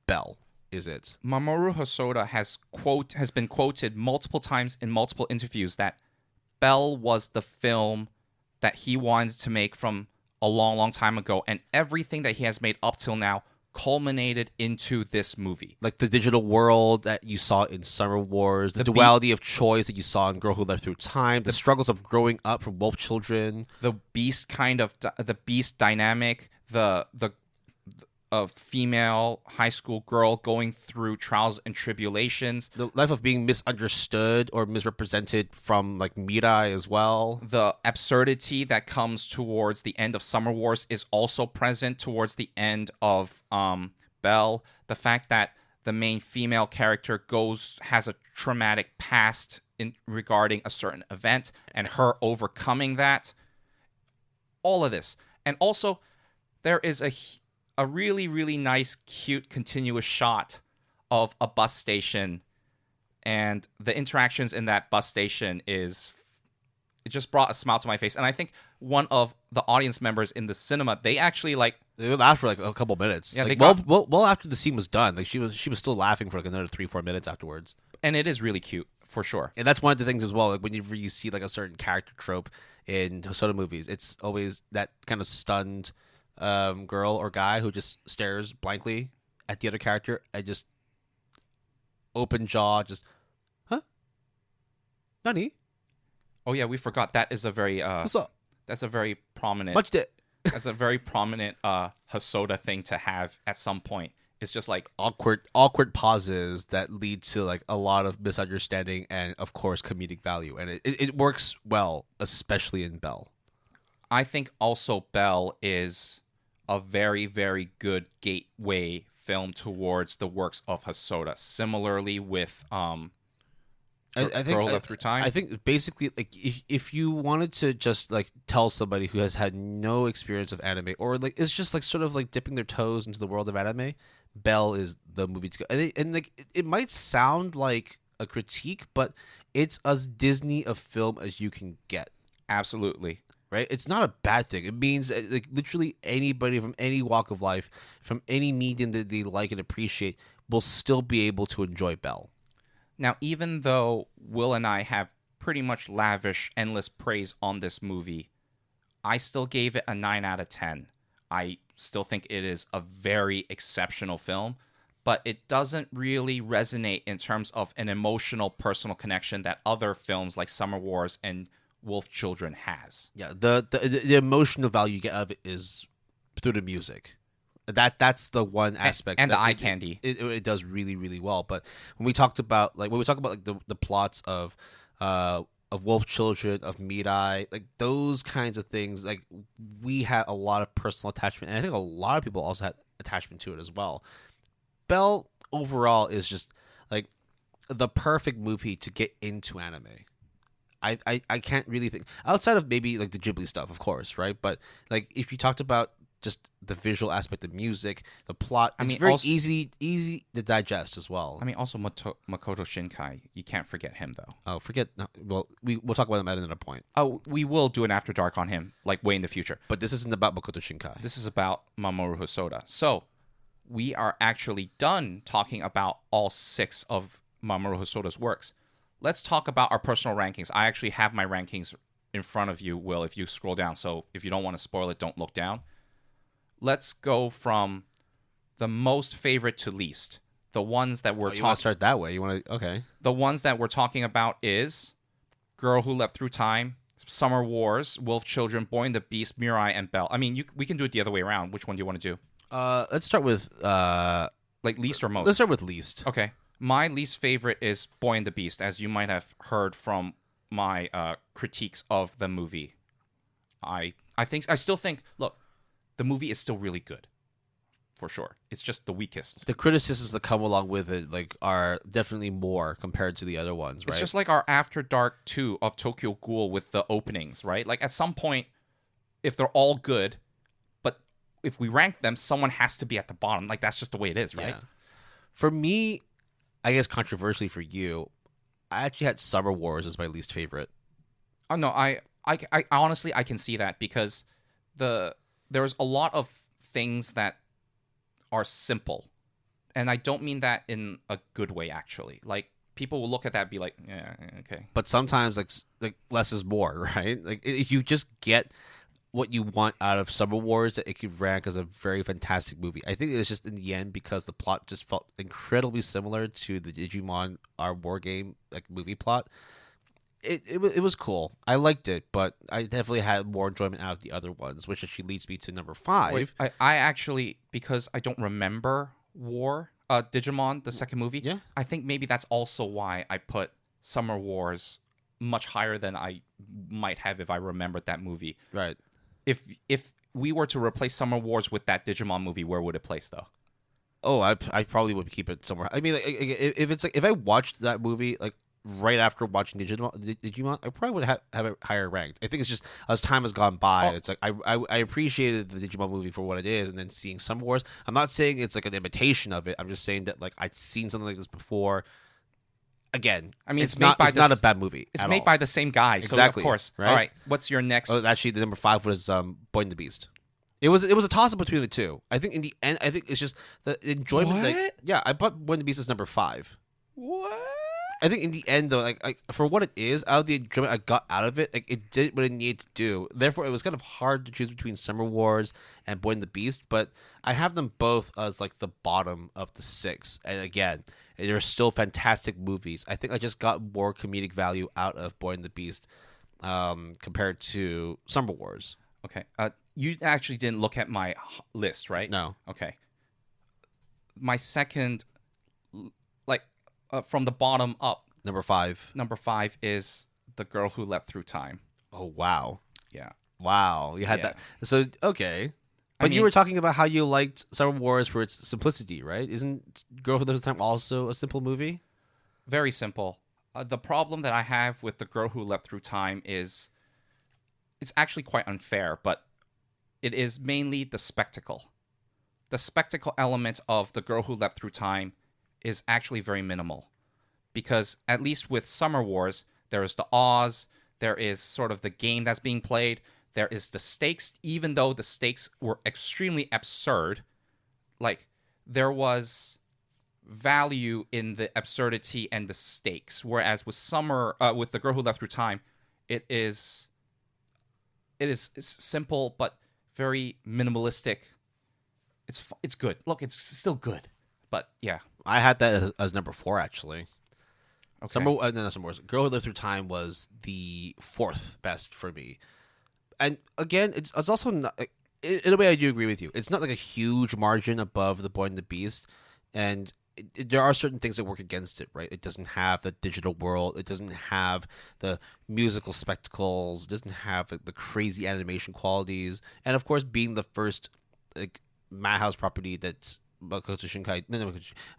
Belle is it. Mamoru Hosoda has been quoted multiple times in multiple interviews that Belle was the film that he wanted to make from a long time ago, and everything that he has made up till now culminated into this movie. Like the digital world that you saw in Summer Wars, the duality of choice that you saw in Girl Who Lived Through Time, the struggles of growing up from wolf children, the beast dynamic, the female high school girl going through trials and tribulations, the life of being misunderstood or misrepresented from like Mirai as well. The absurdity that comes towards the end of Summer Wars is also present towards the end of Belle. The fact that the main female character has a traumatic past regarding a certain event and her overcoming that. All of this. And also, there is a really, really nice, cute, continuous shot of a bus station, and the interactions in that bus station it just brought a smile to my face. And I think one of the audience members in the cinema, they actually they laughed for like a couple minutes. Yeah, like, well after the scene was done, like she was still laughing for like another 3-4 minutes afterwards. And it is really cute for sure. And that's one of the things as well. Like whenever you see like a certain character trope in Hosoda movies, it's always that kind of stunned girl or guy who just stares blankly at the other character and just open jaw, just Nani? Oh yeah, we forgot that is a very what's up? That's a very prominent Watched it. That's a very prominent Hosoda thing to have at some point. It's just like awkward pauses that lead to like a lot of misunderstanding and of course comedic value, and it works well, especially in Belle. I think also Belle is a very, very good gateway film towards the works of Hosoda. Similarly with I think Girl Left Through Time. I think basically like if you wanted to just like tell somebody who has had no experience of anime or like it's just like sort of like dipping their toes into the world of anime, Belle is the movie to go. And like it might sound like a critique, but it's as Disney a film as you can get. Absolutely. right? It's not a bad thing. It means like literally anybody from any walk of life, from any medium that they like and appreciate, will still be able to enjoy Belle. Now, even though Will and I have pretty much lavish, endless praise on this movie, I still gave it a 9 out of 10. I still think it is a very exceptional film, but it doesn't really resonate in terms of an emotional, personal connection that other films like Summer Wars and Wolf Children has. Yeah, the emotional value you get out of it is through the music. That's the one aspect, and that the eye candy. It does really, really well. But when we talk about like the plots of Wolf Children, of Meat Eye, like those kinds of things, like we had a lot of personal attachment, and I think a lot of people also had attachment to it as well. Belle overall is just like the perfect movie to get into anime. I can't really think outside of maybe like the Ghibli stuff, of course, right? But like if you talked about just the visual aspect of music, the plot, it's very easy to digest as well. I mean, also Makoto Shinkai. You can't forget him, though. Oh, well, we'll talk about him at another point. Oh, we will do an After Dark on him, like way in the future. But this isn't about Makoto Shinkai. This is about Mamoru Hosoda. So we are actually done talking about all 6 of Mamoru Hosoda's works. Let's talk about our personal rankings. I actually have my rankings in front of you, Will, if you scroll down. So if you don't want to spoil it, don't look down. Let's go from the most favorite to least. The ones that we're talking... You want to start that way? Okay. The ones that we're talking about is Girl Who Leapt Through Time, Summer Wars, Wolf Children, Boy and the Beast, Mirai, and Belle. I mean, we can do it the other way around. Which one do you want to do? Let's start with... like least or most? Let's start with least. Okay. My least favorite is Boy and the Beast, as you might have heard from my critiques of the movie. I still think, look, the movie is still really good, for sure. It's just the weakest. The criticisms that come along with it, like, are definitely more compared to the other ones, right? It's just like our After Dark 2 of Tokyo Ghoul with the openings, right? Like, at some point, if they're all good, but if we rank them, someone has to be at the bottom. Like, that's just the way it is, right? Yeah. For me, I guess controversially for you, I actually had Summer Wars as my least favorite. Oh no, I honestly I can see that because there's a lot of things that are simple, and I don't mean that in a good way actually. Like people will look at that and be like, yeah, okay. But sometimes like less is more, right? Like if you just get what you want out of Summer Wars, it could rank as a very fantastic movie. I think it's just in the end because the plot just felt incredibly similar to the Digimon our war game like movie plot. It was cool. I liked it, but I definitely had more enjoyment out of the other ones, which actually leads me to number 5. Wait, I actually, because I don't remember Digimon, the second movie, yeah. I think maybe that's also why I put Summer Wars much higher than I might have if I remembered that movie. Right. If we were to replace Summer Wars with that Digimon movie, where would it place though? Oh, I probably would keep it somewhere. I mean, like, if it's like if I watched that movie like right after watching Digimon, I probably would have it higher ranked. I think it's just as time has gone by, it's like I appreciated the Digimon movie for what it is, and then seeing Summer Wars. I'm not saying it's like an imitation of it. I'm just saying that like I'd seen something like this before. Again, I mean, it's not a bad movie. It's made by the same guy, exactly, so of course. Right? All right, what's your next? Oh, actually, the number 5 was Boy and the Beast. It was a toss up between the two. I think in the end, I think it's just the enjoyment. What? Like, yeah, I put Boy and the Beast as number 5. What? I think in the end, though, like for what it is, out of the enjoyment I got out of it, like it did what it needed to do. Therefore, it was kind of hard to choose between Summer Wars and Boy and the Beast. But I have them both as like the bottom of the 6. And again, they're still fantastic movies. I think I just got more comedic value out of Boy and the Beast compared to Summer Wars. Okay. You actually didn't look at my list, right? No. Okay. My second, like, from the bottom up. Number 5. Number 5 is The Girl Who Leapt Through Time. Oh, wow. Yeah. Wow. You had that. So, okay. But I mean, you were talking about how you liked Summer Wars for its simplicity, right? Isn't Girl Who Leapt Through Time also a simple movie? Very simple. The problem that I have with The Girl Who Leapt Through Time is it's actually quite unfair, but it is mainly the spectacle. The spectacle element of The Girl Who Leapt Through Time is actually very minimal. Because at least with Summer Wars, there is the Oz, there is sort of the game that's being played, There is the stakes, even though the stakes were extremely absurd. Like, there was value in the absurdity and the stakes. Whereas with with The Girl Who Left Through Time, it's simple but very minimalistic. It's good. Look, it's still good. But yeah. I had that as number 4 actually. Okay. Girl Who Lived Through Time was the 4th best for me. And again, it's also not, in a way I do agree with you. It's not like a huge margin above The Boy and the Beast, and there are certain things that work against it, right? It doesn't have the digital world. It doesn't have the musical spectacles. It doesn't have the crazy animation qualities. And of course, being the first like Madhouse property that Mamoru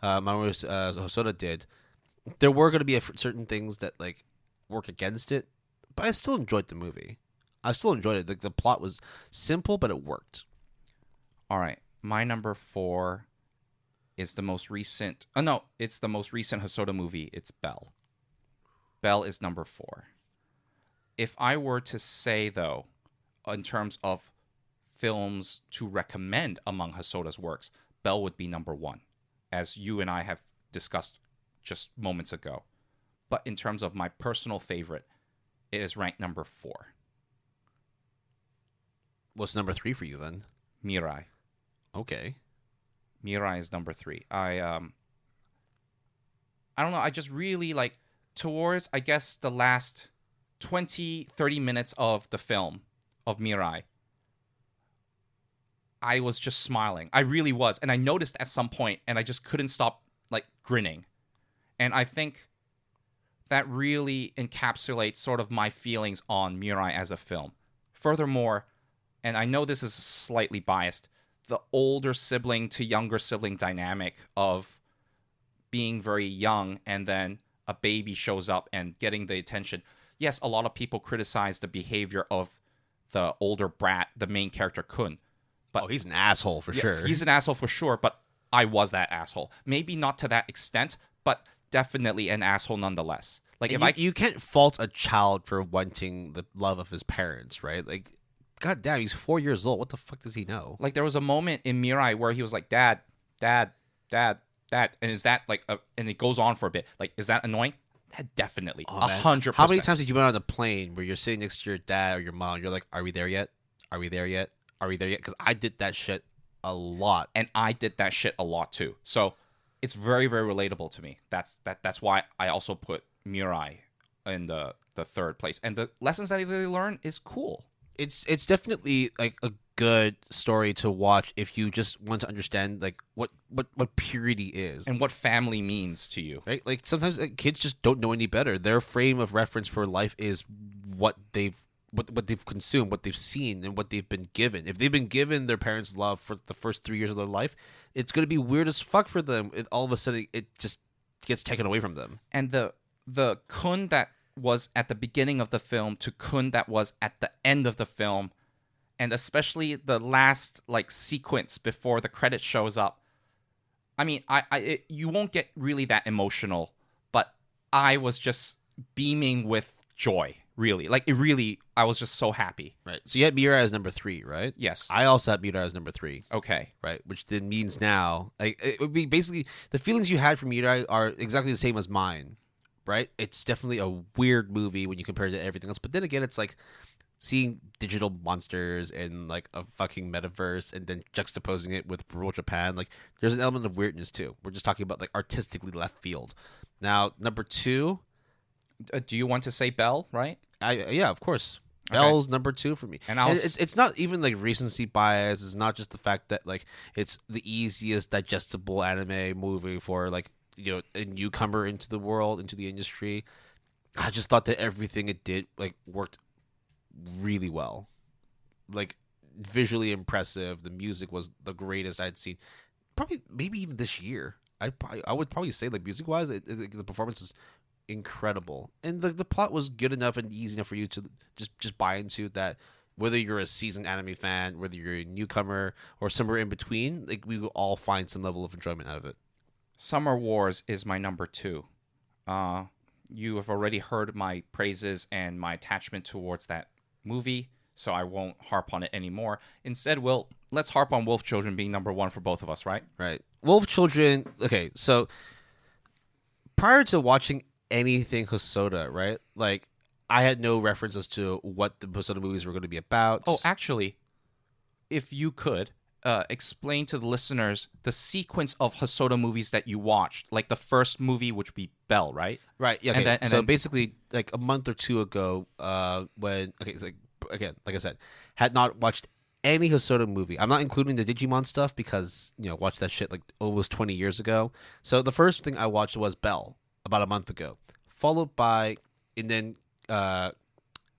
Hosoda did, there were going to be certain things that like work against it, but I still enjoyed the movie. I still enjoyed it. The plot was simple, but it worked. All right. My number 4 is the most recent. Oh, no. It's the most recent Hosoda movie. It's Belle. Belle is number 4. If I were to say, though, in terms of films to recommend among Hosoda's works, Belle would be number 1, as you and I have discussed just moments ago. But in terms of my personal favorite, it is ranked number 4. What's number 3 for you then? Mirai. Okay. Mirai is number 3. I don't know. I just really like towards, I guess, the last 20, 30 minutes of the film of Mirai. I was just smiling. I really was. And I noticed at some point, and I just couldn't stop like grinning. And I think that really encapsulates sort of my feelings on Mirai as a film. Furthermore, and I know this is slightly biased, the older sibling to younger sibling dynamic of being very young and then a baby shows up and getting the attention. Yes, a lot of people criticize the behavior of the older brat, the main character Kun. But he's an asshole for sure. He's an asshole for sure, but I was that asshole. Maybe not to that extent, but definitely an asshole nonetheless. Like you can't fault a child for wanting the love of his parents, right? Like, god damn, he's 4 years old. What the fuck does he know? Like, there was a moment in Mirai where he was like, Dad, Dad, Dad, Dad. And is that like, and it goes on for a bit. Like, is that annoying? Definitely. 100%. How many times did you been on a plane where you're sitting next to your dad or your mom? You're like, are we there yet? Are we there yet? Are we there yet? Because I did that shit a lot. And I did that shit a lot too. So it's very, very relatable to me. That's why I also put Mirai in the 3rd place. And the lessons that I really learned is cool. It's definitely like a good story to watch if you just want to understand like what purity is and what family means to you. Right? Like sometimes kids just don't know any better. Their frame of reference for life is what they've consumed, what they've seen, and what they've been given. If they've been given their parents' love for the first 3 years of their life, it's going to be weird as fuck for them. All of a sudden, it just gets taken away from them. And the Kun that was at the beginning of the film to Kun that was at the end of the film, and especially the last like sequence before the credit shows up. I mean, you won't get really that emotional, but I was just beaming with joy. Really, like it really, I was just so happy. Right. So you had Mirai as number 3, right? Yes. I also had Mirai as number 3. Okay. Right. Which then means now, like, it would be basically the feelings you had from Mirai are exactly the same as mine. Right. It's definitely a weird movie when you compare it to everything else. But then again, it's like seeing digital monsters in like a fucking metaverse and then juxtaposing it with rural Japan. Like, there's an element of weirdness too. We're just talking about like artistically left field. Now, number 2. Do you want to say Belle, right? Yeah, of course. Okay. Belle's number 2 for me. And it's not even like recency bias. It's not just the fact that like it's the easiest digestible anime movie for like, you know, a newcomer into the world, into the industry. I just thought that everything it did like worked really well. Like visually impressive. The music was the greatest I'd seen. Probably maybe even this year. I would probably say like music wise, the performance was incredible, and the plot was good enough and easy enough for you to just buy into that. Whether you're a seasoned anime fan, whether you're a newcomer, or somewhere in between, like we will all find some level of enjoyment out of it. Summer Wars is my number 2. You have already heard my praises and my attachment towards that movie. so I won't harp on it anymore. Instead, let's harp on Wolf Children being number one for both of us, right? Right. Wolf Children. Okay, so prior to watching anything Hosoda, right? Like, I had no reference as to what the Hosoda movies were going to be about. Oh, actually, if you could explain to the listeners the sequence of Hosoda movies that you watched, like the first movie, which would be Bell, right? Right. Yeah. And Okay. then, So basically, like a month or two ago, when like again, like I said, had not watched any Hosoda movie. I'm not including the Digimon stuff because watched that shit like almost 20 years ago. So the first thing I watched was Bell about a month ago, followed by, and then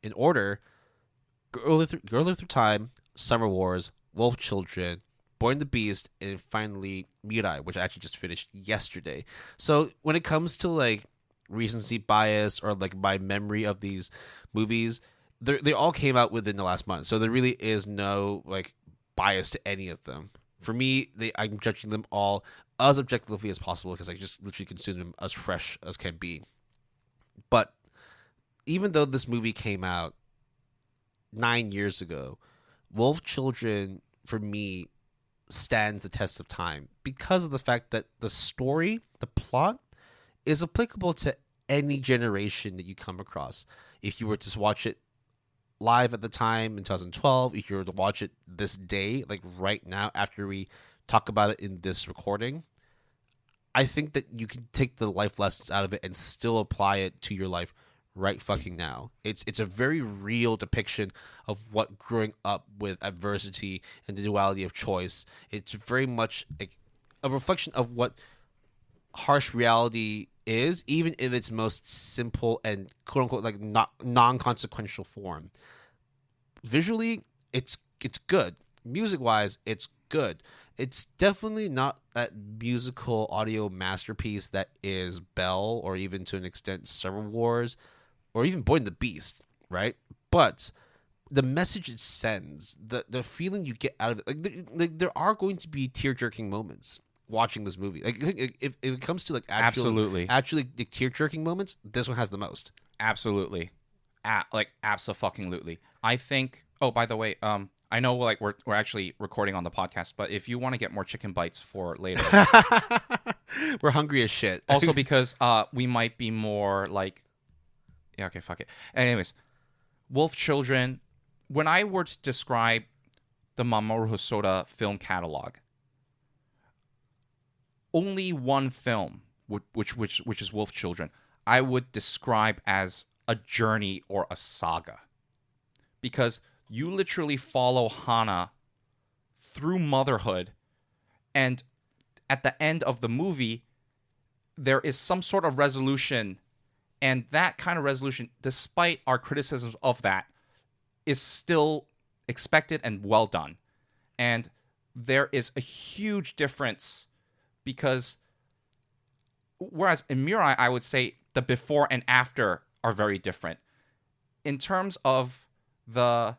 in order, Girl Through Time, Summer Wars, Wolf Children, Born the Beast, and finally Mirai, which I actually just finished yesterday. So when it comes to like recency bias or like my memory of these movies, they all came out within the last month. So there really is no like bias to any of them. For me, I'm judging them all as objectively as possible because I just literally consume them as fresh as can be. But even though this movie came out 9 years ago, Wolf Children for me stands the test of time because of the fact that the story, the plot, is applicable to any generation that you come across. If you were to watch it live at the time in 2012, if you were to watch it this day, like right now after we talk about it in this recording, I think that you can take the life lessons out of it and still apply it to your life right fucking now. It's a very real depiction of what growing up with adversity and the duality of choice. It's very much a reflection of what harsh reality is, even in its most simple and quote unquote like not non-consequential form. Visually, it's good. Music wise, it's good. It's definitely not that musical audio masterpiece that is Bell or even to an extent Summer Wars or even Boy and the Beast, right? But the message it sends, the feeling you get out of it, like there are going to be tear jerking moments watching this movie. Like if it comes to like actually the tear jerking moments, this one has the most. Absolutely, abso-fucking-lutely. I think. Oh, by the way, I know like we're actually recording on the podcast, but if you want to get more chicken bites for later, we're hungry as shit. Also because we might be more like, yeah, okay, fuck it. Anyways, Wolf Children. When I were to describe the Mamoru Hosoda film catalog, only one film, which is Wolf Children, I would describe as a journey or a saga, because you literally follow Hana through motherhood, and at the end of the movie, there is some sort of resolution, and that kind of resolution, despite our criticisms of that, is still expected and well done. And there is a huge difference because whereas in Mirai, I would say the before and after are very different. In terms of the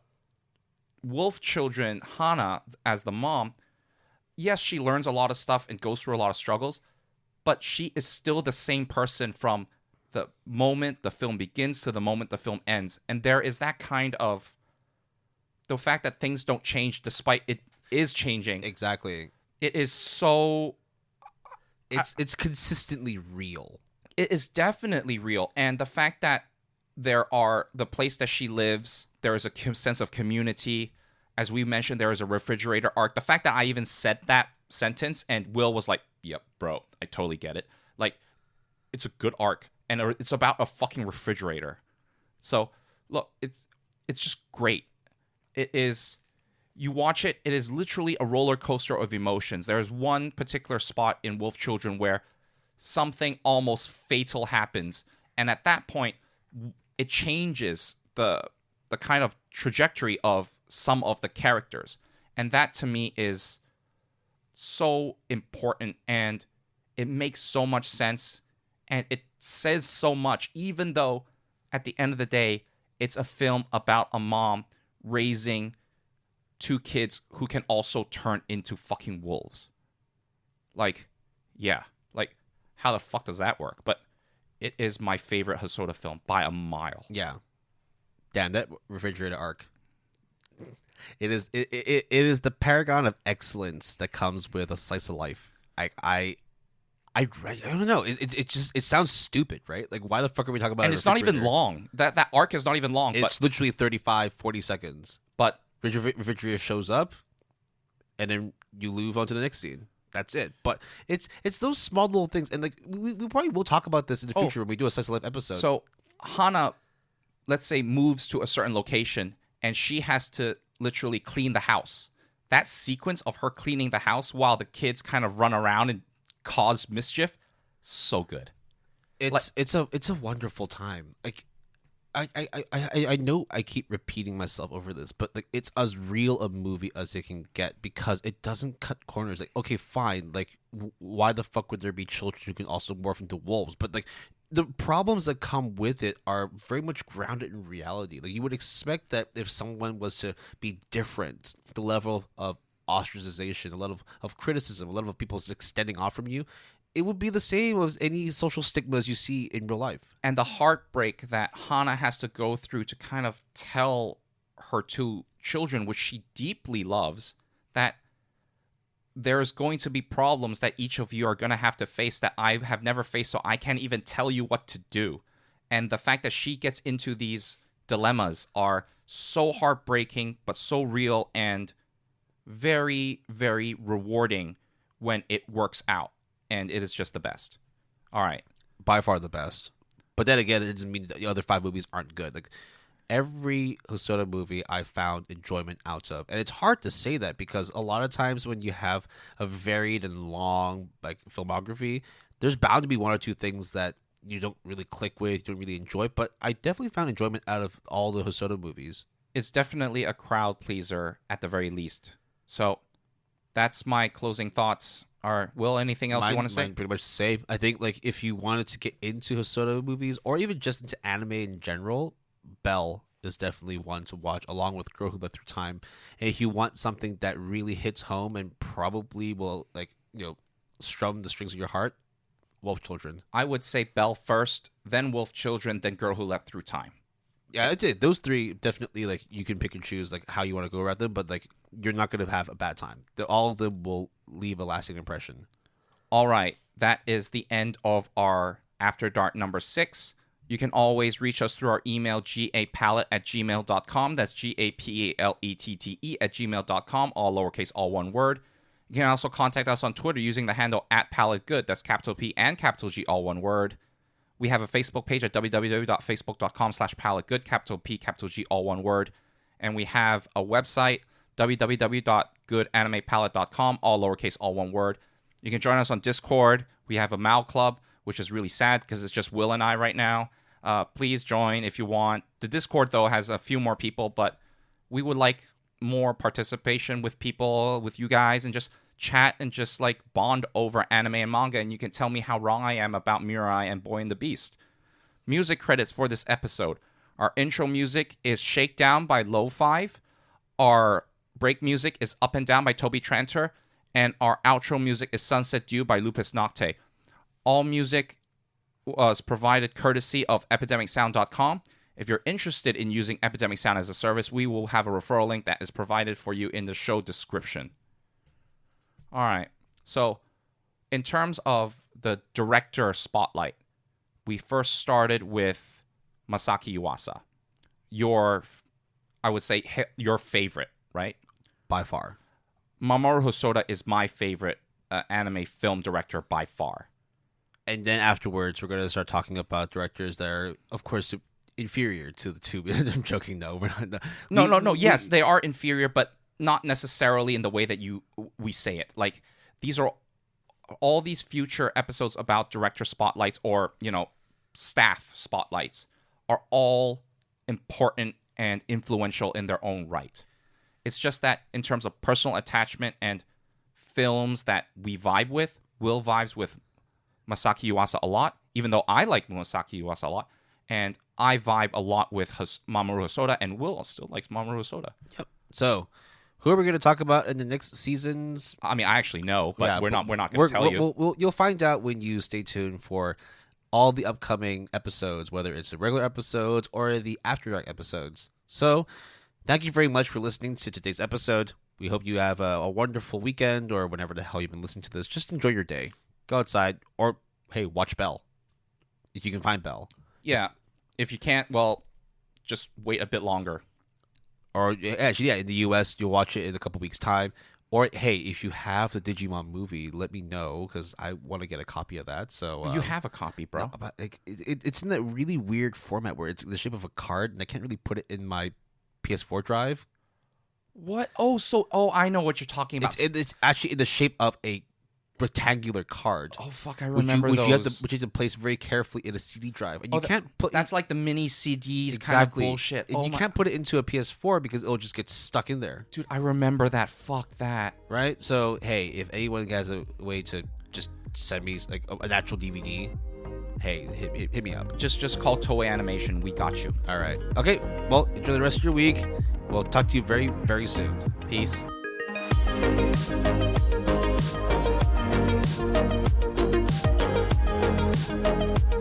Wolf Children, Hana, as the mom, yes, she learns a lot of stuff and goes through a lot of struggles, but she is still the same person from the moment the film begins to the moment the film ends. And there is that kind of the fact that things don't change despite it is changing. Exactly. It is so... It's consistently real. It is definitely real. And the fact that the place that she lives, there is a sense of community. As we mentioned, there is a refrigerator arc. The fact that I even said that sentence and Will was like, yep, bro, I totally get it. Like, it's a good arc. And it's about a fucking refrigerator. So, look, it's just great. It is... You watch it, it is literally a roller coaster of emotions. There is one particular spot in Wolf Children where something almost fatal happens. And at that point, it changes the kind of trajectory of some of the characters. And that, to me, is so important. And it makes so much sense. And it says so much, even though at the end of the day, it's a film about a mom raising two kids who can also turn into fucking wolves. Like, yeah. Like, how the fuck does that work? But it is my favorite Hosoda film by a mile. Yeah. Damn, that refrigerator arc. It is the paragon of excellence that comes with a slice of life. I don't know. It sounds stupid, right? Like, why the fuck are we talking about? And it's not even long. That arc is not even long. It's literally 35, 40 seconds. But Refrigerator shows up, and then you move on to the next scene. That's it. But it's those small little things, and like we probably will talk about this in the future when we do a slice of life episode. So Hana, let's say, moves to a certain location, and she has to literally clean the house. That sequence of her cleaning the house while the kids kind of run around and cause mischief, so good. It's a wonderful time. Like I know I keep repeating myself over this, but like it's as real a movie as it can get because it doesn't cut corners. Like, okay, fine. Like, why the fuck would there be children who can also morph into wolves? But like, the problems that come with it are very much grounded in reality. Like, you would expect that if someone was to be different, the level of ostracization, a lot of criticism, a lot of people extending off from you, it would be the same as any social stigmas you see in real life. And the heartbreak that Hana has to go through to kind of tell her two children, which she deeply loves, that there's going to be problems that each of you are going to have to face that I have never faced, so I can't even tell you what to do. And the fact that she gets into these dilemmas are so heartbreaking, but so real and very, very rewarding when it works out. And it is just the best. All right. By far the best. But then again, it doesn't mean that the other 5 movies aren't good. Like, every Hosoda movie I found enjoyment out of. And it's hard to say that because a lot of times when you have a varied and long like filmography, there's bound to be one or two things that you don't really click with, you don't really enjoy. But I definitely found enjoyment out of all the Hosoda movies. It's definitely a crowd pleaser at the very least. So that's my closing thoughts. Will, anything else you want to say? Pretty much the same. I think like if you wanted to get into Hosoda movies or even just into anime in general, Belle is definitely one to watch along with Girl Who Left Through Time. And if you want something that really hits home and probably will strum the strings of your heart, Wolf Children. I would say Belle first, then Wolf Children, then Girl Who Left Through Time. Yeah, I did. Those 3 definitely, like, you can pick and choose like how you want to go around them, but like you're not going to have a bad time. All of them will leave a lasting impression. All right, that is the end of our After Dark number 6. You can always reach us through our email, gapalette@gmail.com. That's GAPALETTE@gmail.com, all lowercase, all one word. You can also contact us on Twitter using the handle @PaletteGood. That's capital P and capital G, all one word. We have a Facebook page at www.facebook.com/PaletteGood, capital P, capital G, all one word. And we have a website, www.goodanimepalette.com, all lowercase, all one word. You can join us on Discord. We have a Mal Club, which is really sad because it's just Will and I right now. Please join if you want. The Discord, though, has a few more people, but we would like more participation with people, with you guys, and just chat and just like bond over anime and manga, and you can tell me how wrong I am about Mirai and Boy and the Beast. Music credits for this episode. Our intro music is Shakedown by Lofive. Our break music is Up and Down by Toby Tranter. And our outro music is Sunset Dew by Lupus Nocte. All music was provided courtesy of epidemicsound.com. If you're interested in using Epidemic Sound as a service, we will have a referral link that is provided for you in the show description. All right. So, in terms of the director spotlight, we first started with Masaki Yuasa. I would say, your favorite, right? By far. Mamoru Hosoda is my favorite anime film director by far. And then afterwards, we're going to start talking about directors that are, of course, inferior to the two. I'm joking, though. We're not. No. Yes, they are inferior, but not necessarily in the way that we say it. Like, these are all these future episodes about director spotlights or, staff spotlights are all important and influential in their own right. It's just that in terms of personal attachment and films that we vibe with, Will vibes with Masaki Yuasa a lot, even though I like Masaki Yuasa a lot, and I vibe a lot with Mamoru Hosoda, and Will still likes Mamoru Hosoda. Yep. So, who are we going to talk about in the next seasons? I mean, I actually know, but we're not going to tell you. You'll find out when you stay tuned for all the upcoming episodes, whether it's the regular episodes or the After Dark episodes. So, Thank you very much for listening to today's episode. We hope you have a wonderful weekend or whenever the hell you've been listening to this. Just enjoy your day. Go outside or, hey, watch Belle. If you can find Belle. Yeah. If you can't, well, just wait a bit longer. Or actually, yeah, in the U.S., you'll watch it in a couple weeks' time. Or, hey, if you have the Digimon movie, let me know because I want to get a copy of that. So You have a copy, bro. No, but it's in that really weird format where it's in the shape of a card, and I can't really put it in my PS4 drive. What? I know what you're talking about. It's actually in the shape of a rectangular card. Oh fuck, I remember those. Which you have to place very carefully in a CD drive, and you can't put. That's like the mini CDs exactly. kind of bullshit. And you can't put it into a PS4 because it'll just get stuck in there. Dude, I remember that. Fuck that. Right. So hey, if anyone has a way to just send me like an actual DVD, hey, hit me up. Just call Toei Animation. We got you. All right. Okay. Well, enjoy the rest of your week. We'll talk to you very, very soon. Peace. Thank you.